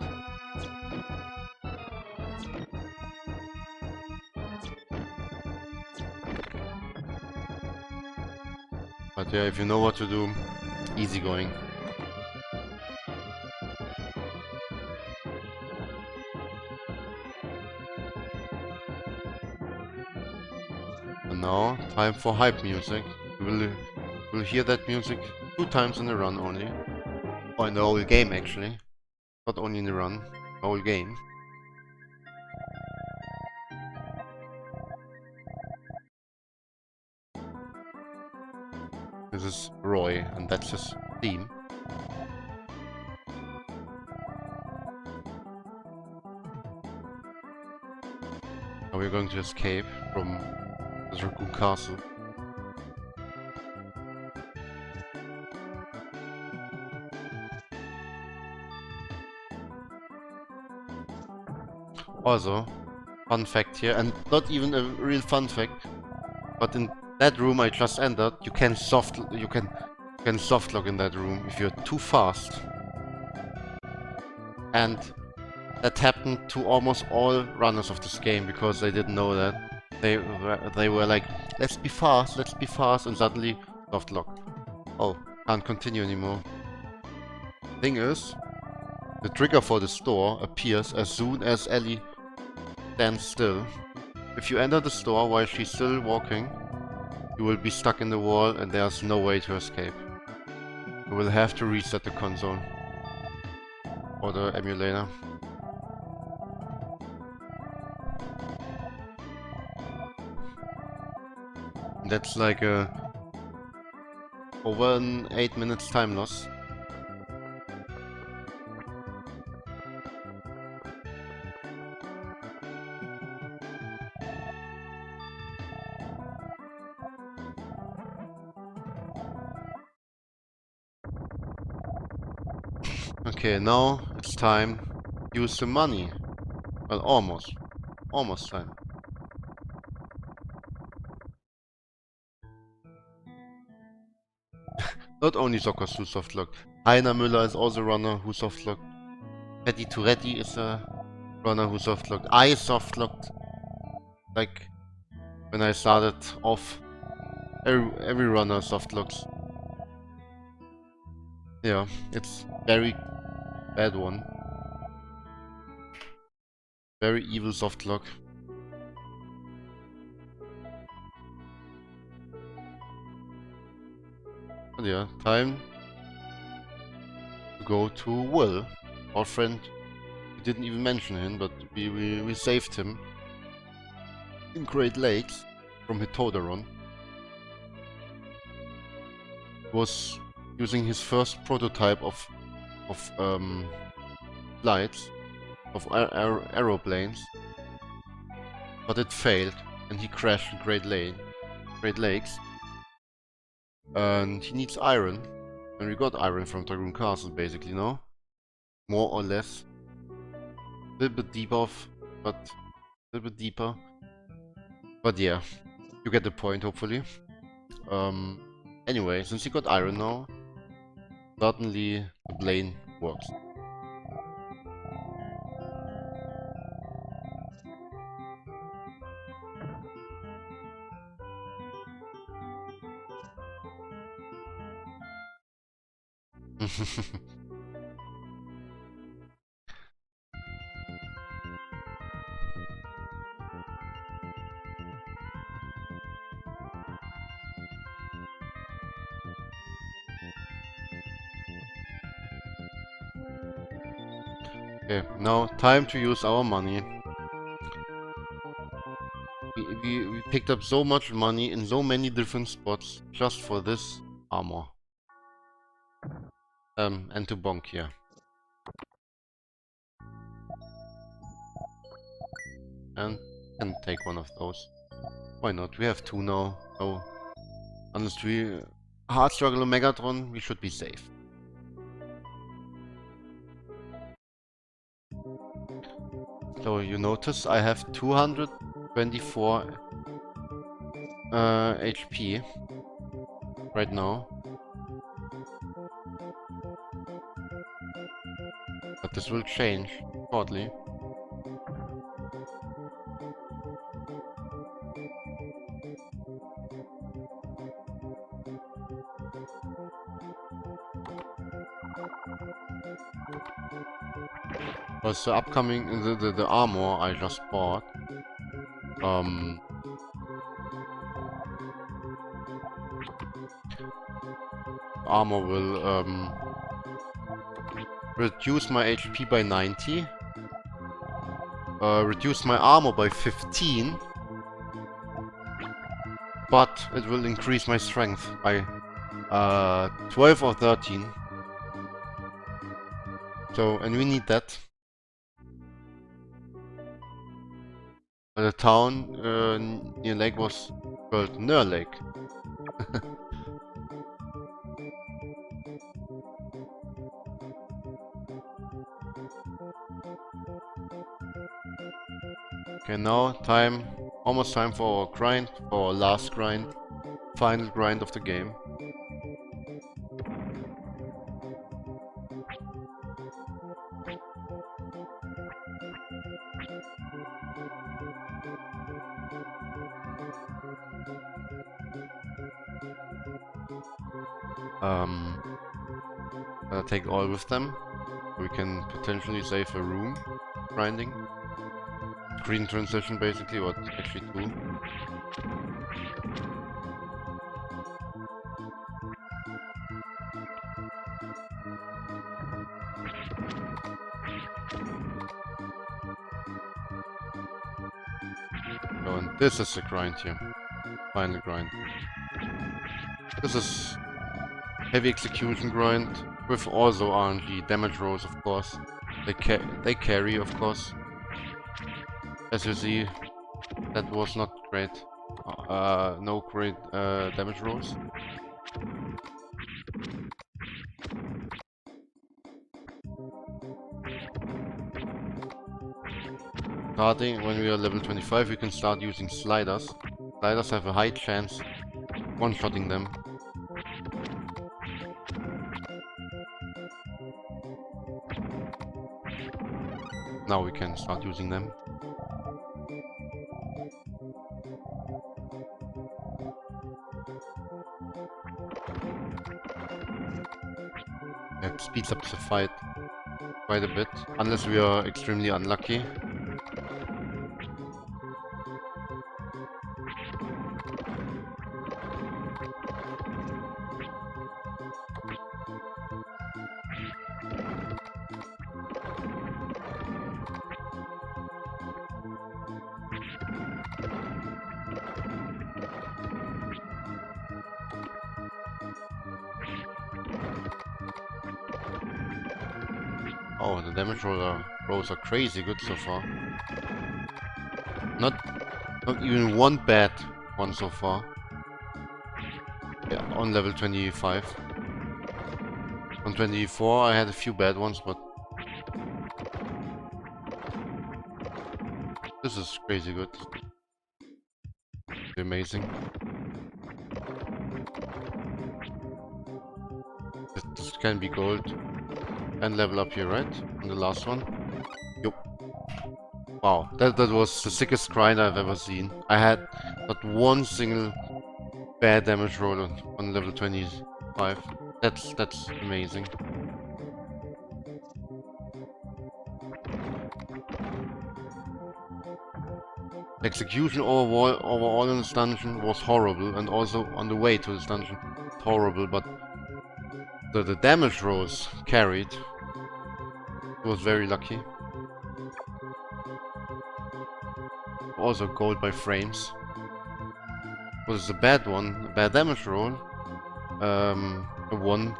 But yeah, if you know what to do, easy going. And now, time for hype music. We'll hear that music 2 times in the run only. Or in the whole game actually. Not only in the run, the whole game. This is Roy, and that's his theme. Now we're going to escape from the Dragoon Castle. Also, fun fact here, and not even a real fun fact, but in that room I just entered, you can soft lock in that room if you're too fast. And that happened to almost all runners of this game because they didn't know that. They were like, let's be fast, and suddenly soft lock. Oh, can't continue anymore. Thing is, the trigger for this door appears as soon as Ellie stands still. If you enter the store while she's still walking, you will be stuck in the wall and there's no way to escape. You will have to reset the console or the emulator. That's like over an 8 minutes time loss. Okay, now it's time to use the money. Well, almost. Almost time. Not only Sockers who softlock. Heiner Müller is also a runner who softlocked. Petty Touretti is a runner who softlocked. I softlocked. Like, when I started off, every runner softlocks. Yeah, it's very bad one. Very evil softlock. But yeah, time to go to Will, our friend. We didn't even mention him, but we saved him in Great Lakes from Hitodaron. Was using his first prototype of flights of aeroplanes, but it failed and he crashed in Great Lakes. And he needs iron, and we got iron from Tarun Castle, basically, no? More or less. A little bit deeper, but a little bit deeper. But yeah, you get the point, hopefully. Anyway, since he got iron now, certainly the plane works. Okay, now time to use our money. We picked up so much money in so many different spots just for this armor. And to bonk here. And can take one of those. Why not? We have two now. So unless we hard struggle on Megatron, we should be safe. So you notice I have 224 HP right now. But this will change shortly. Because the upcoming the armor I just bought armor will reduce my HP by 90, reduce my armor by 15, but it will increase my strength by 12 or 13. So, and we need that. The town near Lake was called Nör Lake. Okay, now almost time for our grind, for our last grind, final grind of the game. Gonna take all with them. We can potentially save a room grinding. Green transition basically, or actually two. So, and this is the grind here. Final grind. This is heavy execution grind with also RNG damage rolls, of course. They carry, of course. As you see, that was not great. No great damage rolls. Starting when we are level 25, we can start using sliders. Sliders have a high chance one-shotting them. Now we can start using them. That speeds up the fight quite a bit, unless we are extremely unlucky. Oh, the damage rolls are crazy good so far. Not even one bad one so far. Yeah, on level 25. On 24 I had a few bad ones, but this is crazy good. Amazing. This can be gold. And level up here, right? On the last one. Yup. Wow, that was the sickest grind I've ever seen. I had not one single bad damage roll on level 25. That's amazing. Execution overall in this dungeon was horrible, and also on the way to this dungeon, horrible, but the damage rolls carried. It was very lucky. Also gold by frames. Was a bad one, a bad damage roll. A one,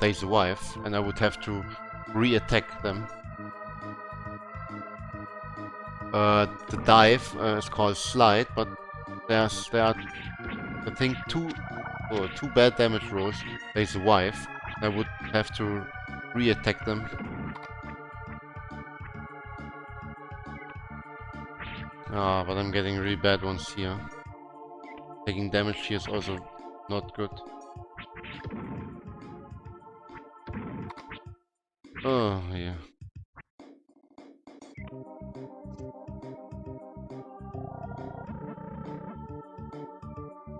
they survive, and I would have to re-attack them. The dive is called slide, but there are I think two bad damage rolls. They survive. I would have to re-attack them. Ah, but I'm getting really bad ones here. Taking damage here is also not good. Oh, yeah.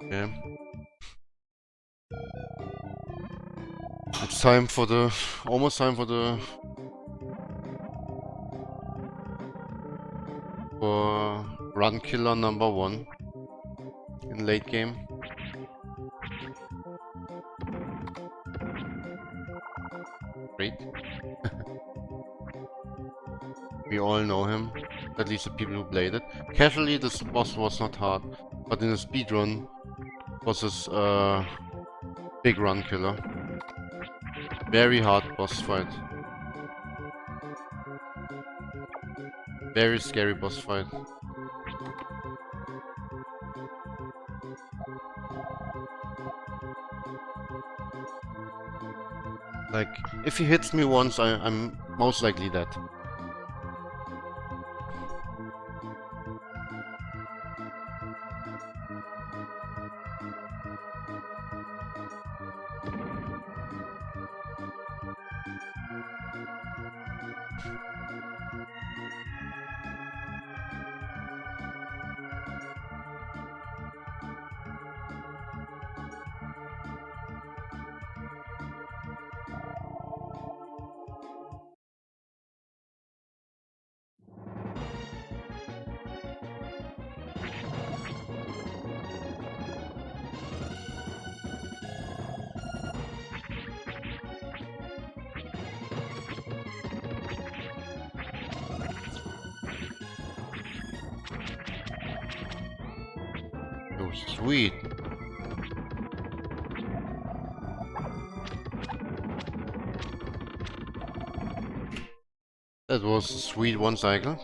Okay. It's time for the... almost time for the... for run killer number 1 in late game. Great. We all know him, at least the people who played it. Casually, this boss was not hard, but in a speedrun, was this big run killer. Very hard boss fight. Very scary boss fight. Like, if he hits me once, I'm most likely dead. Oh, sweet. That was a sweet one cycle.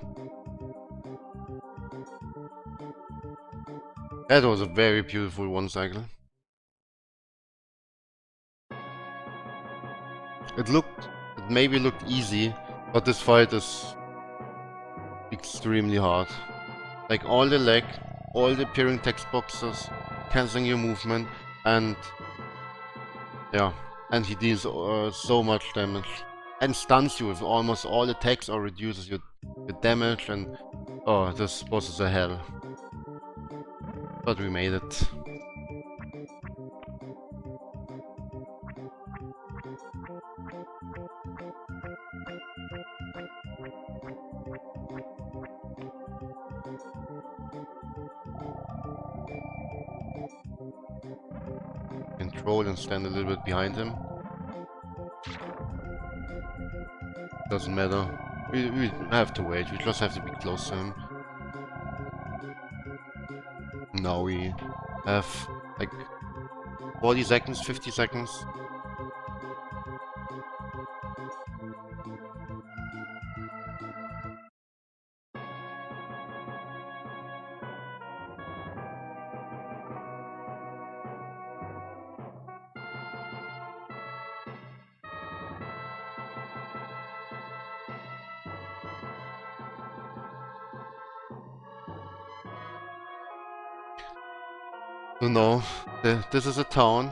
That was a very beautiful one cycle. It maybe looked easy, but this fight is extremely hard. Like all the lag, all the appearing text boxes, canceling your movement, and yeah, and he deals so much damage and stuns you with almost all attacks or reduces your damage, and oh, this boss is a hell. But we made it. Control and stand a little bit behind him. Doesn't matter. We have to wait. We just have to be close to him. Now we have like 40 seconds, 50 seconds. So now, this is a town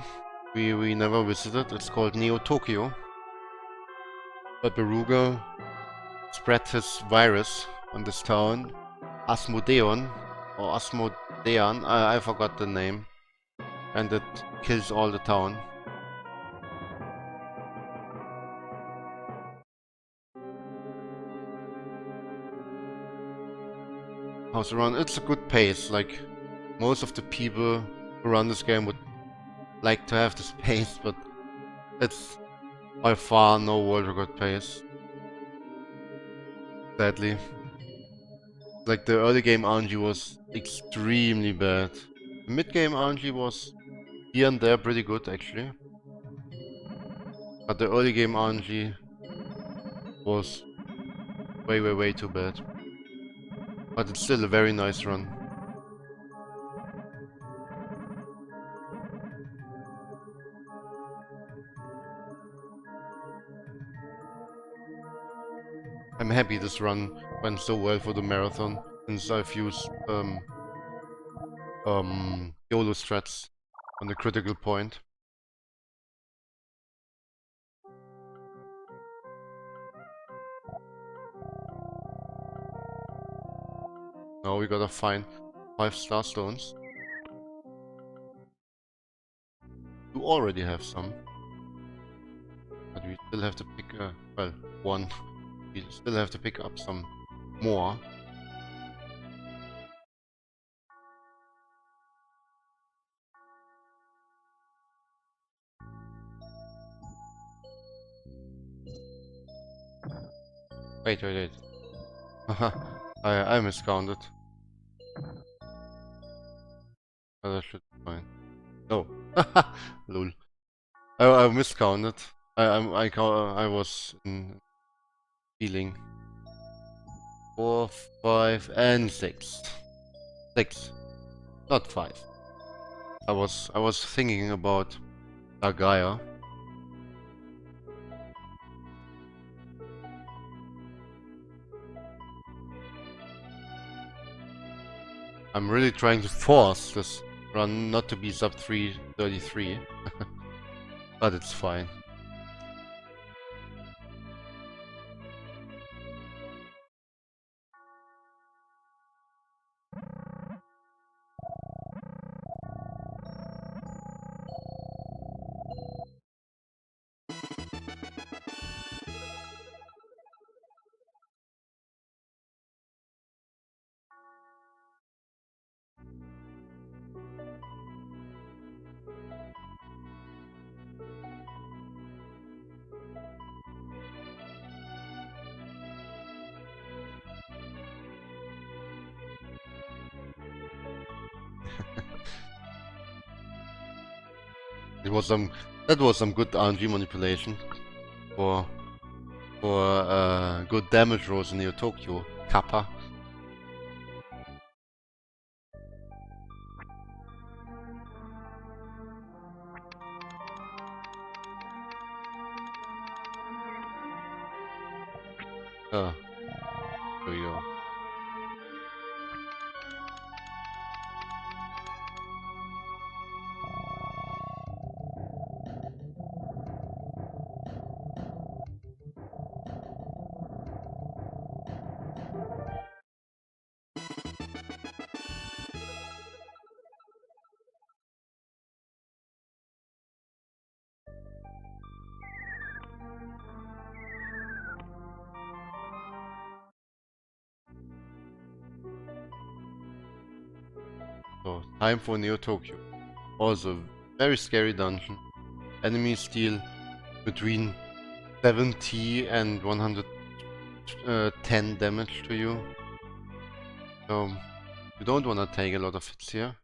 we never visited. It's called Neo Tokyo. But Beruga spread his virus on this town, Asmodeon, or Asmodean, I forgot the name, and it kills all the town. How's it run? It's a good pace, like most of the people who run this game would like to have this pace, but it's by far no world record pace. Sadly. Like the early game RNG was extremely bad. The mid game RNG was here and there pretty good actually. But the early game RNG was way too bad. But it's still a very nice run. I'm happy this run went so well for the marathon, since I've used YOLO strats on the critical point. Now we gotta find 5 star stones. You already have some. But we still have to pick, well, one. We still have to pick up some more. Wait. Haha, I miscounted. Oh, that should be fine. No. Lol. I miscounted. I was feeling 4, 5, and 6. 6, not 5. I was thinking about Agaya. I'm really trying to force this run not to be sub 3:33, but it's fine. That was some good RNG manipulation for good damage rolls in Neo Tokyo Kappa. There we go. So time for Neo Tokyo. Also Very scary dungeon. Enemies deal between 70 and 110 damage to you. So you don't want to take a lot of hits here.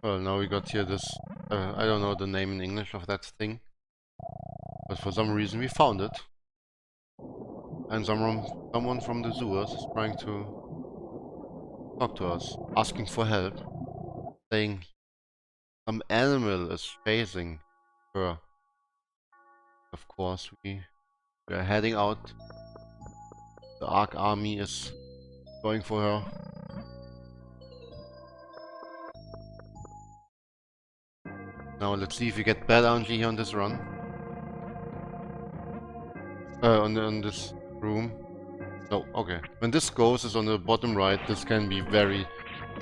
Well, now we got here this, I don't know the name in English of that thing, but for some reason we found it. And someone from the sewers is trying to talk to us, asking for help, saying some animal is chasing her. Of course, we are heading out. The Ark army is going for her. Now let's see if we get bad RNG here on this run. On this room. No, okay. When this ghost is on the bottom right, this can be very,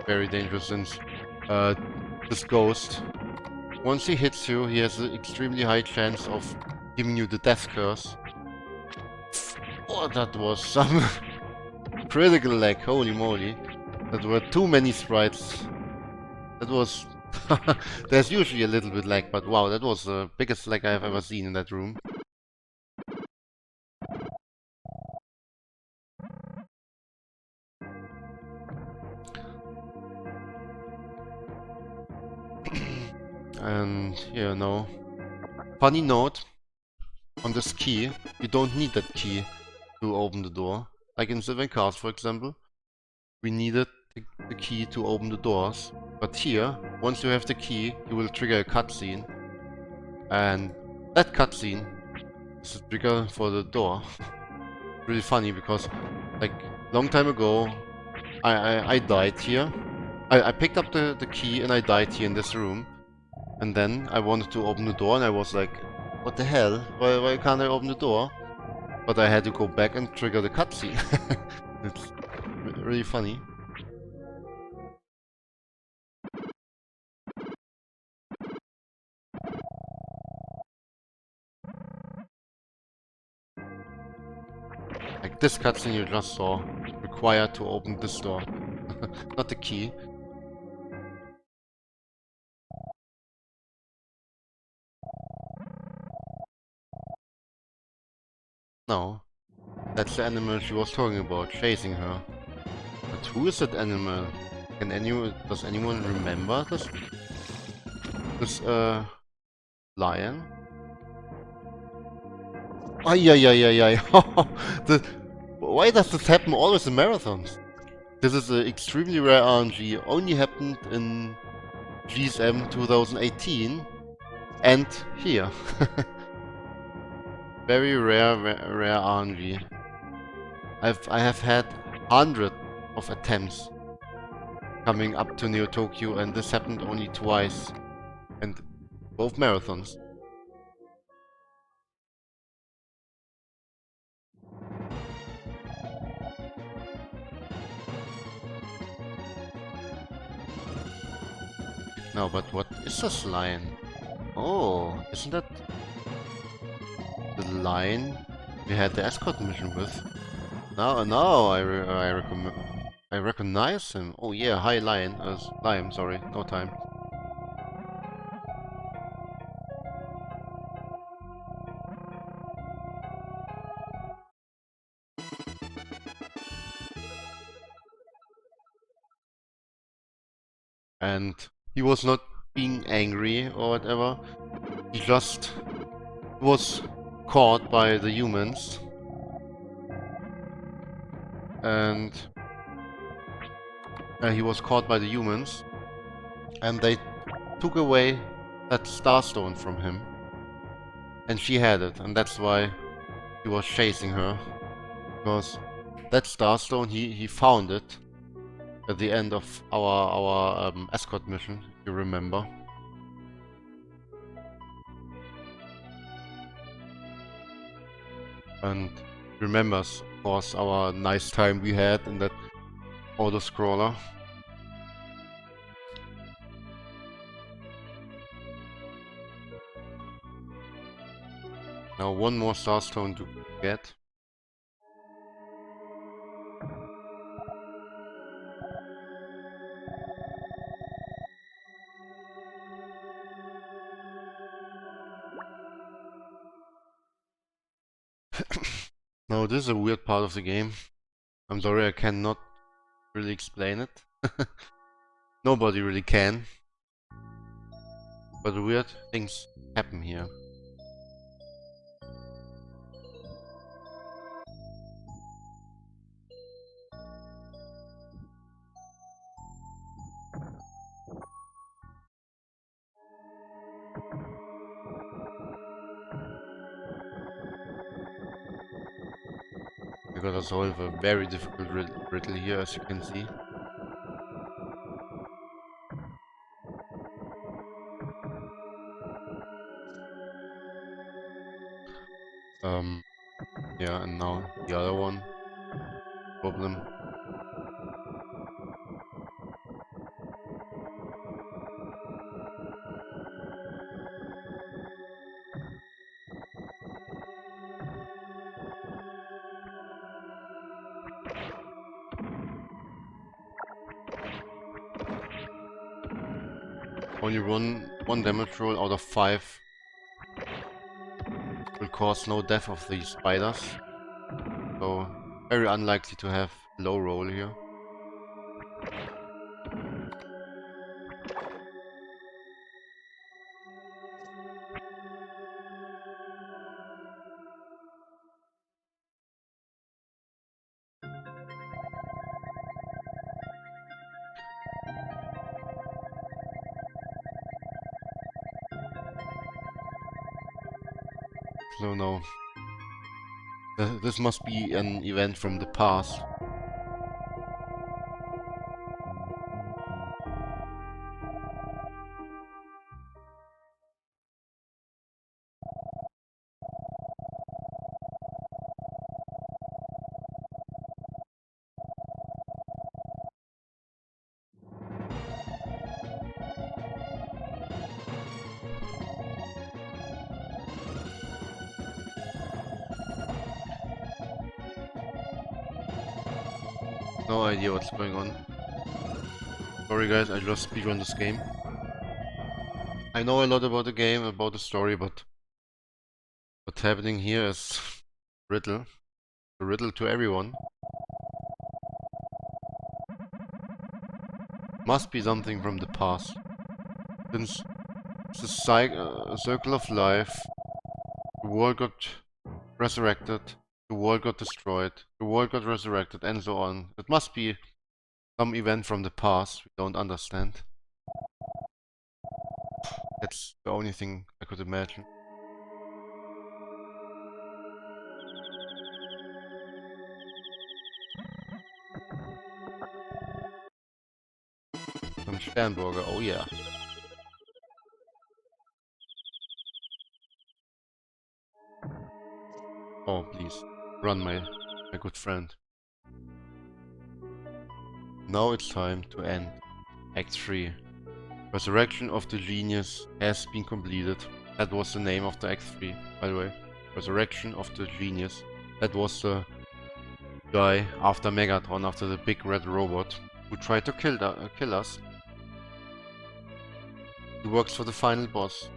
very dangerous since this ghost, once he hits you, he has an extremely high chance of giving you the death curse. Oh, that was some critical lag, holy moly. That were too many sprites. That was... There's usually a little bit lag, but wow, that was the biggest lag I've ever seen in that room. And, yeah, no. Funny note, on this key, you don't need that key to open the door. Like in Sylvan Cast, for example, we needed the key to open the doors. But here, once you have the key, you will trigger a cutscene. And that cutscene is the trigger for the door. Really funny because, like, long time ago, I died here. I picked up the key and I died here in this room. And then I wanted to open the door and I was like, what the hell? Why can't I open the door? But I had to go back and trigger the cutscene. It's really funny. Like this cutscene you just saw, required to open this door. Not the key. No. That's the animal she was talking about, chasing her. But who is that animal? Does anyone remember this? This, lion? Ay, ay, ay, ay, ay. Why does this happen always in marathons? This is an extremely rare RNG, only happened in GSM 2018 and here. Very rare RNG. I have had hundreds of attempts coming up to Neo Tokyo, and this happened only twice, and both marathons. No, but what is this lion? Oh, isn't that the lion we had the escort mission with? Now I recognize him. Oh yeah, hi lion. Lion, sorry, no time. And he was not being angry or whatever. He just was caught by the humans. And he was caught by the humans. And they took away that starstone from him. And she had it, and that's why he was chasing her. Because that starstone, he found it at the end of our escort mission, if you remember. And remembers course, our nice time we had in that auto-scroller. Now one more Starstone to get. Now this is a weird part of the game. I'm sorry I cannot really explain it. Nobody really can. But weird things happen here. We gotta solve a very difficult riddle here, as you can see. Yeah, and now the other one. Problem. Only one damage roll out of 5 will cause no death of these spiders. So very unlikely to have low roll here. So no. This must be an event from the past. No idea what's going on. Sorry guys, I just speedrun this game. I know a lot about the game, about the story, but what's happening here is riddle. A riddle to everyone. Must be something from the past. Since it's a circle of life, the world got resurrected, the world got destroyed, the world got resurrected, and so on. It must be some event from the past we don't understand. That's the only thing I could imagine. Some Sternburger, oh yeah. Oh, please. Run, my good friend. Now it's time to end Act 3. Resurrection of the Genius has been completed. That was the name of the Act 3, by the way. Resurrection of the Genius. That was the guy after Megatron, after the big red robot, who tried to kill us. He works for the final boss.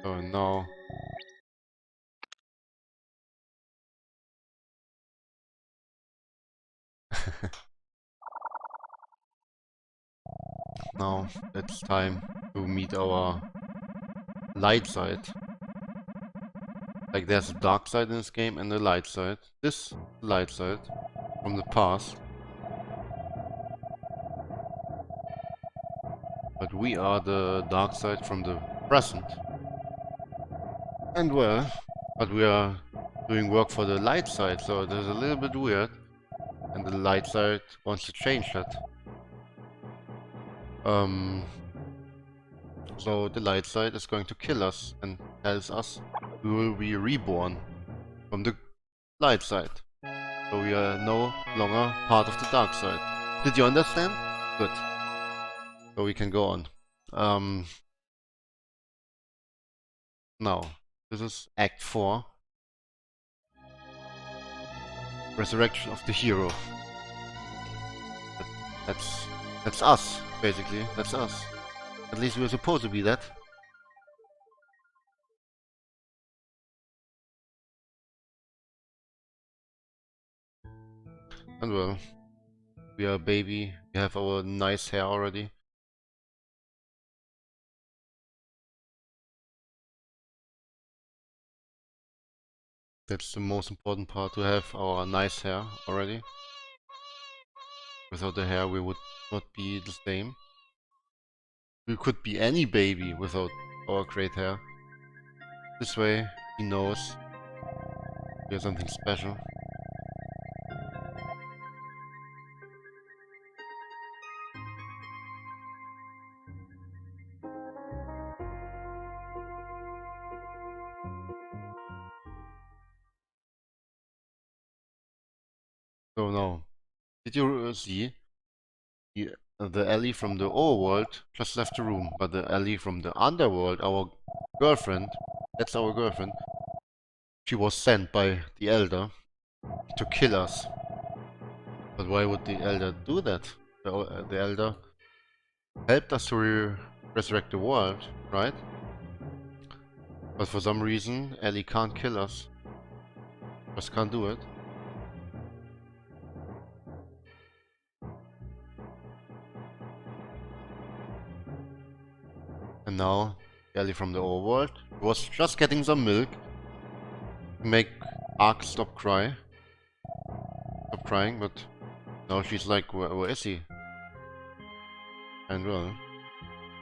So now... now it's time to meet our light side. Like there's a dark side in this game and a light side. This light side from the past. But we are the dark side from the present. And well, but we are doing work for the light side, so it is a little bit weird. And the light side wants to change that. So the light side is going to kill us and tells us we will be reborn from the light side. So we are no longer part of the dark side. Did you understand? Good. So we can go on. Now, this is Act 4. Resurrection of the hero. That's us, basically. That's us. At least we're supposed to be that. And well, we are a baby. We have our nice hair already. That's the most important part, to have our nice hair already. Without the hair we would not be the same. We could be any baby without our great hair. This way he knows we are something special. So now, did you see the Ellie from the overworld just left the room, but the Ellie from the underworld, our girlfriend, that's our girlfriend, she was sent by the Elder to kill us. But why would the Elder do that? The Elder helped us to resurrect the world, right? But for some reason, Ellie can't kill us. Just can't do it. And now, Ellie from the overworld was just getting some milk to make Ark stop crying, but now she's like, where is he? And well,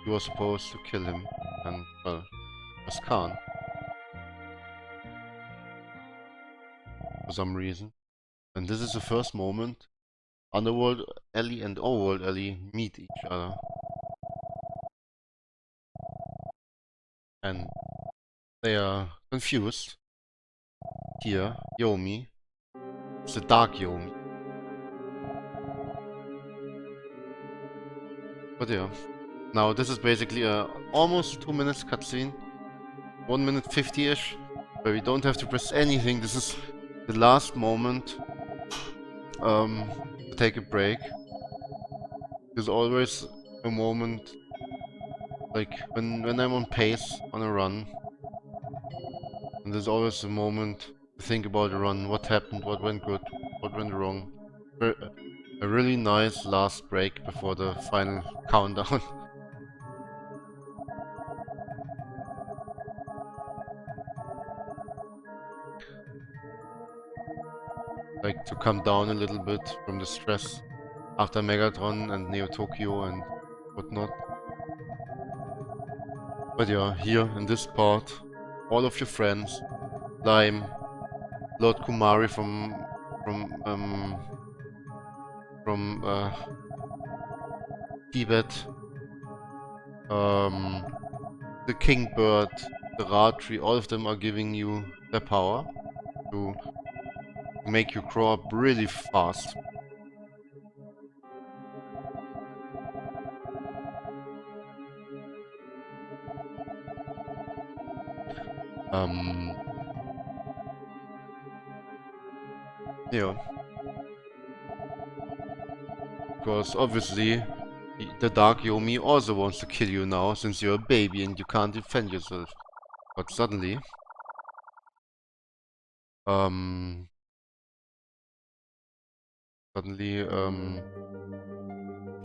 he was supposed to kill him, and well, just can't. For some reason. And this is the first moment Underworld Ellie and Overworld Ellie meet each other. And they are confused. Here, Yomi. It's the dark Yomi. But yeah. Now this is basically a almost 2 minutes cutscene. 1 minute 50-ish. Where we don't have to press anything. This is the last moment to take a break. There's always a moment, like when I'm on pace on a run, and there's always a moment to think about the run, what happened, what went good, what went wrong. A really nice last break before the final countdown. Like to come down a little bit from the stress after Megatron and Neo Tokyo and whatnot. But yeah, here in this part, all of your friends, Lime, Lord Kumari from Tibet, the Kingbird, the Ratri, all of them are giving you their power to make you grow up really fast. Yeah. Because obviously the Dark Yomi also wants to kill you now, since you're a baby and you can't defend yourself. But suddenly,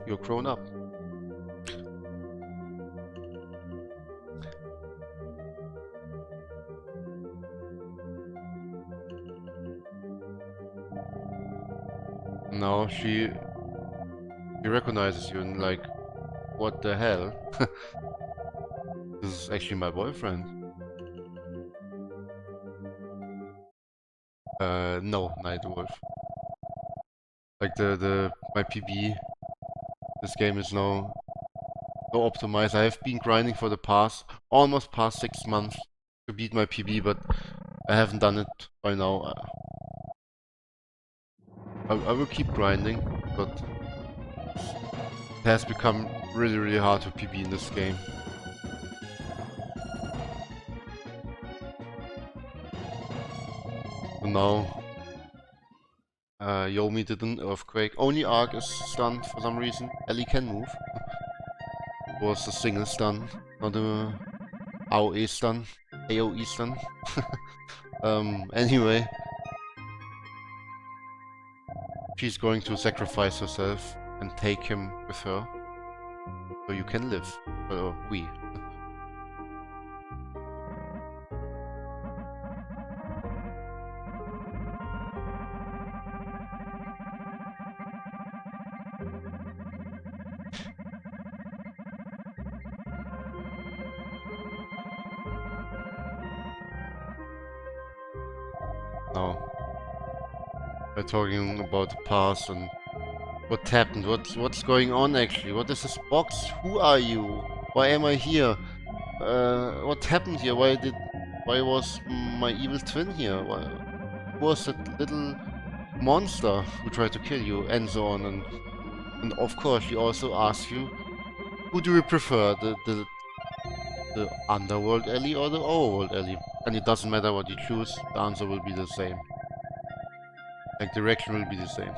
you're grown up. Now she recognizes you and like, what the hell? This is actually my boyfriend. No, Nightwolf. Like my PB. This game is now so optimized. I have been grinding for the almost past 6 months to beat my PB, but I haven't done it by now. I will keep grinding, but it has become really hard to PB in this game. So now, Yomi did an earthquake. Only Ark is stunned for some reason. Ellie can move. It was a single stun, not a AOE stun. AOE stun. Anyway. She's going to sacrifice herself and take him with her. So you can live. We. Now, we're talking about the past and what happened. What's going on actually? What is this box? Who are you? Why am I here? What happened here? Why was my evil twin here? Who was that little monster who tried to kill you? And so on. And of course, she also asks you, who do you prefer? The underworld Ellie or the overworld Ellie? And it doesn't matter what you choose, the answer will be the same. Like, direction will be the same.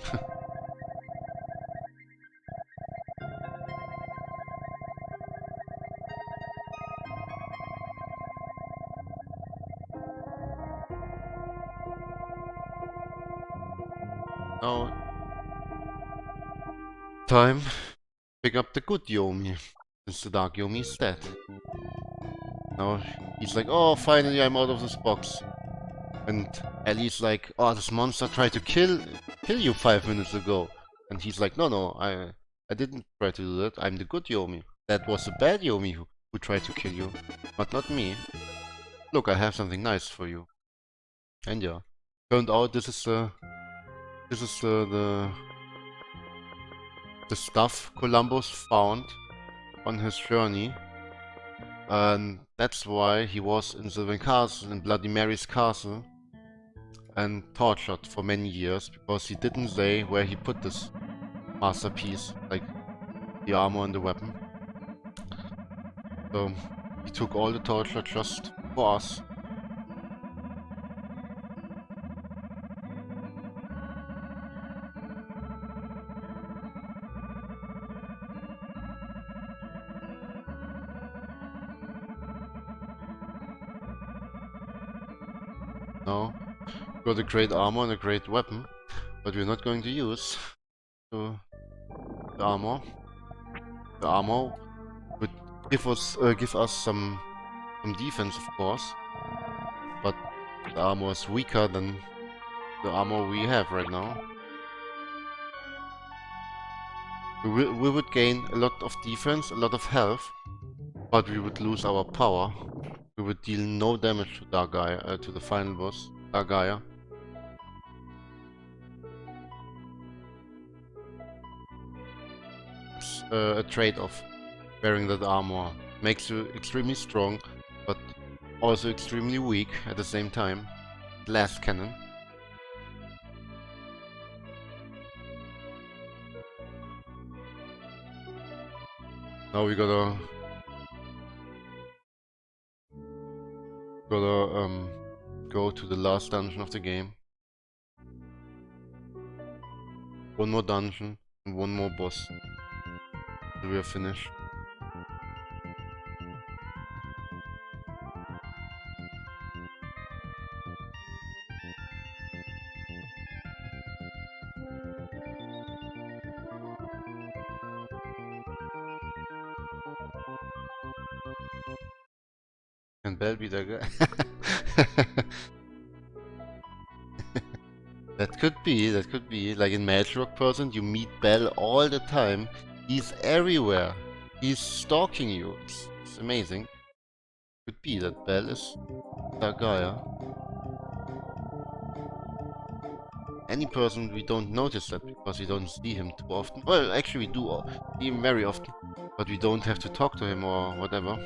Now, time pick up the good Yomi, since the dark Yomi is dead. Now, he's like, oh, finally I'm out of this box. And Ellie's like, oh, this monster tried to kill you 5 minutes ago. And he's like, no, I didn't try to do that. I'm the good Yomi. That was the bad Yomi who tried to kill you, but not me. Look, I have something nice for you. And yeah, turned out this is the stuff Columbus found on his journey. And that's why he was in Sylvan Castle, in Bloody Mary's castle, and tortured for many years, because he didn't say where he put this masterpiece, like the armor and the weapon. So he took all the torture just for us. Now, got a great armor and a great weapon, but we're not going to use the armor. The armor would give us some defense, of course, but the armor is weaker than the armor we have right now. We would gain a lot of defense, a lot of health, but we would lose our power. We would deal no damage to Dargaea, to the final boss, Dargaea. It's a trade-off. Wearing that armor makes you extremely strong, but also extremely weak at the same time. Glass cannon. Now we gotta go to the last dungeon of the game. One more dungeon and one more boss. We are finished. Can Bell be the guy? That could be. Like in Magic Rock Person, you meet Bell all the time. He's everywhere. He's stalking you. It's amazing. Could be that Bell is that guy, huh? Any person, we don't notice that because we don't see him too often. Well, actually we do see him very often, but we don't have to talk to him or whatever.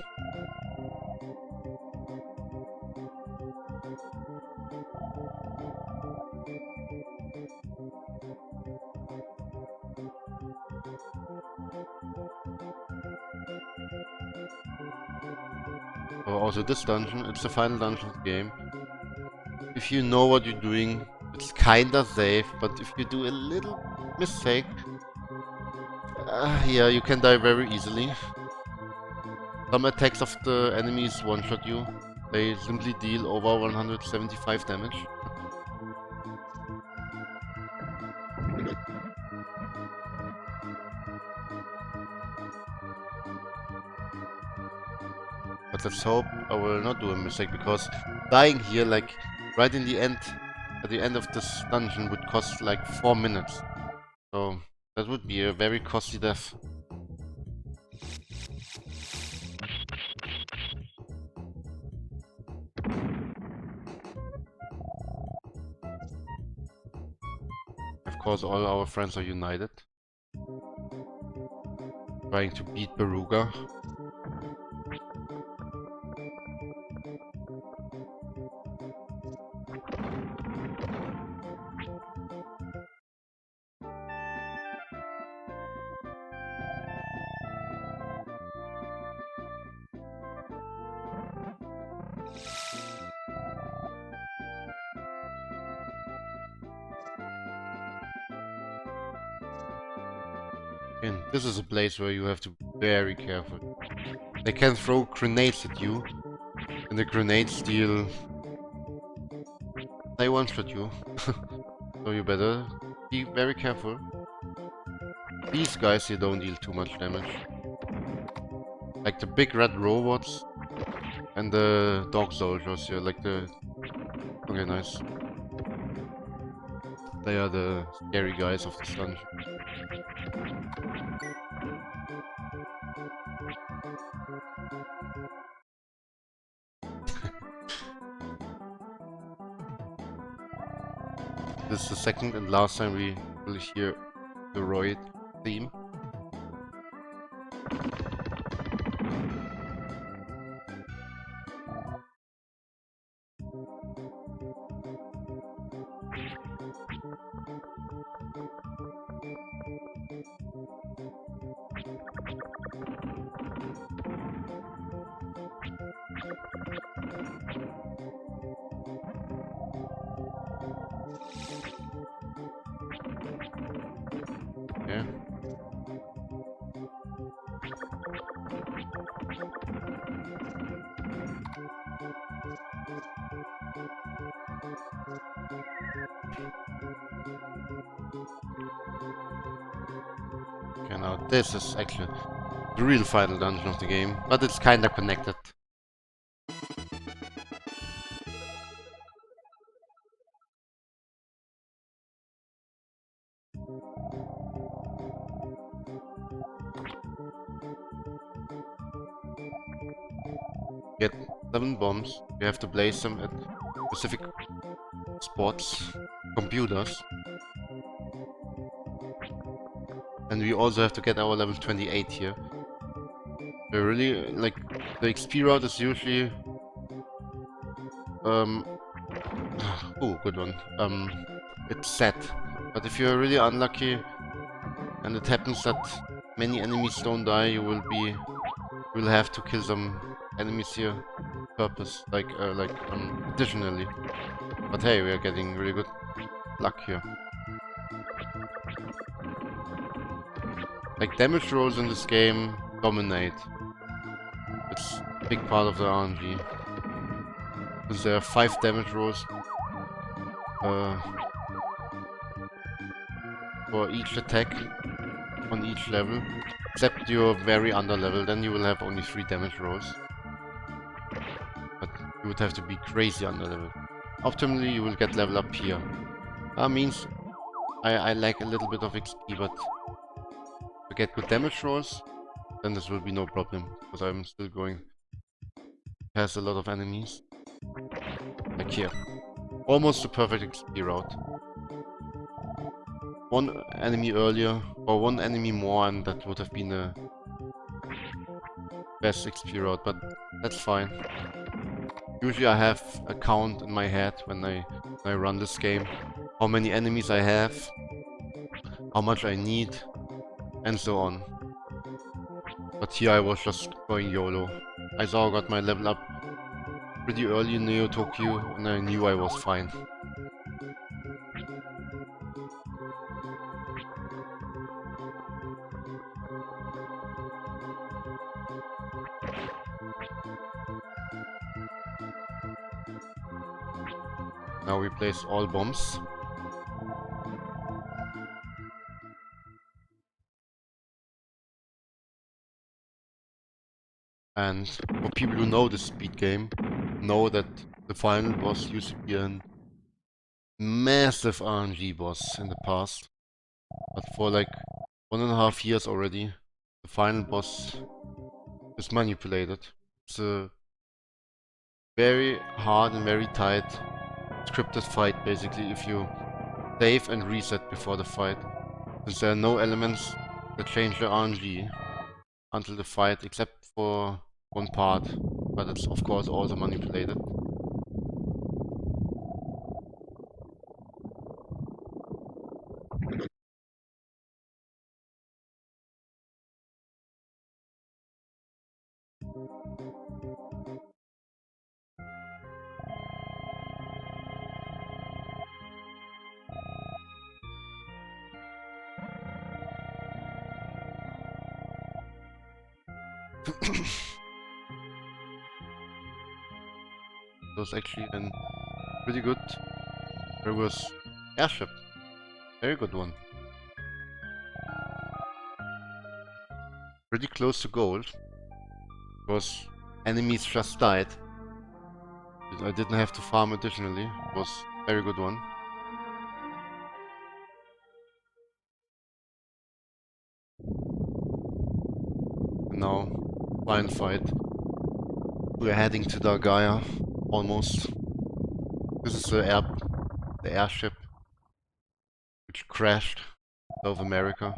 Also this dungeon, it's the final dungeon of the game. If you know what you're doing, it's kinda safe, but if you do a little mistake, yeah, you can die very easily. Some attacks of the enemies one-shot you. They simply deal over 175 damage. But let's hope I will not do a mistake, because dying here, like, right in the end, at the end of this dungeon would cost like 4 minutes. So, that would be a very costly death. Of course, all our friends are united, trying to beat Beruga. And this is a place where you have to be very careful. They can throw grenades at you, and the grenades deal... They one-shot you. So you better be very careful. These guys here don't deal too much damage. Like the big red robots and the dog soldiers here, like the... Okay, nice. They are the scary guys of this dungeon. This is the second and last time we will hear the Roid theme. Yeah. Okay, now this is actually the real final dungeon of the game, but it's kinda connected. Get 7 bombs, you have to place them at specific spots, computers. And we also have to get our level 28 here. We really, like, the XP route is usually... oh, good one. It's set. But if you're really unlucky, and it happens that many enemies don't die, you will have to kill some enemies here purpose, additionally. But hey, we are getting really good luck here. Like, damage rolls in this game dominate. It's a big part of the RNG. Because there are 5 damage rolls for each attack on each level. Except you're very under level, then you will have only 3 damage rolls. But you would have to be crazy under level. Optimally you will get level up here. That means I lack a little bit of XP, but to get good damage rolls, then this will be no problem, because I'm still going past a lot of enemies. Like here. Almost the perfect XP route. One enemy earlier, or one enemy more, and that would have been the best XP route, but that's fine. Usually I have a count in my head when I run this game. How many enemies I have, how much I need, and so on. But here I was just going YOLO. I saw I got my level up pretty early in Neo Tokyo, and I knew I was fine. Now we place all bombs. And for people who know the speed game, know that the final boss used to be a massive RNG boss in the past. But for like 1.5 years already, the final boss is manipulated. It's a very hard and very tight scripted fight basically if you save and reset before the fight. Since there are no elements that change the RNG until the fight except for one part, but it's of course also manipulated. It was actually a pretty good reverse airship. Very good one. Pretty close to gold. Because enemies just died. I didn't have to farm additionally. It was a very good one. And now, final fight. We're heading to Dargaya. Almost. This is the airship which crashed South America.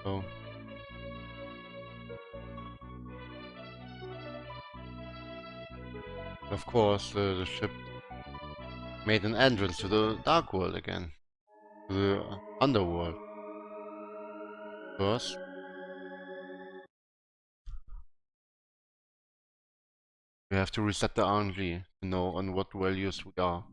So, of course, the ship made an entrance to the Dark World again. To the Underworld. First, we have to reset the RNG to know on what values we are.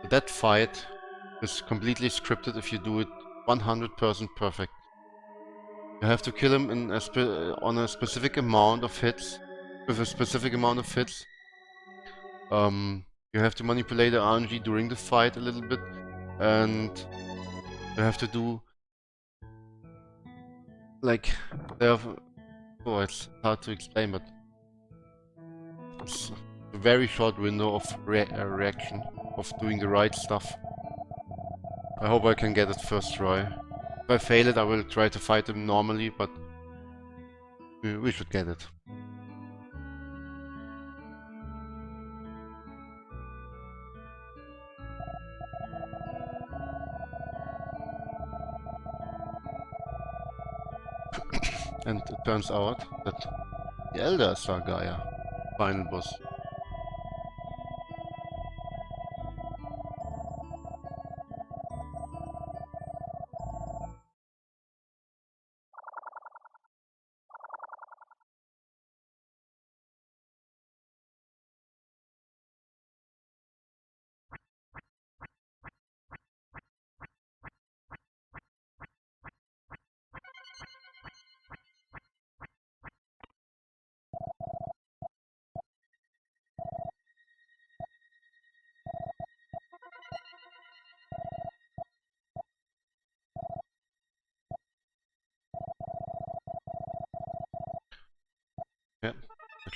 That fight is completely scripted if you do it 100% perfect. You have to kill him in on a specific amount of hits, with a specific amount of hits. You have to manipulate the RNG during the fight a little bit, and you have to do like oh, it's hard to explain, but it's a very short window of reaction of doing the right stuff. I hope I can get it first try. If I fail it, I will try to fight him normally, but we should get it. And it turns out that the Elder Sargaya, final boss.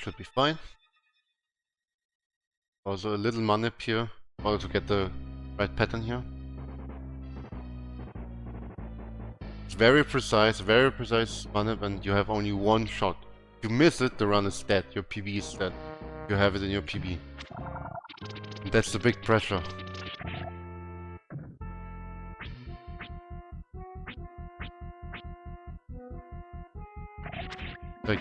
should be fine. Also a little manip here, also to get the right pattern here. It's very precise manip, and you have only one shot. If you miss it, the run is dead, your PB is dead. You have it in your PB. And that's the big pressure. Like,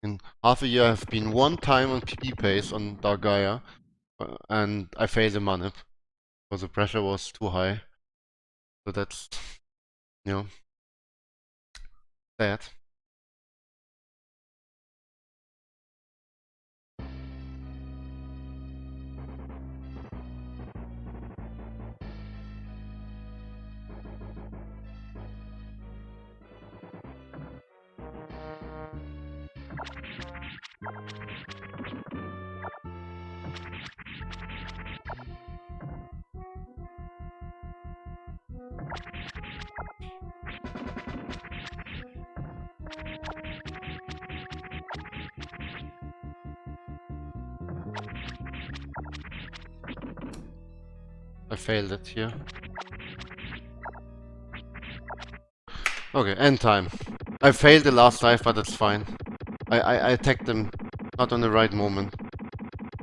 in half a year I've been one time on PB pace on Dark Gaia, and I failed a manip, because the pressure was too high. So that's, you know, sad. I failed it here. Okay, end time. I failed the last dive, but it's fine. I attacked them not on the right moment,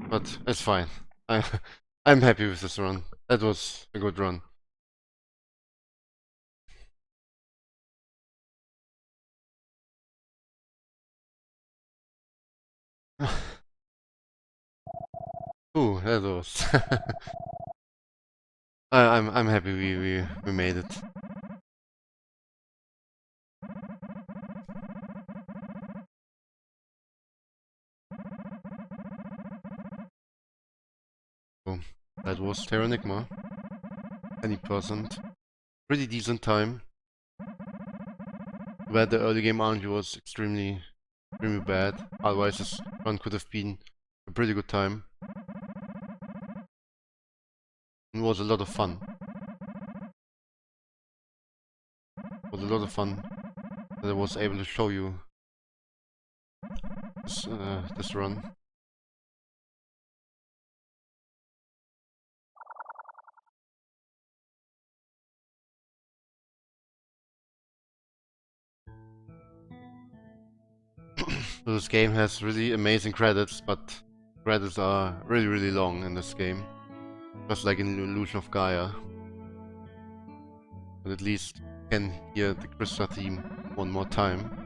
but it's fine. I'm happy with this run. That was a good run. Ooh, that was. I'm happy we made it. So that was Terranigma. 20%. Pretty decent time. Where the early game RNG was extremely bad. Otherwise this run could have been a pretty good time. It was a lot of fun. It was a lot of fun that I was able to show you this run. So this game has really amazing credits, but credits are really long in this game. Just like in Illusion of Gaia. But at least you can hear the Krista theme one more time.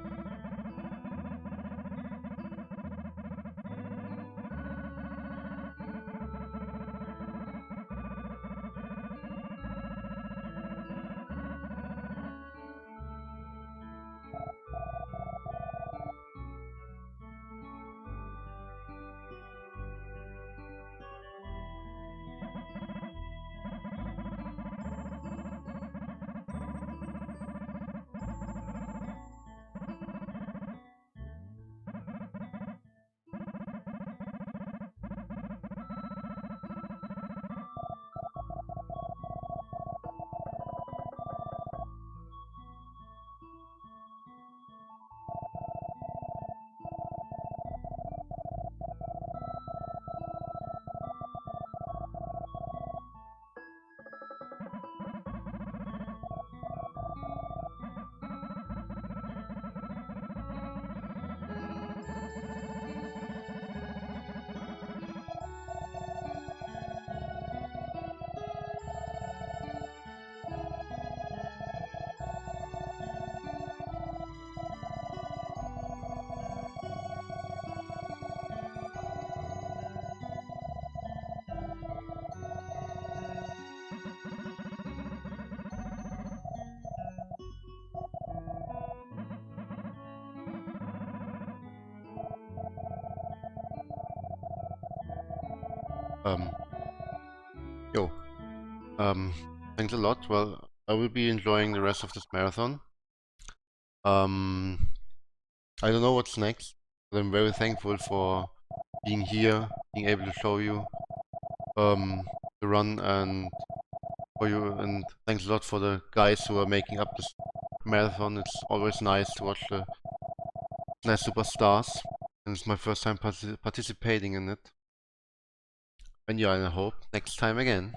Um, yo. Thanks a lot. Well, I will be enjoying the rest of this marathon. I don't know what's next, but I'm very thankful for being here, being able to show you the run, and for you, and thanks a lot for the guys who are making up this marathon. It's always nice to watch the SNES superstars. And it's my first time participating in it. And yeah, I hope next time again.